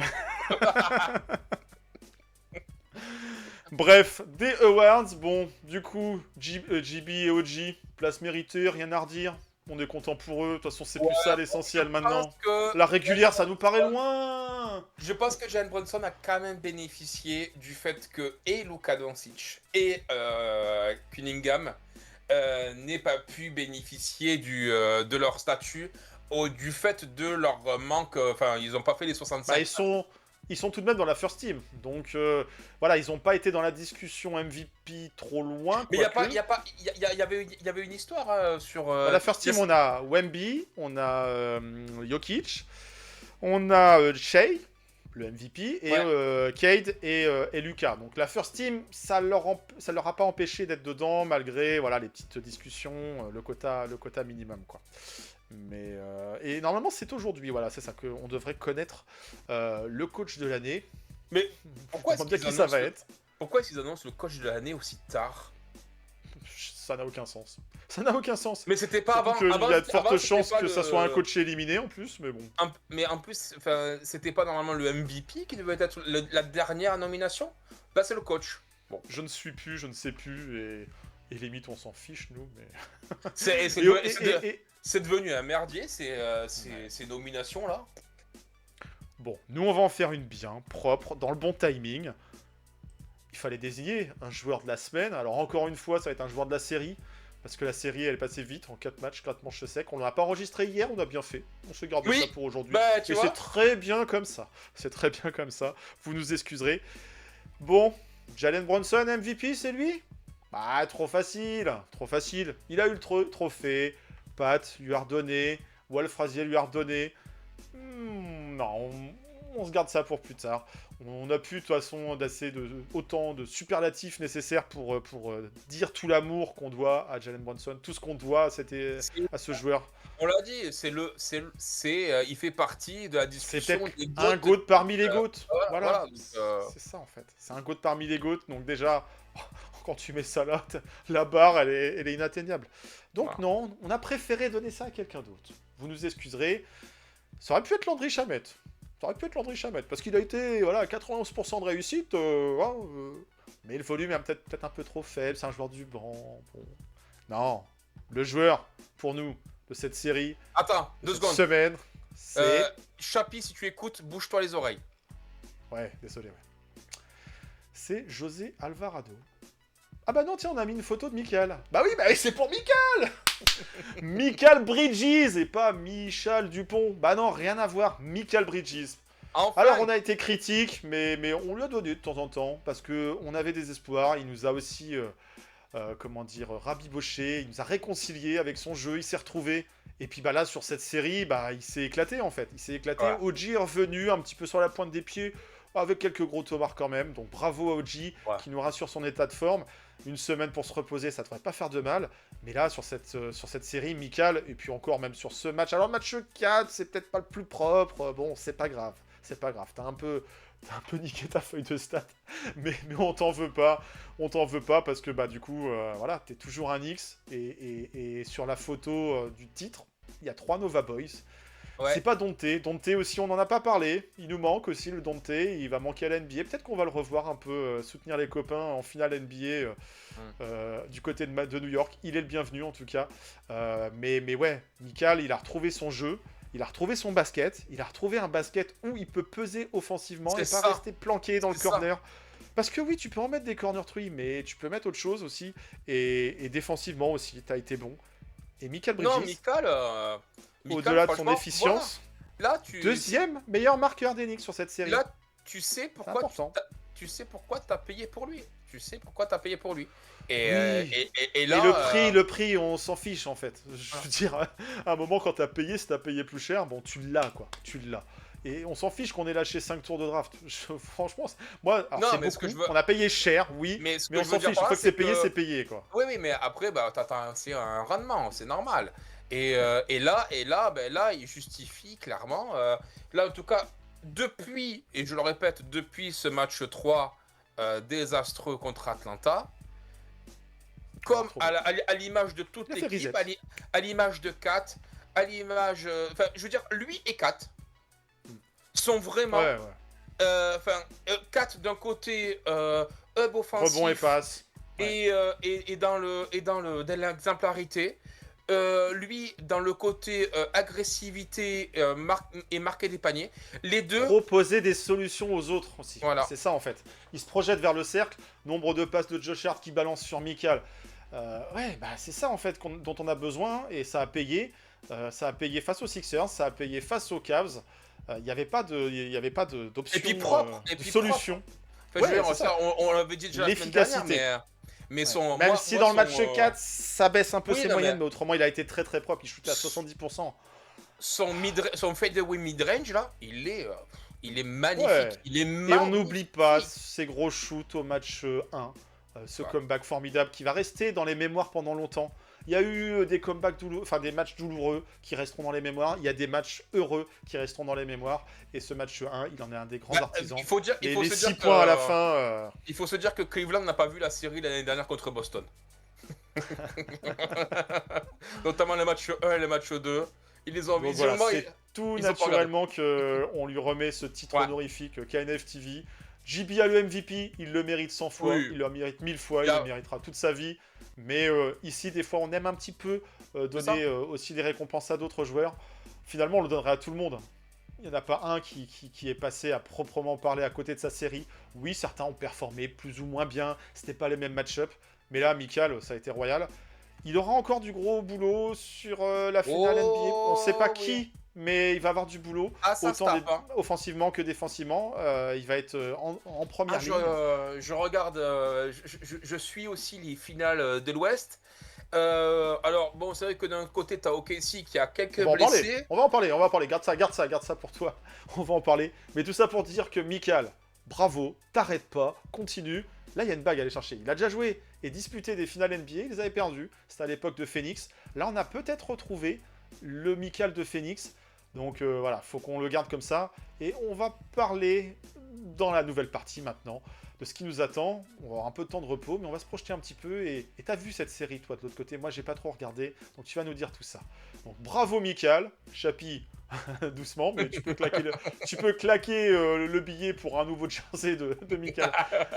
Bref, des awards, bon, du coup, JB et OG, place méritée, rien à redire. On est content pour eux, de toute façon c'est plus ça l'essentiel maintenant. La régulière, ça nous paraît loin. Je pense que Jalen Brunson a quand même bénéficié du fait que et Luka Doncic et Cunningham n'aient pas pu bénéficier de leur statut du fait de leur manque. Enfin, ils n'ont pas fait les 65. Bah, ils sont tout de même dans la first team, donc voilà, ils n'ont pas été dans la discussion MVP trop loin. Mais il y avait une histoire sur. La first team, on a Wemby, on a Jokic, on a Shea, le MVP, et Cade et Luka. Donc la first team, ça leur a pas empêché d'être dedans malgré voilà les petites discussions, le quota minimum quoi. Mais et normalement c'est aujourd'hui, voilà, c'est ça qu'on devrait connaître le coach de l'année. Mais pourquoi est-ce qui ça va être? Pourquoi est-ce qu'ils annoncent le coach de l'année aussi tard? Ça n'a aucun sens. Ça n'a aucun sens. Mais c'était pas avant. Il y a de fortes avant, chances c'était pas que ça soit un coach éliminé en plus, mais bon. Mais en plus, c'était pas normalement le MVP qui devait être la dernière nomination. Là, c'est le coach. Bon, je ne suis plus, je ne sais plus, et limite on s'en fiche nous, mais. C'est devenu un merdier ces nominations là. Bon, nous on va en faire une bien propre, dans le bon timing. Il fallait désigner un joueur de la semaine. Alors encore une fois, ça va être un joueur de la série. Parce que la série, elle est passée vite, en 4 matchs, 4 manches secs. On l'a pas enregistré hier, on a bien fait. On se garde ça pour aujourd'hui. Bah, et c'est très bien comme ça. C'est très bien comme ça. Vous nous excuserez. Bon, Jalen Brunson, MVP, c'est lui? Bah, trop facile. Trop facile. Il a eu le trophée. Pat lui a redonné. Wolf Frazier lui a redonné. Non, on se garde ça pour plus tard. On a plus de toute façon autant de superlatifs nécessaires pour dire tout l'amour qu'on doit à Jalen Brunson, tout ce qu'on doit à ce joueur. On l'a dit, il fait partie de la discussion. C'est peut-être un GOAT parmi les GOAT. Voilà. Donc, c'est ça en fait. C'est un GOAT parmi les GOAT. Donc déjà, quand tu mets ça là, la barre, elle est inatteignable. Donc non, on a préféré donner ça à quelqu'un d'autre. Vous nous excuserez. Ça aurait pu être Landry Shamet. Parce qu'il a été à 91% de réussite. Mais le volume est peut-être un peu trop faible. C'est un joueur du banc. Bon. Non. Le joueur, pour nous, de cette série. Attends, 2 secondes. Semaine, c'est. Chapi, si tu écoutes, bouge-toi les oreilles. Ouais, désolé, C'est José Alvarado. Ah bah non, tiens, on a mis une photo de Michael. Bah oui, c'est pour Michael. Michael Bridges et pas Michal Dupont. Bah non, rien à voir. Michael Bridges. Enfin, alors on a été critique, mais on lui a donné de temps en temps parce que on avait des espoirs. Il nous a aussi, rabiboché. Il nous a réconcilié avec son jeu. Il s'est retrouvé. Et puis là sur cette série, il s'est éclaté en fait. Il s'est éclaté. Ouais. OG est revenu un petit peu sur la pointe des pieds. Avec quelques gros tomards quand même. Donc bravo à OG qui nous rassure son état de forme. Une semaine pour se reposer, ça devrait pas faire de mal. Mais là, sur cette série, Michael, et puis encore même sur ce match. Alors, match 4, c'est peut-être pas le plus propre. Bon, c'est pas grave. c'est pas grave. T'as un peu niqué ta feuille de stats, mais on t'en veut pas. On t'en veut pas parce que bah du coup, voilà, t'es toujours un X. Et sur la photo du titre, il y a 3 Nova Boys. Ouais. C'est pas Dante. Dante aussi, on n'en a pas parlé. Il nous manque aussi le Dante. Il va manquer à la NBA. Peut-être qu'on va le revoir un peu soutenir les copains en finale NBA du côté de New York. Il est le bienvenu en tout cas. Mais ouais, Mikal, il a retrouvé son jeu. Il a retrouvé son basket. Il a retrouvé un basket où il peut peser offensivement et C'est pas ça. rester planqué dans le C'est ça. corner. Parce que oui, tu peux en mettre des corner threes, mais tu peux mettre autre chose aussi. Et défensivement aussi, t'as été bon. Et Mikal Non, Bridges, Mikal, au-delà de son franchement, efficience, voilà. Là, tu deuxième meilleur marqueur d'Enix sur cette série. Là, tu sais C'est pourquoi important. tu sais pourquoi t'as payé pour lui. Tu sais pourquoi t'as payé pour lui. Et, Oui. et là, Et le prix, on s'en fiche en fait. Je veux dire, à un moment quand t'as payé, si t'as payé plus cher, bon, tu l'as quoi. Tu l'as. Et on s'en fiche qu'on ait lâché 5 tours de draft. Franchement, moi, alors Non, c'est mais ce beaucoup. que je veux- On a payé cher, oui. mais ce que Mais on je veux s'en dire fiche. par Une là, fois que c'est payé quoi. Oui, mais après, bah, t'attends aussi un rendement, c'est normal. Et là, il justifie clairement. Là, en tout cas, depuis, et je le répète, depuis ce match 3 désastreux contre Atlanta, comme à l'image de toute Il a fait l'équipe, reset. à l'image de Kat, à l'image. Enfin, je veux dire, lui et Kat sont vraiment. Ouais, ouais. Kat d'un côté, hub offensif. Rebond et passe. Et dans dans l'exemplarité, lui dans le côté agressivité et marquer des paniers, les deux. Proposer des solutions aux autres aussi. Voilà. C'est ça en fait. Il se projette vers le cercle. Nombre de passes de Josh Hart qui balance sur Mikal. Ouais, bah c'est ça en fait dont on a besoin et ça a payé. Ça a payé face aux Sixers, ça a payé face aux Cavs. Il n'y avait pas d'option, Et puis propre, de solution. Enfin, Ouais, je veux dire, c'est ça. on l'avait dit déjà la semaine dernière, L'efficacité. mais Ouais. son. Même moi- si moi, dans le match son, 4, ça baisse un peu oui, ses non, moyennes, mais- mais autrement il a été très très propre. Il shoot à 70%. son fadeaway mid-range là, il est magnifique. Ouais. Il est Et magnifique. on n'oublie pas ces gros shoots au match 1. Ce Ouais. comeback formidable qui va rester dans les mémoires pendant longtemps. Il y a eu des comebacks des matchs douloureux qui resteront dans les mémoires. Il y a des matchs heureux qui resteront dans les mémoires. Et ce match 1, il en est un des grands artisans. Il faut dire, il Et faut les se 6 dire points à la que- fin. Il faut se dire que Cleveland n'a pas vu la série l'année dernière contre Boston. Notamment le match 1 et le match 2. Ils les ont Donc visuellement. voilà, c'est tout ils ont pas naturellement qu'on lui remet ce titre Ouais. honorifique KNF TV. JB a le MVP, il le mérite 100 fois, Oui. il le mérite 1000 fois, Il y a- il le méritera toute sa vie. Mais ici, des fois, on aime un petit peu donner aussi des récompenses à d'autres joueurs. Finalement, on le donnerait à tout le monde. Il n'y en a pas un qui est passé à proprement parler à côté de sa série. Oui, certains ont performé plus ou moins bien, c'était pas les mêmes match-up. Mais là, Mikal, ça a été royal. Il aura encore du gros boulot sur la finale NBA. On ne sait pas oui. qui, mais il va avoir du boulot. Ah, ça Autant se tape, hein. offensivement que défensivement. Il va être en première Ah, ligne. je regarde, je suis aussi les finales de l'Ouest. Alors, bon, c'est vrai que d'un côté, t'as OKC qui a quelques On va en parler. blessés. On va en parler. Garde ça pour toi. On va en parler. Mais tout ça pour dire que Mikal, bravo, t'arrêtes pas, continue. Là, il y a une bague à aller chercher. Il a déjà joué et disputé des finales NBA. Il les avait perdues. C'était à l'époque de Phoenix. Là, on a peut-être retrouvé le Mikal de Phoenix. Donc voilà, faut qu'on le garde comme ça. Et on va parler dans la nouvelle partie maintenant de ce qui nous attend. On va avoir un peu de temps de repos, mais on va se projeter un petit peu. Et t'as vu cette série, toi, de l'autre côté? Moi, j'ai pas trop regardé. Donc tu vas nous dire tout ça. Donc bravo, Mikal. Chapi, doucement, mais tu peux claquer le billet pour un nouveau jersey de Mikal.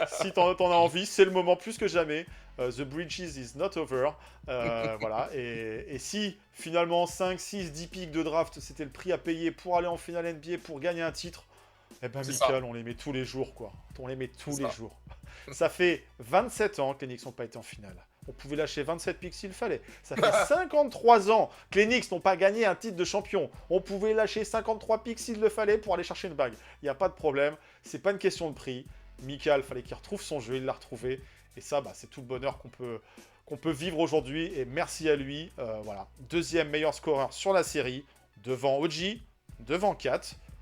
Si t'en as envie, c'est le moment plus que jamais. The Bridges is not over. Voilà. Et si finalement 5, 6, 10 pics de draft, c'était le prix à payer pour aller en finale NBA, pour gagner un titre, eh ben C'est Mikal, on les met tous les jours, quoi. On les met tous C'est les ça. jours. Ça fait 27 ans que les Knicks n'ont pas été en finale. On pouvait lâcher 27 pics s'il fallait. Ça fait 53 ans que les Knicks n'ont pas gagné un titre de champion. On pouvait lâcher 53 pics s'il le fallait pour aller chercher une bague. Il n'y a pas de problème. C'est pas une question de prix. Mikal, fallait qu'il retrouve son jeu. Il l'a retrouvé. Et ça, bah, c'est tout le bonheur qu'on peut vivre aujourd'hui. Et merci à lui. Voilà. Deuxième meilleur scoreur sur la série. Devant OG. Devant Kat.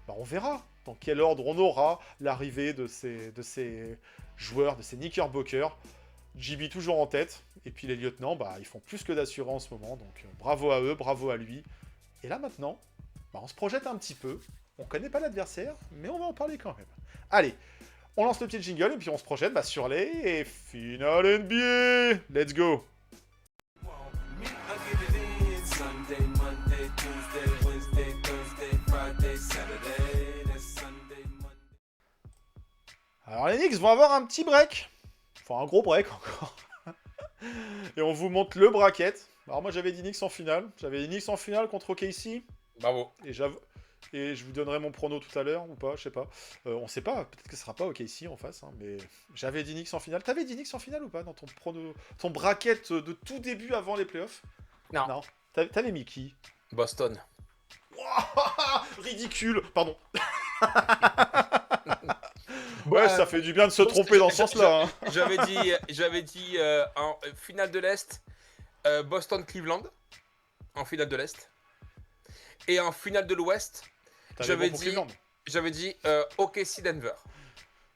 Bah, on verra dans quel ordre on aura l'arrivée de ces joueurs, de ces Knickerbockers. JB toujours en tête. Et puis les lieutenants, bah, ils font plus que d'assurance en ce moment. Donc bravo à eux, bravo à lui. Et là maintenant, bah, on se projette un petit peu. On connaît pas l'adversaire, mais on va en parler quand même. Allez, on lance le petit jingle et puis on se projette sur les finales NBA. Let's go. Me, I get it in Sunday, Monday, Tuesday, Wednesday, Thursday, Friday, Saturday. That's Sunday, Monday. Alors les Knicks vont avoir un petit break. Enfin, un gros break encore. Et on vous montre le bracket. Alors moi j'avais dit Knicks en finale. J'avais dit Knicks en finale contre OKC. Bravo. Et je vous donnerai mon prono tout à l'heure, ou pas, je sais pas. On sait pas, peut-être que ce sera pas OKC en face, hein, mais j'avais dit Knicks en finale. T'avais dit Knicks en finale ou pas dans ton prono, ton bracket de tout début avant les playoffs? Non. Non. T'avais mis qui? Boston. Ridicule. Pardon. Ouais, ça fait du bien de se tromper dans ce sens-là. Hein. J'avais dit en finale de l'Est, Boston-Cleveland, en finale de l'Est. Et en finale de l'Ouest, T'avais bon pour Cleveland. j'avais dit OKC Denver.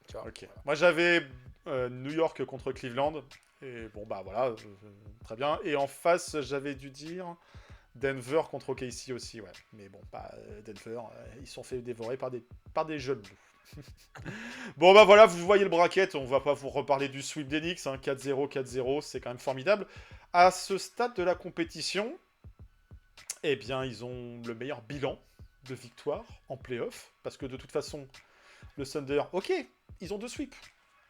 Tu vois. Ok. Moi j'avais New York contre Cleveland. Et bon bah voilà, très bien. Et en face j'avais dû dire Denver contre OKC aussi, ouais. Mais bon, pas Denver, ils se sont fait dévorer par des jeunes loups. Bon bah voilà, vous voyez le bracket, on va pas vous reparler du sweep des Knicks, hein, 4-0, 4-0, c'est quand même formidable. À ce stade de la compétition, eh bien ils ont le meilleur bilan de victoire en play-off, parce que de toute façon, le Thunder, ok, ils ont 2 sweeps,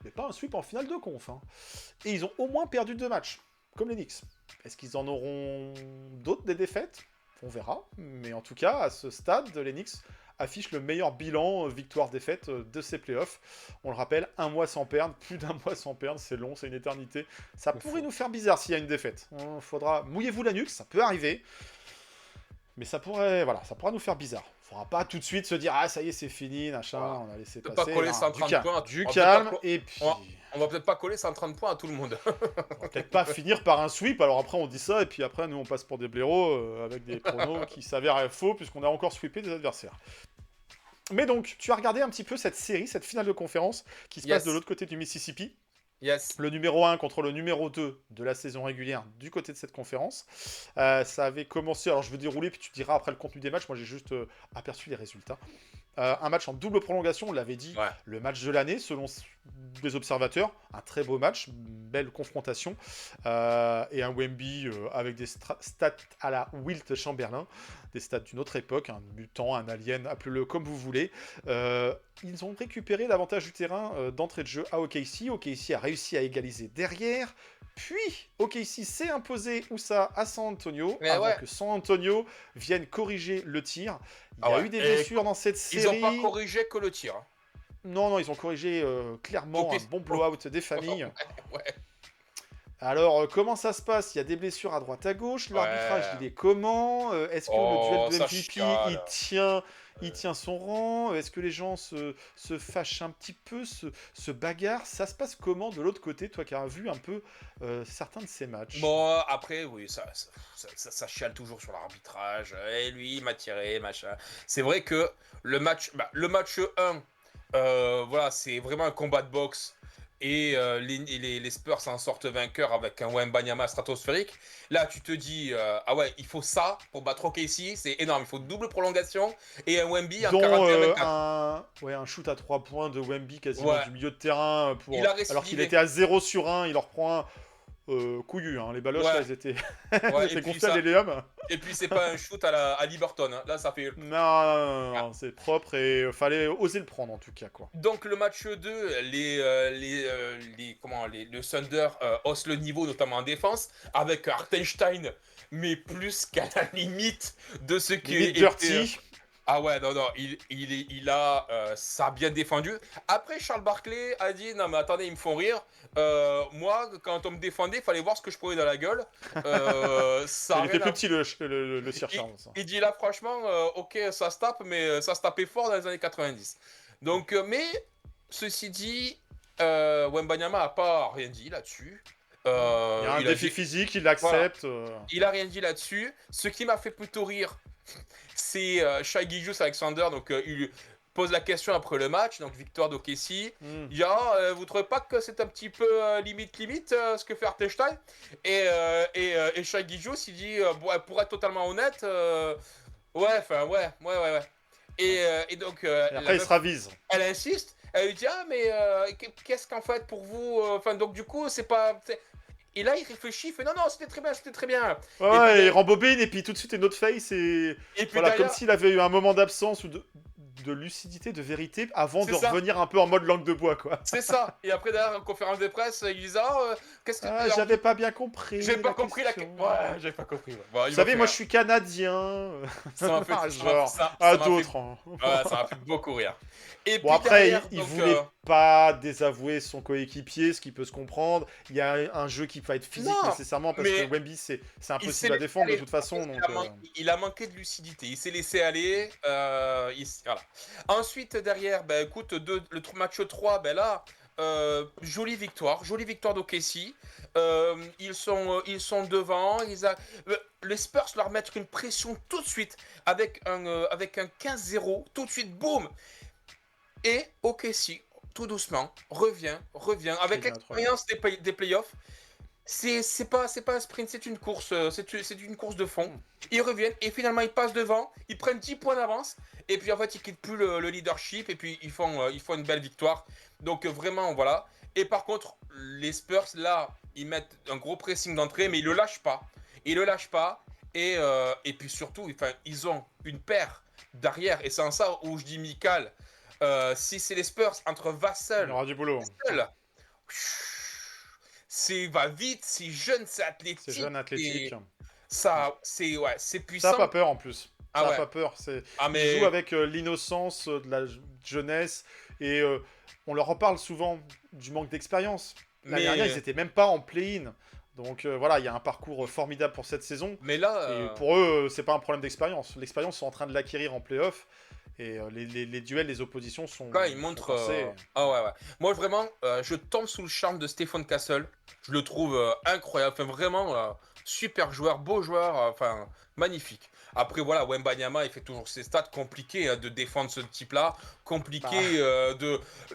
mais pas un sweep en finale de conf. Hein. Et ils ont au moins perdu 2 matchs, comme les Knicks. Est-ce qu'ils en auront d'autres des défaites? On verra, mais en tout cas, à ce stade, les Knicks affiche le meilleur bilan victoire-défaite de ces playoffs. On le rappelle, un mois sans perdre, plus d'un mois sans perdre, c'est long, c'est une éternité. Ça pourrait nous faire bizarre s'il y a une défaite. Il faudra... Mouillez-vous la nuque, ça peut arriver. Mais ça pourrait, voilà, ça pourra nous faire bizarre. Il faudra pas tout de suite se dire « Ah, ça y est, c'est fini, machin, Voilà. on a laissé peut passer. » pas coller 130 points. Du calme, et puis... On va peut-être pas coller 130 points à tout le monde. On va peut-être pas finir par un sweep, alors après on dit ça, et puis après nous on passe pour des blaireaux avec des pronos qui s'avèrent faux, puisqu'on a encore sweepé des adversaires. Mais donc, tu as regardé un petit peu cette série, cette finale de conférence qui se passe de l'autre côté du Mississippi. Yes. Le numéro 1 contre le numéro 2 de la saison régulière du côté de cette conférence. Ça avait commencé, alors je vais dérouler, puis tu diras après le contenu des matchs, moi j'ai juste aperçu les résultats. Un match en double prolongation, on l'avait dit, Ouais. le match de l'année selon des observateurs. Un très beau match, une belle confrontation. Et un Wemby avec des stats à la Wilt Chamberlain, des stats d'une autre époque, un mutant, un alien, appelez-le comme vous voulez. Ils ont récupéré l'avantage du terrain d'entrée de jeu à OKC. OKC a réussi à égaliser derrière. Puis, OKC s'est imposé où ça à San Antonio, Mais avant ouais. que San Antonio vienne corriger le tir. Il y Ah a ouais. eu des Et blessures dans cette série. Ils ont pas corrigé que le tir. Non, ils ont corrigé clairement Ok. un bon blowout des familles. Ouais. Alors, comment ça se passe? Il y a des blessures à droite à gauche. L'arbitrage, Ouais. il est comment? Est-ce que le duel de ça MVP, chiale. il tient son rang? Est-ce que les gens se fâchent un petit peu, se bagarrent? Ça se passe comment de l'autre côté, toi qui as vu un peu certains de ces matchs? Bon, après, oui, ça chiale toujours sur l'arbitrage. Et lui, il m'a tiré, machin. C'est vrai que le match 1, voilà, c'est vraiment un combat de boxe. Et les Spurs s'en sortent vainqueurs avec un Wembanyama stratosphérique. Là, tu te dis, ah ouais, il faut ça pour battre OKC, c'est énorme. Il faut double prolongation et un Wemby en Dont 41-24. un shoot à 3 points de Wemby quasiment du milieu de terrain. Il a récidivé. Alors qu'il était à 0 sur 1, il leur prend un couillu. Hein. Les baloches, Ouais. là, ils étaient, Ouais, ils et étaient puis gonflés à ça- l'hélium. Et puis, c'est pas un shoot à Liberton. Hein. Là, ça fait. Non, c'est propre et fallait oser le prendre en tout cas, quoi. Donc le match 2, le Thunder hausse le niveau, notamment en défense, avec Hartenstein, mais plus qu'à la limite de ce qui Limite était... dirty. Ah ouais, non, ça a bien défendu. Après, Charles Barkley a dit, non mais attendez, ils me font rire. Moi, quand on me défendait, il fallait voir ce que je prenais dans la gueule. Ça a Il était rien à- plus petit le Sir Charles. Ça. Il dit là, franchement, ok, ça se tape, mais ça se tapait fort dans les années 90. Donc, mais, ceci dit, Wembanyama n'a pas rien dit là-dessus. Il y a un défi physique, il l'accepte. Il a rien dit là-dessus. Ce qui m'a fait plutôt rire, c'est Shai Gilgeous-Alexander. Donc, il pose la question après le match, donc victoire d'OKC. Il dit, vous trouvez pas que c'est un petit peu limite ce que fait Hartenstein? Et Shai Gilgeous, il dit, pour être totalement honnête, ouais. Et donc, Et après, il se ravise. elle insiste, elle lui dit ah mais qu'est-ce qu'en fait pour vous, enfin donc du coup c'est pas. Et là il réfléchit, il fait non c'était très bien, c'était très bien. Ouais, puis, il rembobine et puis tout de suite une autre face et et puis voilà, comme derrière, s'il avait eu un moment d'absence ou de lucidité, de vérité avant C'est de ça. revenir un peu en mode langue de bois, quoi. c'est ça. Et après derrière en conférence de presse, il disait ah qu'est-ce que Ah, alors, j'avais pas bien compris. j'ai pas compris la question. ouais j'avais pas compris. Ouais. Bon, il Vous m'a savez, fait moi rire. je suis canadien. Ça m'a fait Genre, ça à m'a d'autres. fait, Hein. ouais, ça m'a fait beaucoup rire. Et Bon, puis après, derrière, il donc, voulait pas désavouer son coéquipier, ce qui peut se comprendre. Il y a un jeu qui va être physique Non, nécessairement parce mais que Wemby, c'est il s'est impossible à laissé défendre de aller. toute façon. Donc, Il a manqué de lucidité. Il s'est laissé aller. Voilà. Ensuite, derrière, ben, écoute, match 3, ben là, jolie victoire d'OKC. Ils sont devant. Les Spurs leur mettent une pression tout de suite avec un 15-0. Tout de suite, boum. Et OKC, tout doucement, revient avec l'expérience des playoffs. C'est pas un sprint, c'est une course, c'est une course de fond. Ils reviennent et finalement ils passent devant, ils prennent 10 points d'avance et puis en fait ils quittent plus le leadership et puis ils font une belle victoire. Donc vraiment voilà. Et par contre les Spurs là ils mettent un gros pressing d'entrée mais ils le lâchent pas. Et puis surtout ils ont une paire d'arrière et c'est en ça où je dis Michael. Si c'est les Spurs entre il Vassell, y aura du boulot. va vite, c'est jeune, c'est athlétique. C'est jeune, athlétique. Ça, c'est puissant. Ça n'a pas peur en plus. Ah Ça n'a ouais. pas peur. Mais Ils jouent avec l'innocence de la jeunesse et on leur reparle souvent du manque d'expérience. L'année dernière, ils n'étaient même pas en play-in. Donc voilà, il y a un parcours formidable pour cette saison. Mais là, Et pour eux, c'est pas un problème d'expérience. L'expérience, ils sont en train de l'acquérir en play-off. Et les duels, les oppositions sont. quand il montre. Ah ouais. Moi, vraiment, je tombe sous le charme de Stephen Castle. Je le trouve incroyable. Enfin, vraiment, super joueur, beau joueur. Magnifique. Après, voilà, Wembanyama, il fait toujours ses stats. Compliqué de défendre ce type-là. Compliqué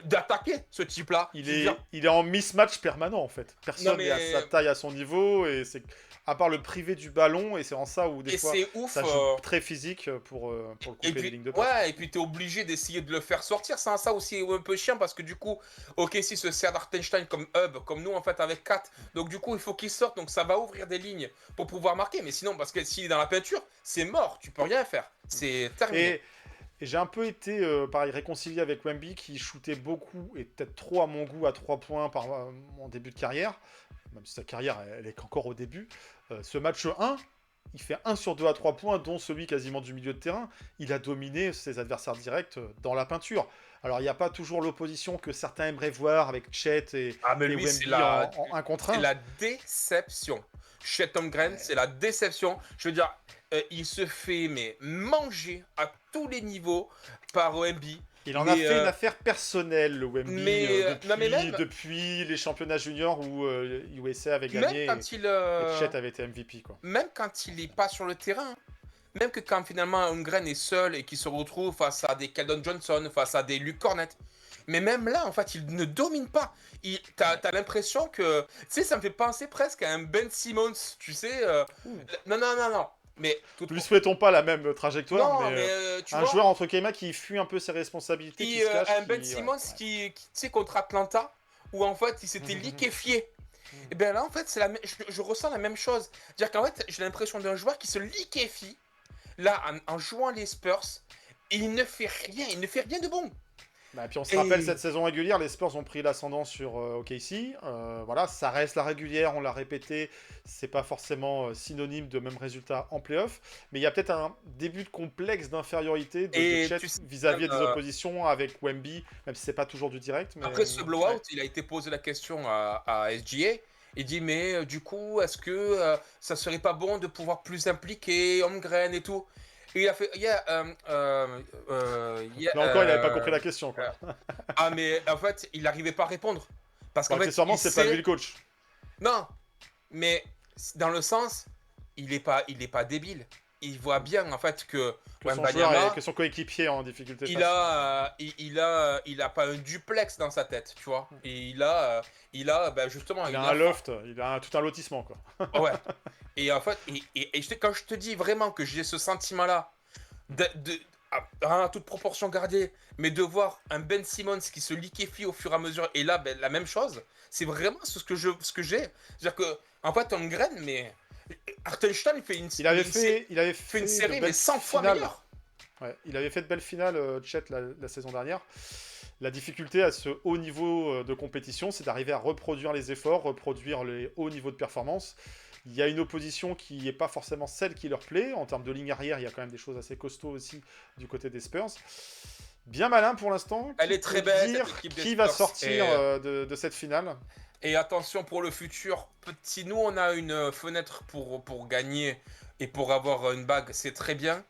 d'attaquer ce type-là. Il est en mismatch permanent, en fait. Personne n'est à sa taille, à son niveau. Et c'est à part le privé du ballon. Et c'est en ça où, des fois, ça joue très physique pour le couper des lignes de passe. Ouais, et puis t'es obligé d'essayer de le faire sortir. C'est ça aussi un peu chiant parce que du coup, OKC se sert d'Hartenstein comme hub, comme nous en fait avec 4. Donc du coup, il faut qu'il sorte. Donc ça va ouvrir des lignes pour pouvoir marquer. Mais sinon, parce que s'il est dans la peinture, c'est mort. Tu peux rien faire. C'est terminé. Et j'ai un peu été, pareil, réconcilié avec Wemby qui shootait beaucoup et peut-être trop à mon goût à 3 points en début de carrière. Même si sa carrière, elle est qu'encore au début. Ce match 1, il fait 1 sur 2 à 3 points, dont celui quasiment du milieu de terrain. Il a dominé ses adversaires directs dans la peinture. Alors, il n'y a pas toujours l'opposition que certains aimeraient voir avec Chet et Wemby en 1 contre 1. C'est la déception. Chet Holmgren, c'est la déception. Je veux dire, il se fait manger à tous les niveaux par Wemby. Il en a fait une affaire personnelle, le Wemby, depuis les championnats juniors où USA avait gagné et Chet avait été MVP. Quoi. Même quand il n'est pas sur le terrain, même que quand finalement Holmgren est seul et qu'il se retrouve face à des Keldon Johnson, face à des Luke Cornett, mais même là, en fait, il ne domine pas. T'as l'impression que... Tu sais, ça me fait penser presque à un Ben Simmons, tu sais. Non. Mais ne lui souhaitons pas la même trajectoire, non, mais tu un vois, joueur entre Kema qui fuit un peu ses responsabilités, qui se cache. Un Ben Simmons qui, tu sais, contre Atlanta, où en fait, il s'était liquéfié. Et bien là, en fait, je ressens la même chose. C'est-à-dire qu'en fait, j'ai l'impression d'un joueur qui se liquéfie, là, en jouant les Spurs, et il ne fait rien de bon. Bah, puis on se rappelle, cette saison régulière, les Spurs ont pris l'ascendant sur OKC. Voilà, ça reste la régulière, on l'a répété. C'est pas forcément synonyme de même résultat en playoff. Mais il y a peut-être un début de complexe d'infériorité de Chet vis-à-vis des oppositions avec Wemby, même si c'est pas toujours du direct. Mais... Après ce blowout, il a été posé la question à SGA. Il dit, mais du coup, est-ce que ça serait pas bon de pouvoir plus impliquer Holmgren et tout? Et il a fait, là encore, il n'avait pas compris la question. Quoi. Ah, mais en fait, il n'arrivait pas à répondre. Parce qu'en fait, sûrement, c'est pas lui le coach. Non, mais dans le sens, il est pas débile. Il voit bien en fait que son coéquipier en difficulté. Il a pas un duplex dans sa tête, tu vois. Et il a justement. Il a un loft, il a tout un lotissement, quoi. Ouais. Et en fait, quand je te dis vraiment que j'ai ce sentiment-là, toute proportion gardée, mais de voir un Ben Simmons qui se liquéfie au fur et à mesure, et là, ben, la même chose, c'est vraiment ce que j'ai. C'est-à-dire que, en fait, Holmgren, mais Hartenstein fait Il avait fait une fait série, de mais belles 100 fois finales. meilleure. Ouais, il avait fait de belles finales, Chet, la saison dernière. La difficulté à ce haut niveau de compétition, c'est d'arriver à reproduire les efforts, reproduire les hauts niveaux de performance. Il y a une opposition qui n'est pas forcément celle qui leur plaît. En termes de ligne arrière, il y a quand même des choses assez costauds aussi du côté des Spurs. Bien malin pour l'instant. Elle Qui est très peut belle, dire cette équipe des qui va Spurs. sortir de cette finale. Et attention pour le futur, si nous on a une fenêtre pour gagner et pour avoir une bague, c'est très bien.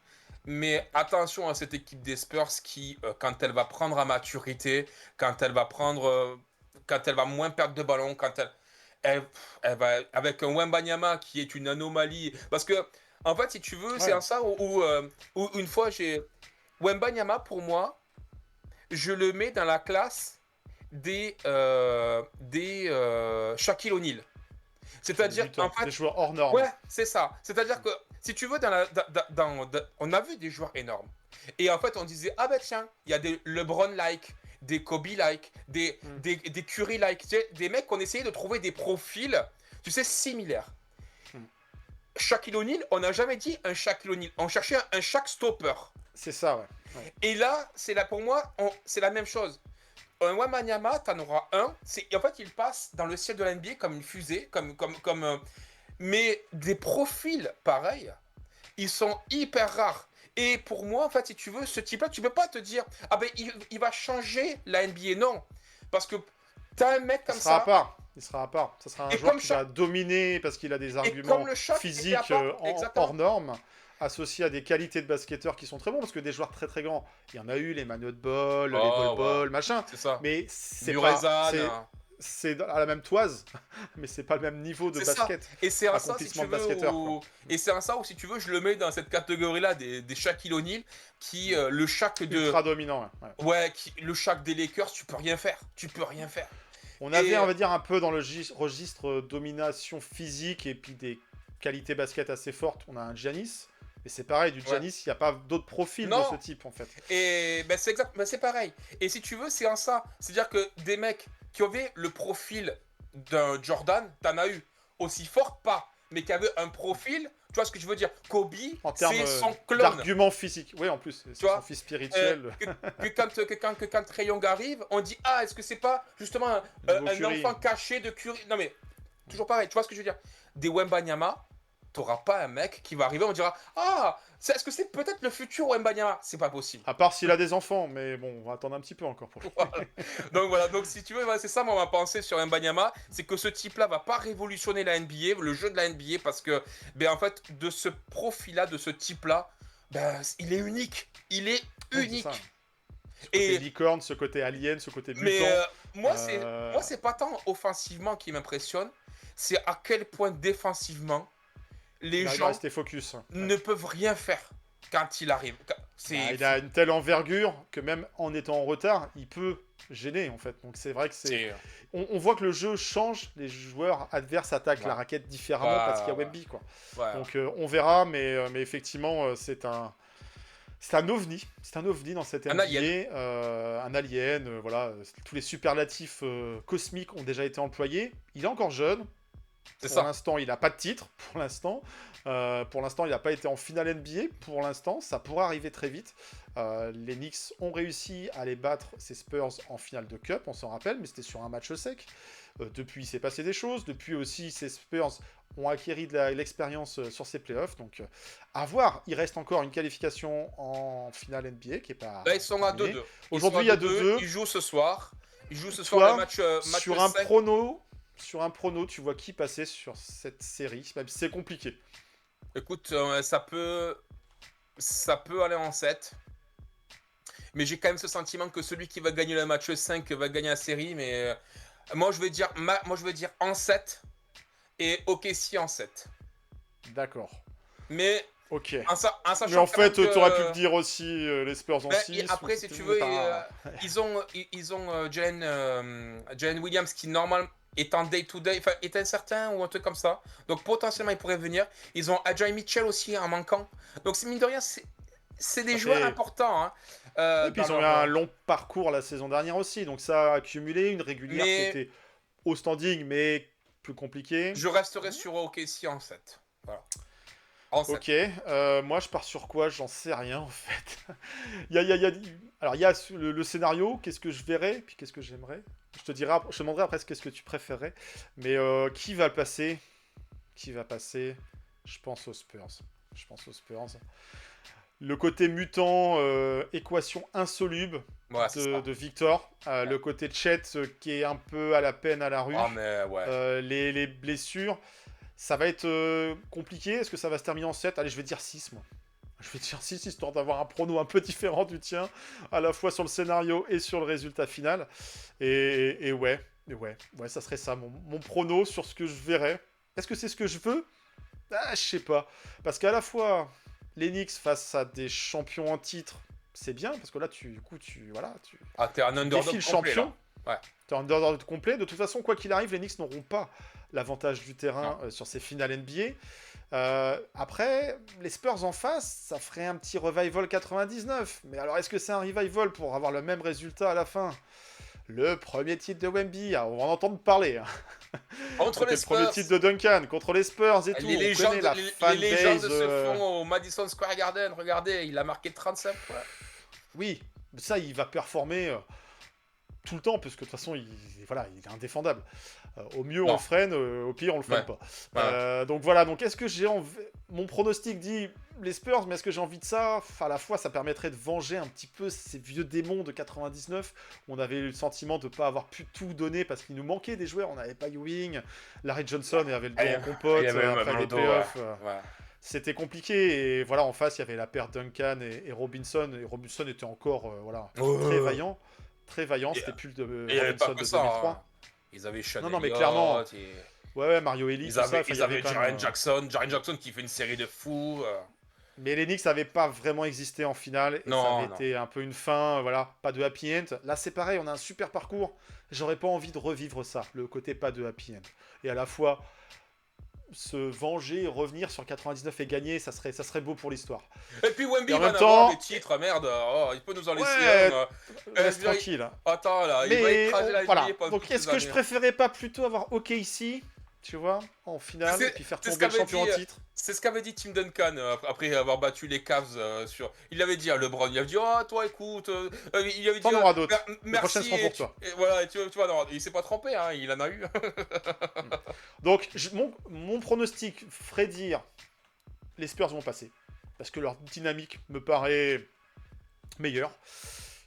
Mais attention à cette équipe des Spurs qui, quand elle va prendre à maturité, quand elle va quand elle va moins perdre de ballon, elle va avec un Wembanyama qui est une anomalie. Parce que, en fait, si tu veux, c'est Ouais. en ça où une fois j'ai Wembanyama pour moi, je le mets dans la classe des Shaquille O'Neal. C'est-à-dire, Buteurs, en fait, des joueurs hors normes. ouais, c'est ça. C'est-à-dire que, si tu veux, on a vu des joueurs énormes. Et en fait, on disait, ah ben tiens, il y a des LeBron-like, des Kobe-like, des Curry-like, tu sais, des mecs qu'on essayait de trouver des profils, tu sais, similaires. Shaquille O'Neal, on n'a jamais dit un Shaquille O'Neal. On cherchait un Shaq Stopper. C'est ça, ouais. Et là, pour moi, c'est la même chose. Un Wembanyama, t'en auras un. En fait, il passe dans le ciel de la NBA comme une fusée, mais des profils pareils, ils sont hyper rares. Et pour moi, en fait, si tu veux, ce type-là, tu peux pas te dire, ah ben, il va changer la NBA. Non. Parce que t'as un mec comme ça. Il sera à part. Ça sera un Et joueur comme qui va dominer parce qu'il a des arguments comme le Shaq était physiques à part, exactement. hors normes, associés à des qualités de basketteurs qui sont très bons, parce que des joueurs très très grands, il y en a eu, les Manute Ball, les Bol Bol, machin. C'est ça. Mais c'est Muresan, c'est à la même toise, mais c'est pas le même niveau de c'est basket. ça. Et c'est un ça, si Accomplissement tu de veux, basketteur, et c'est un ça où, si tu veux, je le mets dans cette catégorie-là des Shaquille O'Neal, qui, le Shaq Ultra dominant, ouais. Ouais, le Shaq des Lakers, tu peux rien faire. Tu peux rien faire. On avait, on va dire, un peu dans le registre domination physique et puis des qualités basket assez fortes. On a un Giannis, mais c'est pareil, du Giannis, il n'y a pas d'autres profils de ce type, en fait. Et ben, c'est pareil. Et si tu veux, c'est en ça. C'est-à-dire que des mecs qui avaient le profil d'un Jordan, t'en as eu. Aussi fort, pas. Mais qui avaient un profil, tu vois ce que je veux dire. Kobe, c'est son clone. D'arguments physiques. Oui, en plus, c'est son fils spirituel. Que quand Trae Young arrive, on dit, ah, est-ce que c'est pas justement un enfant caché de Curry? Non mais, toujours pareil, tu vois ce que je veux dire. Des Wembanyama, t'auras pas un mec qui va arriver, on dira, ah, est-ce que c'est peut-être le futur Wembanyama? C'est pas possible. À part s'il a des enfants, mais bon, on va attendre un petit peu encore pour lui. Voilà. Donc si tu veux, c'est ça ma pensée sur Wembanyama, c'est que ce type-là va pas révolutionner la NBA, le jeu de la NBA, parce que, ben en fait, de ce profil-là, de ce type-là, ben, il est unique. Il est unique. Ce côté licorne, ce côté alien, ce côté mutant. Mais moi, c'est pas tant offensivement qui m'impressionne, c'est à quel point défensivement les gens focus. ne peuvent rien faire quand il arrive. Il a une telle envergure que même en étant en retard, il peut gêner en fait. Donc c'est vrai que on voit que le jeu change, les joueurs adverses attaquent la raquette différemment parce qu'il y a Wemby quoi. Donc on verra, mais effectivement c'est un ovni. C'est un ovni dans cette NBA. Un alien. Voilà, tous les superlatifs cosmiques ont déjà été employés. Il est encore jeune. Pour l'instant, il n'a pas de titre. Pour l'instant, il n'a pas été en finale NBA. Pour l'instant, ça pourrait arriver très vite. Les Knicks ont réussi à les battre, ces Spurs, en finale de Cup, on s'en rappelle, mais c'était sur un match sec. Depuis, il s'est passé des choses. Depuis aussi, ces Spurs ont acquis de l'expérience sur ces playoffs. Donc, à voir. Il reste encore une qualification en finale NBA qui est pas. Là, ils sont à 2-2. Aujourd'hui, il y a 2-2. Ils jouent ce soir. Le match sur un prono. Sur un prono, tu vois qui passer sur cette série, même si c'est compliqué. Écoute, ça peut aller en 7. Mais j'ai quand même ce sentiment que celui qui va gagner le match 5 va gagner la série. Mais moi, je vais dire en 7 et OKC en 7. D'accord. Mais ok. Mais en fait, tu aurais pu me dire aussi les Spurs en 6. Après, si tu veux, ils ont Jalen Williams qui, normalement, est en day-to-day, enfin, est incertain ou un truc comme ça. Donc, potentiellement, il pourrait venir. Ils ont Ajay Mitchell aussi en manquant. Donc, mine de rien, c'est des Ça joueurs fait- importants. Hein, Et puis dans ils ont eu leur- un long parcours la saison dernière aussi, donc ça a accumulé une régulière Mais- qui était au standing, mais plus compliquée. Je resterai sur OKC en 7. Voilà. En 7. Ok, moi je pars sur quoi? J'en sais rien en fait. Alors il y a le scénario, qu'est-ce que je verrais, puis qu'est-ce que j'aimerais. Je te demanderai après qu'est-ce que tu préférerais. Mais qui va le passer? Qui va passer? Je pense aux Spurs. Je pense aux Spurs. Le côté mutant, équation insoluble Ouais, c'est ça. de Victor. Le côté Chet qui est un peu à la peine à la rue. Ah, mais ouais. Les blessures. Ça va être compliqué. Est-ce que ça va se terminer en 7? Allez, je vais dire 6, moi. Je vais dire 6, histoire d'avoir un prono un peu différent du tien, à la fois sur le scénario et sur le résultat final. Et ouais, ça serait ça, mon prono sur ce que je verrais. Est-ce que c'est ce que je veux? Ah, je sais pas. Parce qu'à la fois, les Knicks face à des champions en titre, c'est bien, parce que là, tu Ah, t'es un underdog défies le complet, champion. là. Ouais. T'es en underdog complet. De toute façon, quoi qu'il arrive, les Knicks n'auront pas l'avantage du terrain Non. sur ces finales NBA. Après, les Spurs en face, ça ferait un petit revival 99. Mais alors, est-ce que c'est un revival pour avoir le même résultat à la fin? Le premier titre de Wemby, on va en entendre parler. Hein. Entre C'était les le premier Spurs, titre de Duncan, contre les Spurs et tout. les On légendes, connaît la les fanbase. légendes se font au Madison Square Garden. Regardez, il a marqué 35 points. Oui, ça, il va performer tout le temps, parce que de toute façon, il est indéfendable. Au mieux, on Non. le freine, au pire, on le freine Ouais. pas. Donc voilà, donc est-ce que mon pronostic dit les Spurs, mais est-ce que j'ai envie de ça? À la fois, ça permettrait de venger un petit peu ces vieux démons de 99, où on avait eu le sentiment de ne pas avoir pu tout donner, parce qu'il nous manquait des joueurs, on n'avait pas Ewing, Larry Johnson, et avait le dos en compote, Il y avait même après les Ronaldo, playoffs. ouais. C'était compliqué, et voilà, en face, il y avait la paire Duncan et Robinson, et Robinson était encore très vaillant. Très vaillant, Et- c'était plus le Et il n'y avait Robinson pas de que ça. 2003. Hein. Ils avaient Sean Non, mais Elliott, clairement. et- Ouais, Mario Ellis, Ils tout ça, avaient, enfin, il y ils avait avaient quand Jaren même, Jackson. Jaren Jackson qui fait une série de fous. Mais les Knicks n'avaient pas vraiment existé en finale, et Non, ça avait non. été un peu une fin, pas de happy end. Là, c'est pareil, on a un super parcours. J'aurais pas envie de revivre ça, le côté pas de happy end. Et à la fois, se venger, revenir sur 99 et gagner, ça serait beau pour l'histoire. Et puis Wemby Et en va en même avoir temps- des titres, merde. Oh, il peut nous en laisser Ouais, un. Reste je veux dire, tranquille. Hein. Attends là, il va Mais écraser la voilà. NBA pendant Donc toutes est-ce ces que je années. préférais pas plutôt avoir OKC, tu vois, en finale, C'est- et puis faire c'est ce tomber le qu'avait champion dit, en titre? C'est ce qu'avait dit Tim Duncan après avoir battu les Cavs sur. Il avait dit à LeBron, il avait dit oh toi écoute, il avait dit T'en auras d'autres. merci. prochaines seront pour et toi. Et voilà, et tu vois, non, il s'est pas trompé, hein, il en a eu. Donc mon pronostic ferait dire les Spurs vont passer, parce que leur dynamique me paraît meilleure.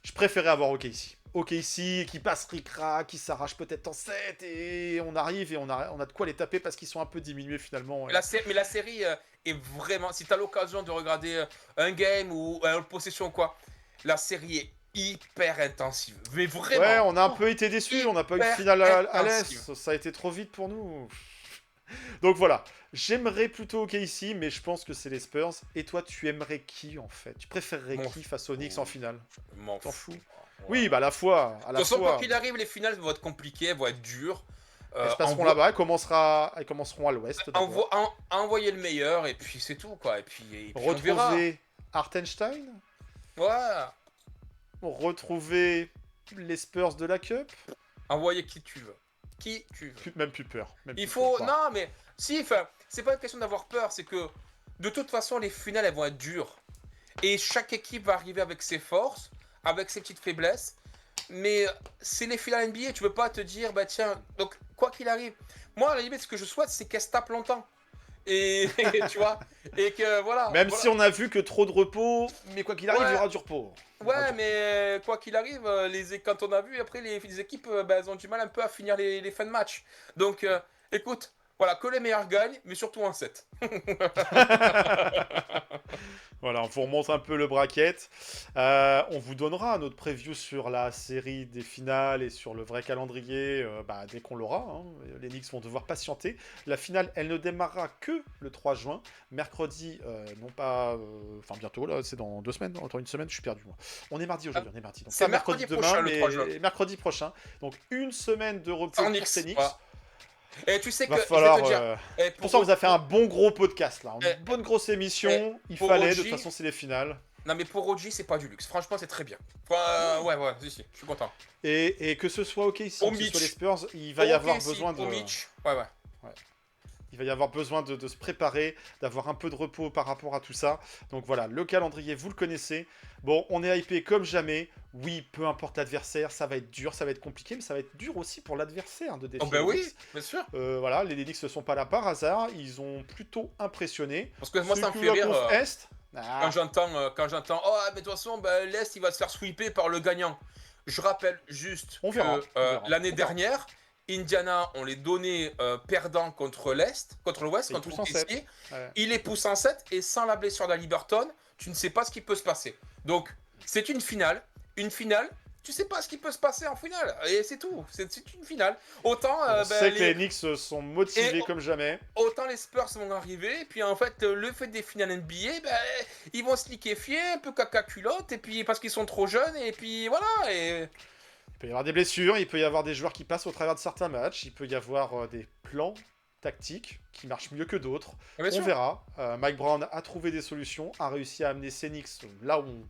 Je préférais avoir OKC. OKC qui passe ric-rac, qui s'arrache peut-être en 7, et on arrive et on a de quoi les taper parce qu'ils sont un peu diminués finalement. Mais la série est vraiment. Si t'as l'occasion de regarder un game ou une possession ou quoi, la série est hyper intensive. Mais vraiment. Ouais, on a un peu été déçus, on n'a pas eu de hyper finale à intensive. l'Est, ça a été trop vite pour nous. Donc voilà, j'aimerais plutôt OKC, mais je pense que c'est les Spurs. Et toi, tu aimerais qui en fait? Tu préférerais Mon qui face aux Knicks en finale? Je m'en T'en fous. fous? Ouais. Oui, bah à la fois. De toute façon, quoi qu'il arrive, les finales vont être compliquées, elles vont être dures. Elles se passeront là-bas, elles commenceront à l'ouest. d'abord. Envoyer le meilleur, et puis c'est tout, quoi. Et puis on verra. Retrouver Hartenstein, Ouais. retrouver les Spurs de la Cup. Envoyer qui tu veux. Qui tu veux. Même plus peur. Il faut. Non, mais. Si, enfin, c'est pas une question d'avoir peur, c'est que. De toute façon, les finales, elles vont être dures. Et chaque équipe va arriver avec ses forces, avec ses petites faiblesses. Mais c'est les finales NBA, tu peux pas te dire, bah tiens. Donc, quoi qu'il arrive. Moi, à la limite, ce que je souhaite, c'est qu'elles se tapent longtemps. Et tu vois. Et que voilà. Même voilà. si on a vu que trop de repos, mais quoi qu'il arrive, Ouais. il y aura du repos. Ouais, mais quoi qu'il arrive, quand on a vu, après, les équipes, elles ont du mal un peu à finir les fins de match. Donc, écoute, voilà, que les meilleurs gagnent, mais surtout en 7. Voilà, on vous remonte un peu le bracket. On vous donnera notre preview sur la série des finales et sur le vrai calendrier dès qu'on l'aura. Hein. Les Knicks vont devoir patienter. La finale, elle ne démarrera que le 3 juin. Mercredi, bientôt, là, c'est dans 2 semaines. Encore une semaine, je suis perdu, moi. On est mardi aujourd'hui, on est mardi. Donc, C'est pas mercredi demain, prochain, le mais 3 juin. mercredi prochain. Donc, une semaine de repos Sans pour Knicks, ces Knicks. voilà. Et tu sais que, Va je vais falloir... te dire, Pour ça, on vous a fait un bon gros podcast, là. Une Eh, bonne grosse émission. Il pour fallait, de OG, toute façon, c'est les finales. Non, mais pour OG, c'est pas du luxe. Franchement, c'est très bien. Ouais, si, je suis content. Et que ce soit OK, si Au que ce Mitch. soit les Spurs, il va y avoir Ok, si, besoin de... au Mitch. Ouais. Il va y avoir besoin de se préparer, d'avoir un peu de repos par rapport à tout ça. Donc voilà, le calendrier, vous le connaissez. Bon, on est hypé comme jamais. Oui, peu importe l'adversaire, ça va être dur, ça va être compliqué, mais ça va être dur aussi pour l'adversaire de défier Oh, ben les oui, Knicks. bien sûr. Voilà, les Knicks ne sont pas là par hasard. Ils ont plutôt impressionné. Parce que moi, Ceux ça me qui fait la rire. conf Est, Quand j'entends, oh, mais de toute façon, l'Est, il va se faire sweeper par le gagnant. Je rappelle juste On verra, que on verra. l'année dernière, Indiana, on les donnait perdant contre l'Est, contre l'Ouest, Et contre il pousse en OKC. 7. Ouais. Il les pousse en 7 et sans la blessure d'Haliburton, tu ne sais pas ce qui peut se passer. Donc, c'est une finale. Une finale, tu sais pas ce qui peut se passer en finale. Et c'est tout. C'est une finale. Autant, On sait que les Knicks sont motivés Et- comme jamais. autant les Spurs vont arriver, et puis en fait, le fait des finales NBA, ils vont se liquéfier, un peu caca culotte, et puis parce qu'ils sont trop jeunes, et puis voilà. Et... Il peut y avoir des blessures, il peut y avoir des joueurs qui passent au travers de certains matchs, il peut y avoir des plans tactiques qui marchent mieux que d'autres. Bien On sûr. verra. Mike Brown a trouvé des solutions, a réussi à amener ces Knicks là où on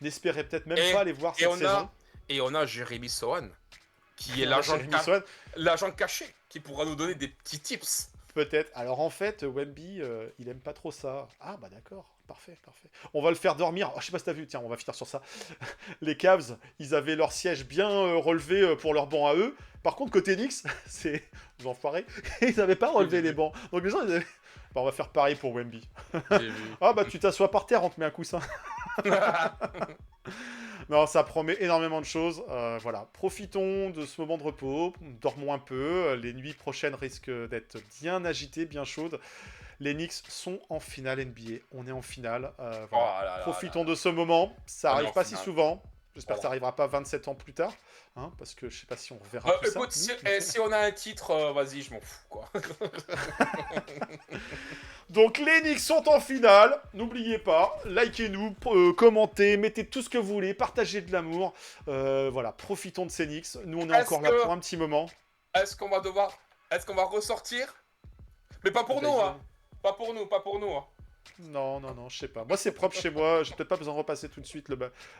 n'espérait peut-être même pas les voir cette saison. Et on a Jeremy Sohan, qui est On a Jeremy Sohan, l'agent caché, qui pourra nous donner des petits tips. peut-être. Alors en fait, Wemby, il aime pas trop ça. Ah bah d'accord, parfait. On va le faire dormir. Oh, je sais pas si t'as vu, tiens, on va finir sur ça. Les Cavs, ils avaient leur siège bien relevé pour leur banc à eux. Par contre, côté Knicks, c'est les enfoirés, ils n'avaient pas relevé les bancs. Donc les gens, ils avaient... Bah, on va faire pareil pour Wemby. J'ai vu. Ah bah tu t'assois par terre, on te met un coussin. Non, ça promet énormément de choses. Voilà, profitons de ce moment de repos, dormons un peu. Les nuits prochaines risquent d'être bien agitées, bien chaudes. Les Knicks sont en finale NBA. On est en finale. Voilà. Oh là là Profitons de ce moment. Ça On est arrive en pas si finale. souvent. J'espère que ça Voilà. arrivera pas 27 ans plus tard. Hein, parce que je sais pas si on reverra tout Écoute, ça. si on a un titre, vas-y, je m'en fous, quoi. Donc les Knicks sont en finale, n'oubliez pas, likez-nous, commentez, mettez tout ce que vous voulez, partagez de l'amour, voilà, profitons de ces Knicks, nous on est Est-ce encore là que- pour un petit moment. Est-ce qu'on va ressortir? Mais pas pour nous, hein. Pas pour nous, hein. Non, je sais pas, moi c'est propre chez moi, j'ai peut-être pas besoin de repasser tout de suite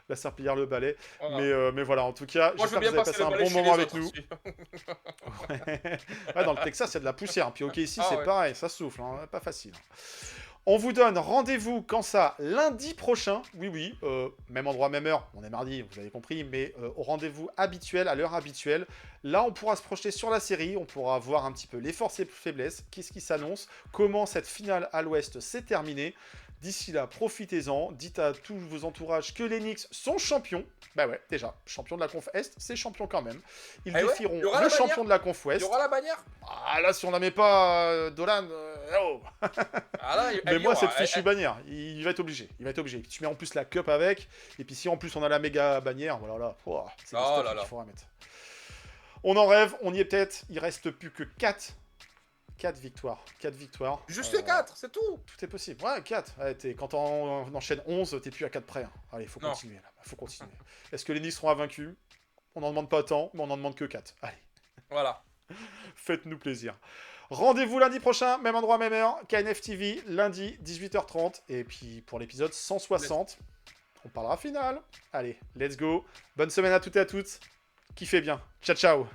la serpillière, le balai, Voilà. mais voilà, en tout cas, Moi, je veux j'espère que bien vous avez passer passé le un balai bon chez moment les avec autres nous. aussi. Ouais, dans le Texas, il y a de la poussière, puis ok, ici Ah c'est ouais. pareil, ça souffle, hein, pas facile. On vous donne rendez-vous quand ça, lundi prochain, oui, même endroit, même heure, on est mardi, vous avez compris, mais au rendez-vous habituel, à l'heure habituelle. Là, on pourra se projeter sur la série, on pourra voir un petit peu les forces et faiblesses, qu'est-ce qui s'annonce, comment cette finale à l'ouest s'est terminée. D'ici là, profitez-en, dites à tous vos entourages que les Knicks sont champions. Bah ouais, déjà, champion de la conf Est, c'est champion quand même. Ils Eh ouais, défieront il y aura le la bannière. champion de la conf Il Ouest. y aura la bannière? Ah là, si on la met pas, Dolan, oh. Ah là, Mais elle y moi, aura. cette fichue bannière, il va être obligé. Tu mets en plus la cup avec, et puis si en plus on a la méga bannière, voilà, là, oh, c'est Oh des stuff là là. qu'il faudra mettre. On en rêve, on y est peut-être, il reste plus que 4 victoires. 4 victoires. Juste les 4, c'est tout. Tout est possible. Ouais, 4. Ouais, quand on enchaîne 11, t'es plus à 4 près. Hein. Allez, faut Non. continuer là. Faut continuer. Est-ce que les Knicks seront invaincus? On n'en demande pas tant, mais on n'en demande que 4. Allez, Voilà. faites-nous plaisir. Rendez-vous lundi prochain, même endroit, même heure. KNF TV, lundi, 18h30. Et puis pour l'épisode 160, on parlera finale. Allez, let's go. Bonne semaine à toutes et à toutes. Kiffez bien. Ciao, ciao.